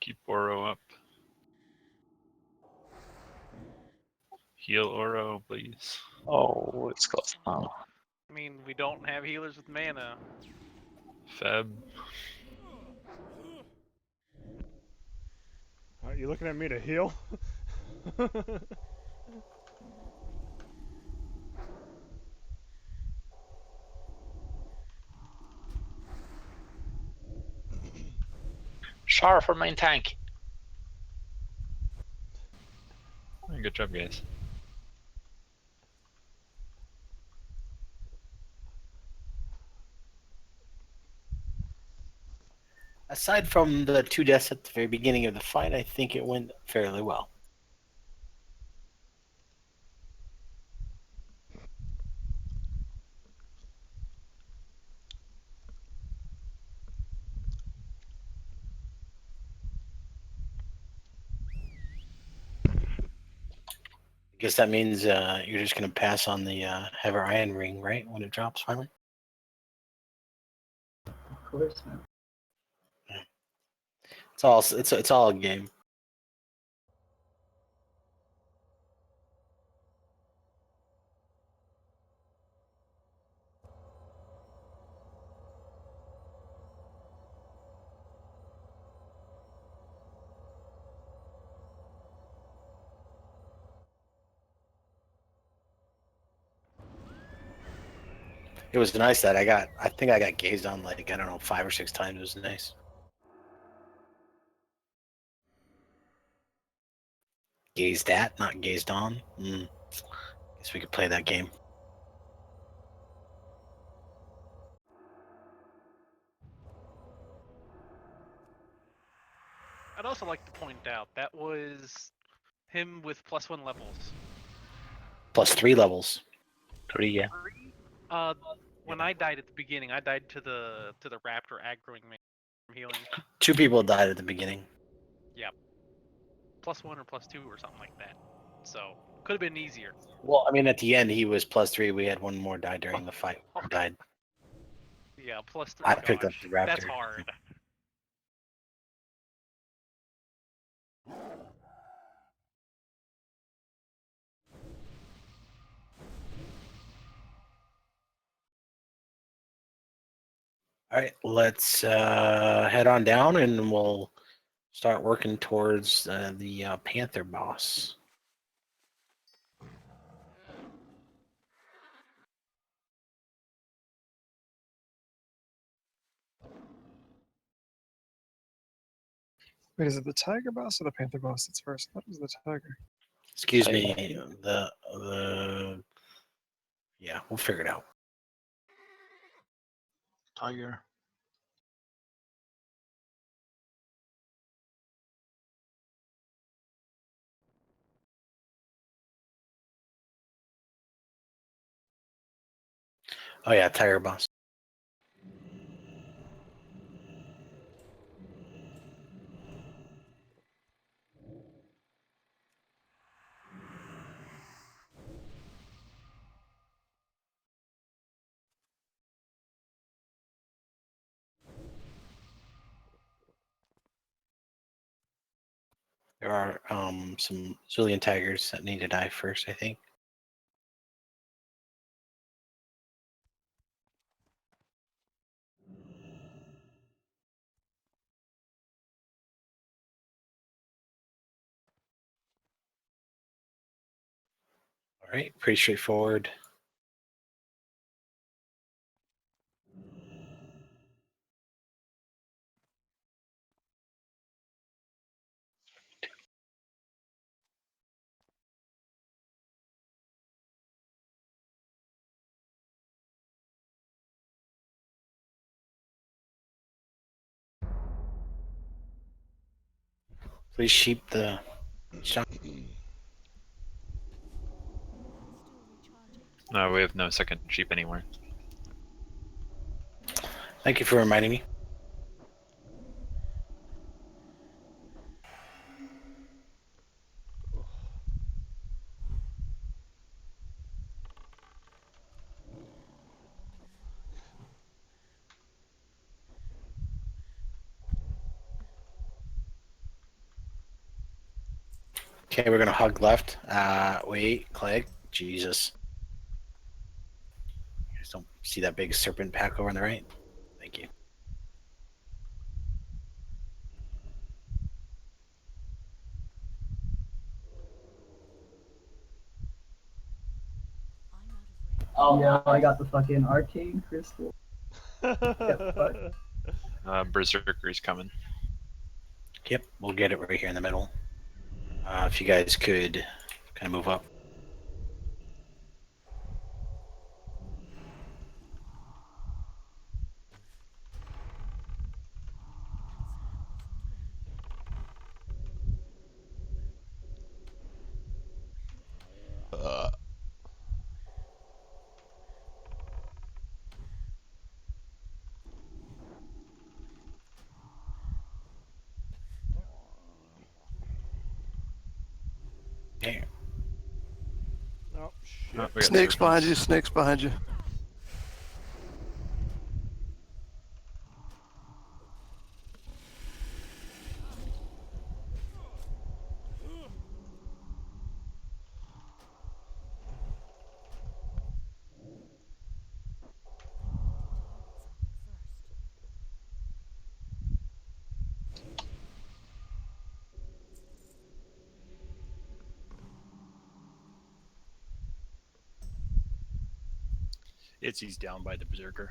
Keep Oro up. Heal Oro, please. Oh, it's close now. I mean, we don't have healers with mana. Feb. Are you looking at me to heal? Char for main tank. Good job, guys. Aside from the 2 deaths at the very beginning of the fight, I think it went fairly well. I guess that means you're just going to pass on the Hever Iron Ring, right? When it drops finally? Of course, man. It's all a game. It was nice that I think I got gazed on like, I don't know, 5 or 6 times. It was nice. Gazed at, not gazed on. Guess we could play that game. I'd also like to point out that was him with +1 levels. Plus 3 levels. 3, yeah. When I died at the beginning, I died to the raptor aggroing me from healing. 2 people died at the beginning. Yeah. +1 or +2 or something like that. So could have been easier. Well, I mean, at the end he was plus 3. We had one more die during the fight. Or died. Yeah, +3. I picked up the raptor. That's hard. All right, let's head on down and we'll start working towards the Panther boss. Wait, is it the tiger boss or the panther boss that's first? That was the tiger. Excuse me, yeah, we'll figure it out. Tiger. Oh yeah, tiger boss. There are some Zillion tigers that need to die first, I think. All right, pretty straightforward. Please sheep the shot. No, we have no second sheep anywhere. Thank you for reminding me. Okay, we're gonna hug left. Wait, Clegg. Jesus. You guys don't see that big serpent pack over on the right? Thank you. Oh yeah, I got the fucking arcane crystal. Berserker's coming. Yep, we'll get it right here in the middle. If you guys could kind of move up. Okay. Oh shit. Oh, we got Snakes behind serpents. you. Snakes behind you. Itzy's down by the berserker.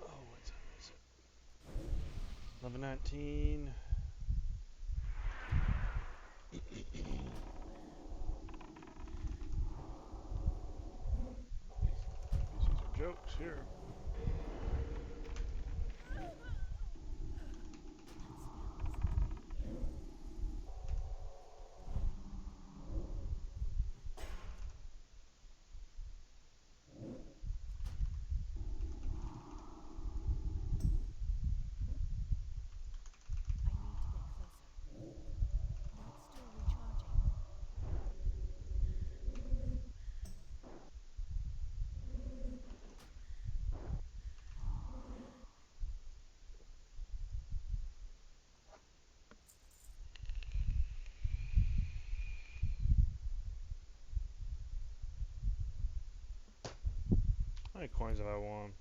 Oh, what time is it? 11:19. NPCs are jokes here. How many coins have I won?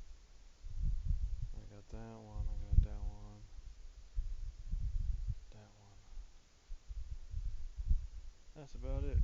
I got that one, I got that one. That one. That's about it.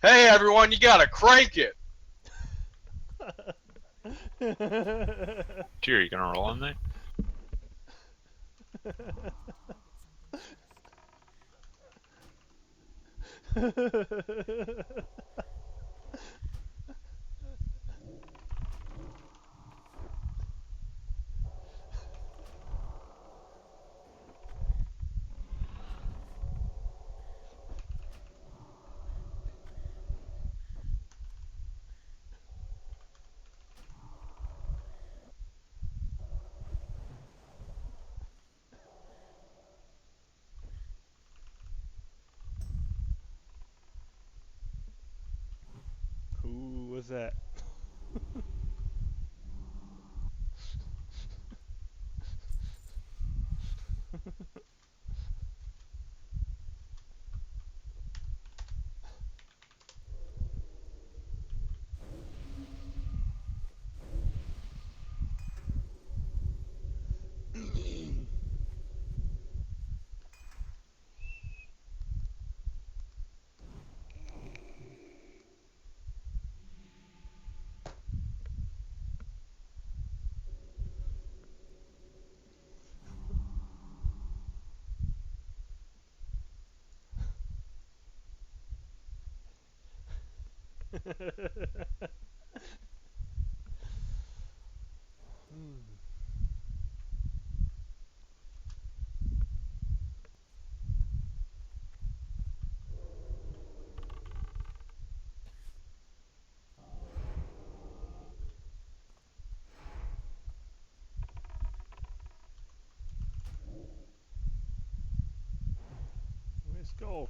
Hey everyone, you gotta crank it. Jerry, you gonna roll on that? Who was that? Let's go.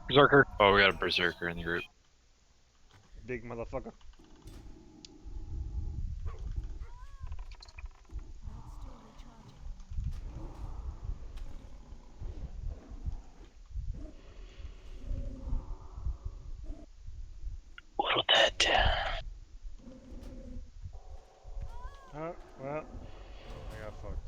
Berserker. Oh, we got a berserker in the group. Big motherfucker. Little dead. Oh, well. I got fucked.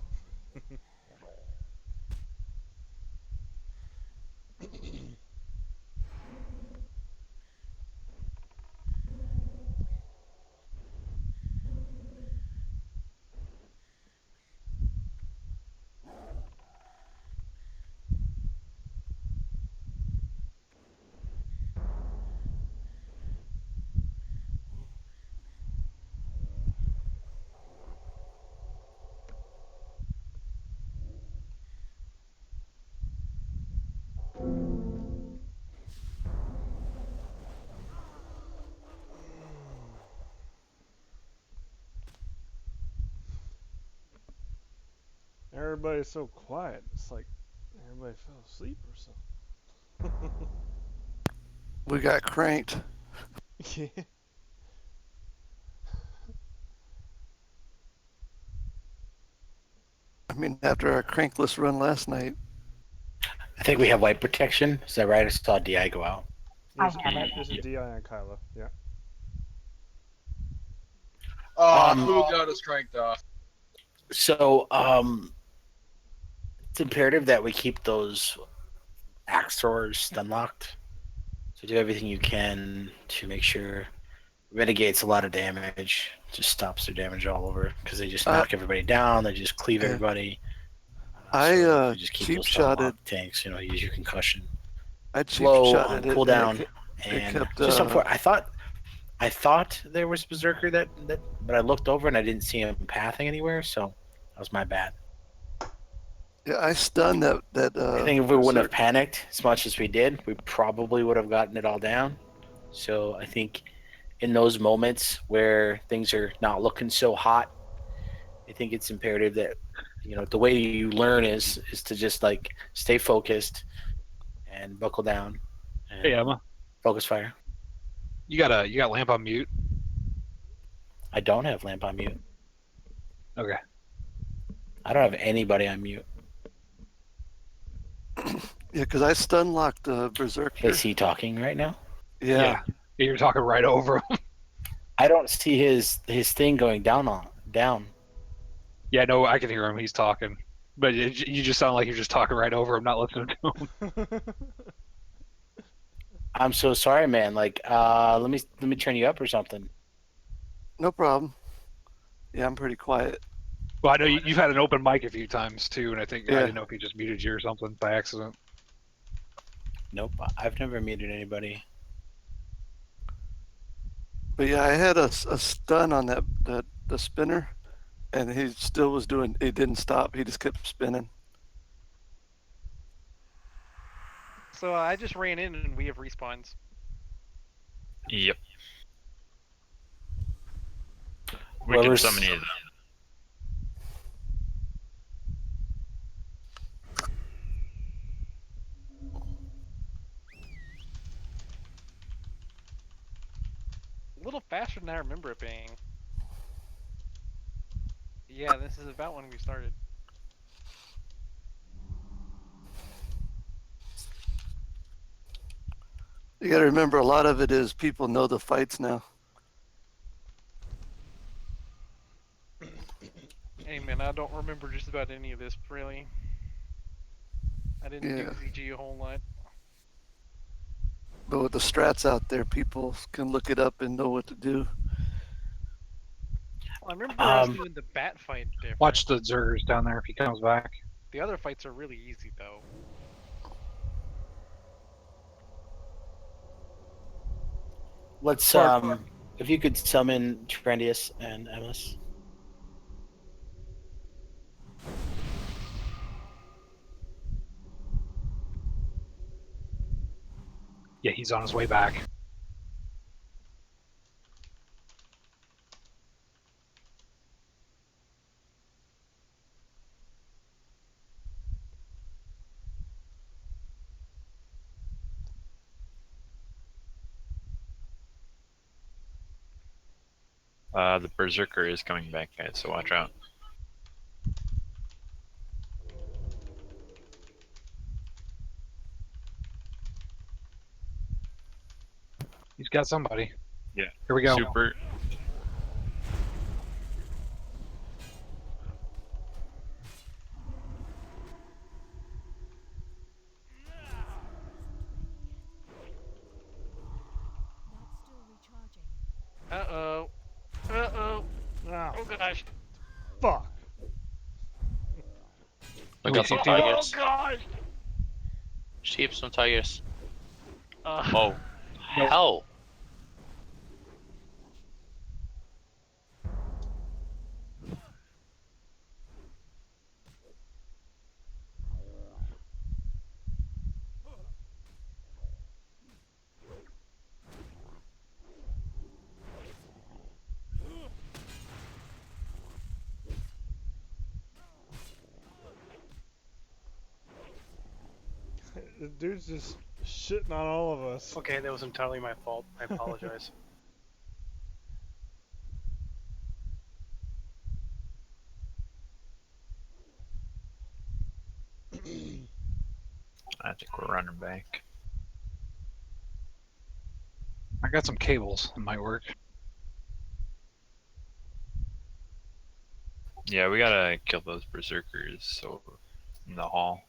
Everybody's so quiet. It's like everybody fell asleep or something. We got cranked. Yeah. I mean, after our crankless run last night. I think we have light protection. Is that right? I saw DI go out. This is DI and Kyla. Yeah. Who got us cranked off? So, it's imperative that we keep those axe throwers stun locked. So do everything you can to make sure Renegade's a lot of damage. Just stops their damage all over because they just knock everybody down. They just cleave everybody. I just keep cheap those stun shotted. locked tanks. You know, use your concussion. I cheap Slow shotted on it. cooldown. It And kept, just unfortunate. I thought there was Berserker that, but I looked over and I didn't see him pathing anywhere. So that was my bad. Yeah, I stunned that. I think if we wouldn't have panicked as much as we did, we probably would have gotten it all down. So I think in those moments where things are not looking so hot, I think it's imperative that the way you learn is to just like stay focused and buckle down and Hey Emma, focus fire. you got lamp on mute? I don't have lamp on mute. Okay. I don't have anybody on mute. Yeah, because I stun locked Berserker. Is he talking right now? Yeah. You're talking right over him. I don't see his thing going down. Yeah, no, I can hear him. He's talking, but you just sound like you're just talking right over him, not listening to him. I'm so sorry, man. Like, let me turn you up or something. No problem. Yeah, I'm pretty quiet. Well, I know you've had an open mic a few times too, and I think I Yeah. didn't know if he just muted you or something by accident. Nope, I've never muted anybody. But yeah, I had a stun on the spinner, and he still was doing. He didn't stop. He just kept spinning. So I just ran in and we have respawns. Yep. We can summon you. A little faster than I remember it being. Yeah, this is about when we started. You got to remember, a lot of it is people know the fights now. Hey man, I don't remember just about any of this really. I didn't do ZG a whole lot. But with the strats out there, people can look it up and know what to do. Well, I remember us doing the bat fight different. Watch the Zergers down there if he comes back. The other fights are really easy though. Let's if you could summon Trendius and Emlis. Yeah, he's on his way back. The Berserker is coming back, guys, so watch out. He's got somebody. Yeah. Here we go. Super. Uh-oh. Uh-oh. Oh gosh. Fuck. We got some tigers. Oh gosh. Sheep, some tigers. Oh, Nope. hell. The dude's just shitting on all of us. Okay, that was entirely my fault. I apologize. I think we're running back. I got some cables. It might work. Yeah, we gotta kill those Berserkers so in the hall.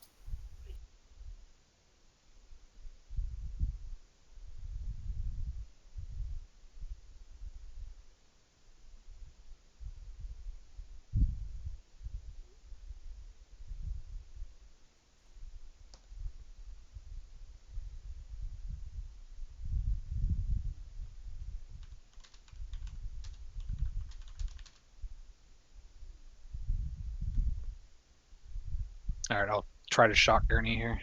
All right, I'll try to shock Gurney here.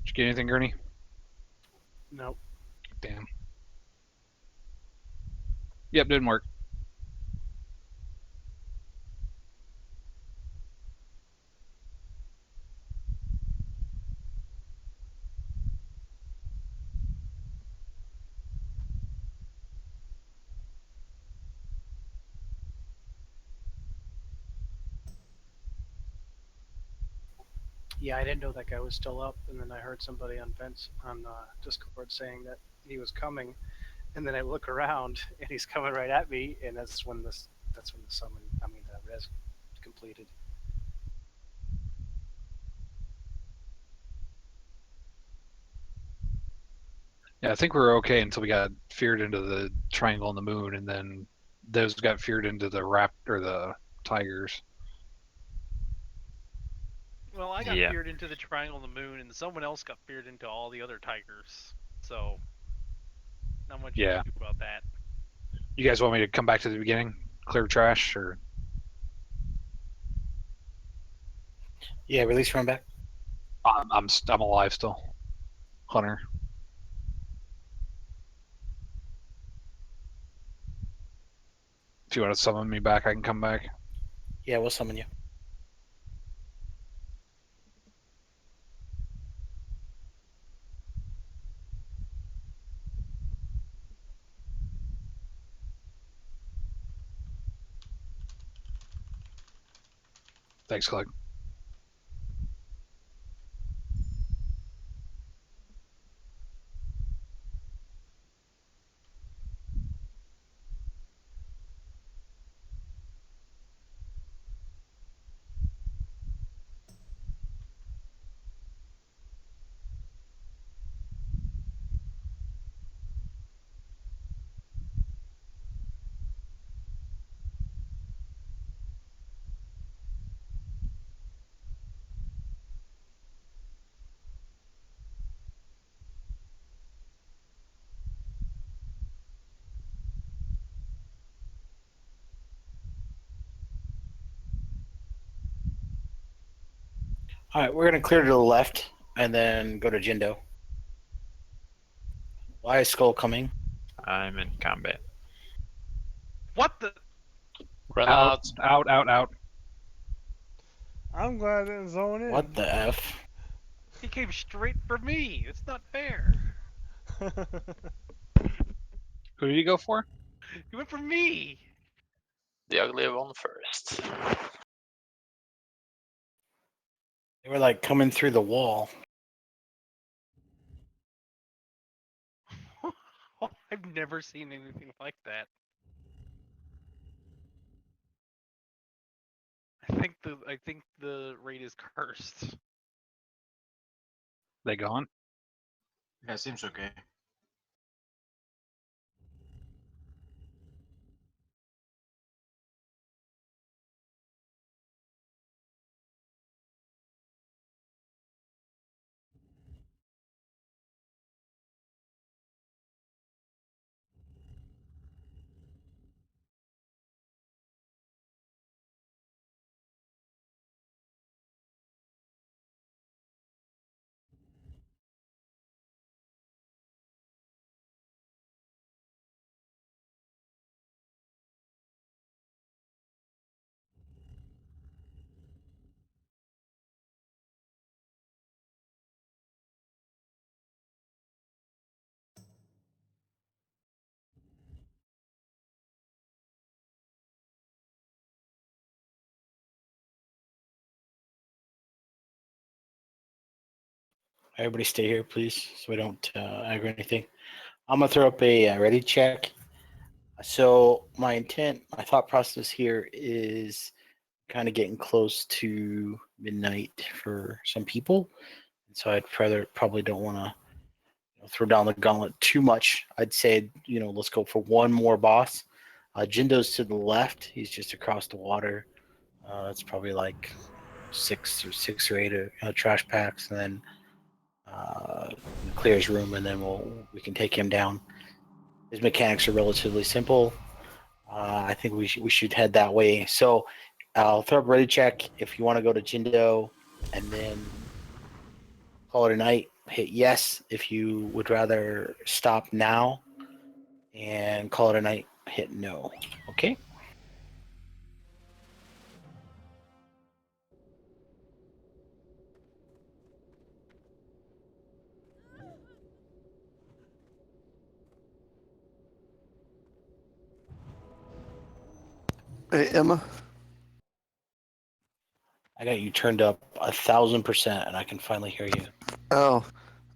you get anything, Gurney? Nope. Damn. Yep, didn't work. Yeah, I didn't know that guy was still up, and then I heard somebody on Discord saying that he was coming, and then I look around and he's coming right at me, and that's when the res completed. Yeah, I think we were okay until we got feared into the triangle on the moon, and then those got feared into the the tigers. Well, I got Yeah. feared into the triangle on the moon, and someone else got feared into all the other tigers. So, not much you Yeah. can do about that. You guys want me to come back to the beginning, clear trash, or? Yeah, release run back. I'm alive still, Hunter. If you want to summon me back, I can come back. Yeah, we'll summon you. Thanks, Clegg. All right, we're gonna clear to the left and then go to Jindo. Why is Skull coming? I'm in combat. What the? Run out. I'm glad I didn't zone in. What the F? He came straight for me. It's not fair. Who did you go for? He went for me. The ugly one first. They were like coming through the wall. I've never seen anything like that. I think the raid is cursed. They gone? Yeah, seems okay. Everybody stay here, please, so we don't aggro anything. I'm gonna throw up a ready check. So my thought process here is kind of getting close to midnight for some people, and so I'd probably don't want to throw down the gauntlet too much. I'd say let's go for one more boss. Jindo's to the left. He's just across the water. It's probably like six or eight trash packs, and then clear his room, and then we can take him down. His mechanics are relatively simple. I think we should head that way. So I'll throw up a ready check if you want to go to Jindo, and then call it a night. hit yes. If you would rather stop now and call it a night, hit no. Okay. Hey, Emma. I got you turned up 1,000%, and I can finally hear you. Oh,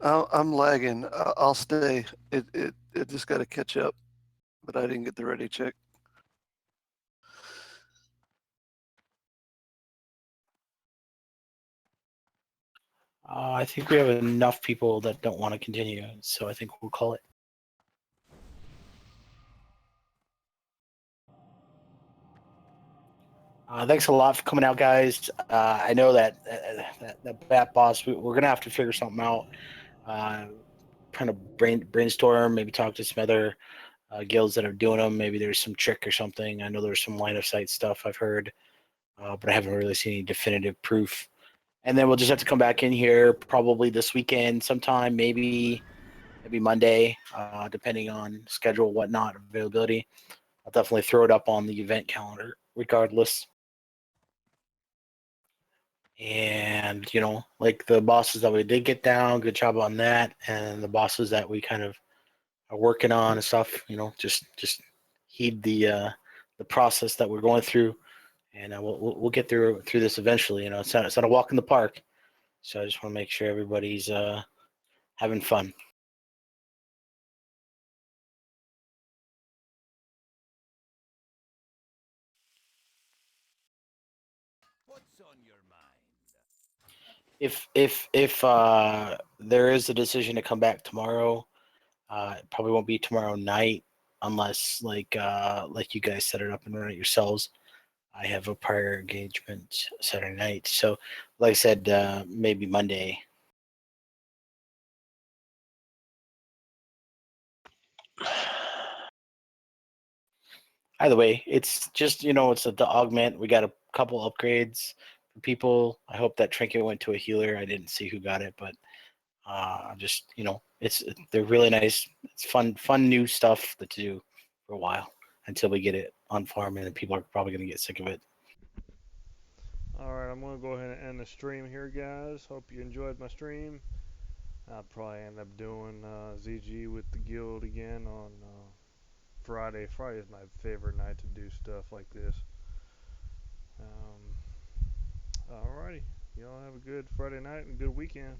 I'm lagging. I'll stay. It just got to catch up, but I didn't get the ready check. I think we have enough people that don't want to continue, so I think we'll call it. Thanks a lot for coming out, guys. I know that that bat boss, we're gonna have to figure something out. Kind of brainstorm, maybe talk to some other guilds that are doing them. Maybe there's some trick or something. I know there's some line of sight stuff I've heard, but I haven't really seen any definitive proof. And then we'll just have to come back in here probably this weekend sometime, maybe Monday, depending on schedule, whatnot, availability. I'll definitely throw it up on the event calendar regardless. And, like the bosses that we did get down, good job on that. And the bosses that we kind of are working on and stuff, just heed the process that we're going through. And we'll get through this eventually. It's not a walk in the park. So I just want to make sure everybody's having fun. What's on your mind? If there is a decision to come back tomorrow, it probably won't be tomorrow night unless like you guys set it up and run it yourselves. I have a prior engagement Saturday night, so like I said, maybe Monday. Either way, it's just it's the augment. We got a couple upgrades for people. I hope that trinket went to a healer. I didn't see who got it, but just they're really nice. It's fun new stuff to do for a while until we get it on farm, and people are probably gonna get sick of it. Alright, I'm going to go ahead and end the stream here, guys. Hope you enjoyed my stream. I'll probably end up doing ZG with the guild again on Friday. Friday is my favorite night to do stuff like this. Alrighty. Y'all have a good Friday night and good weekend.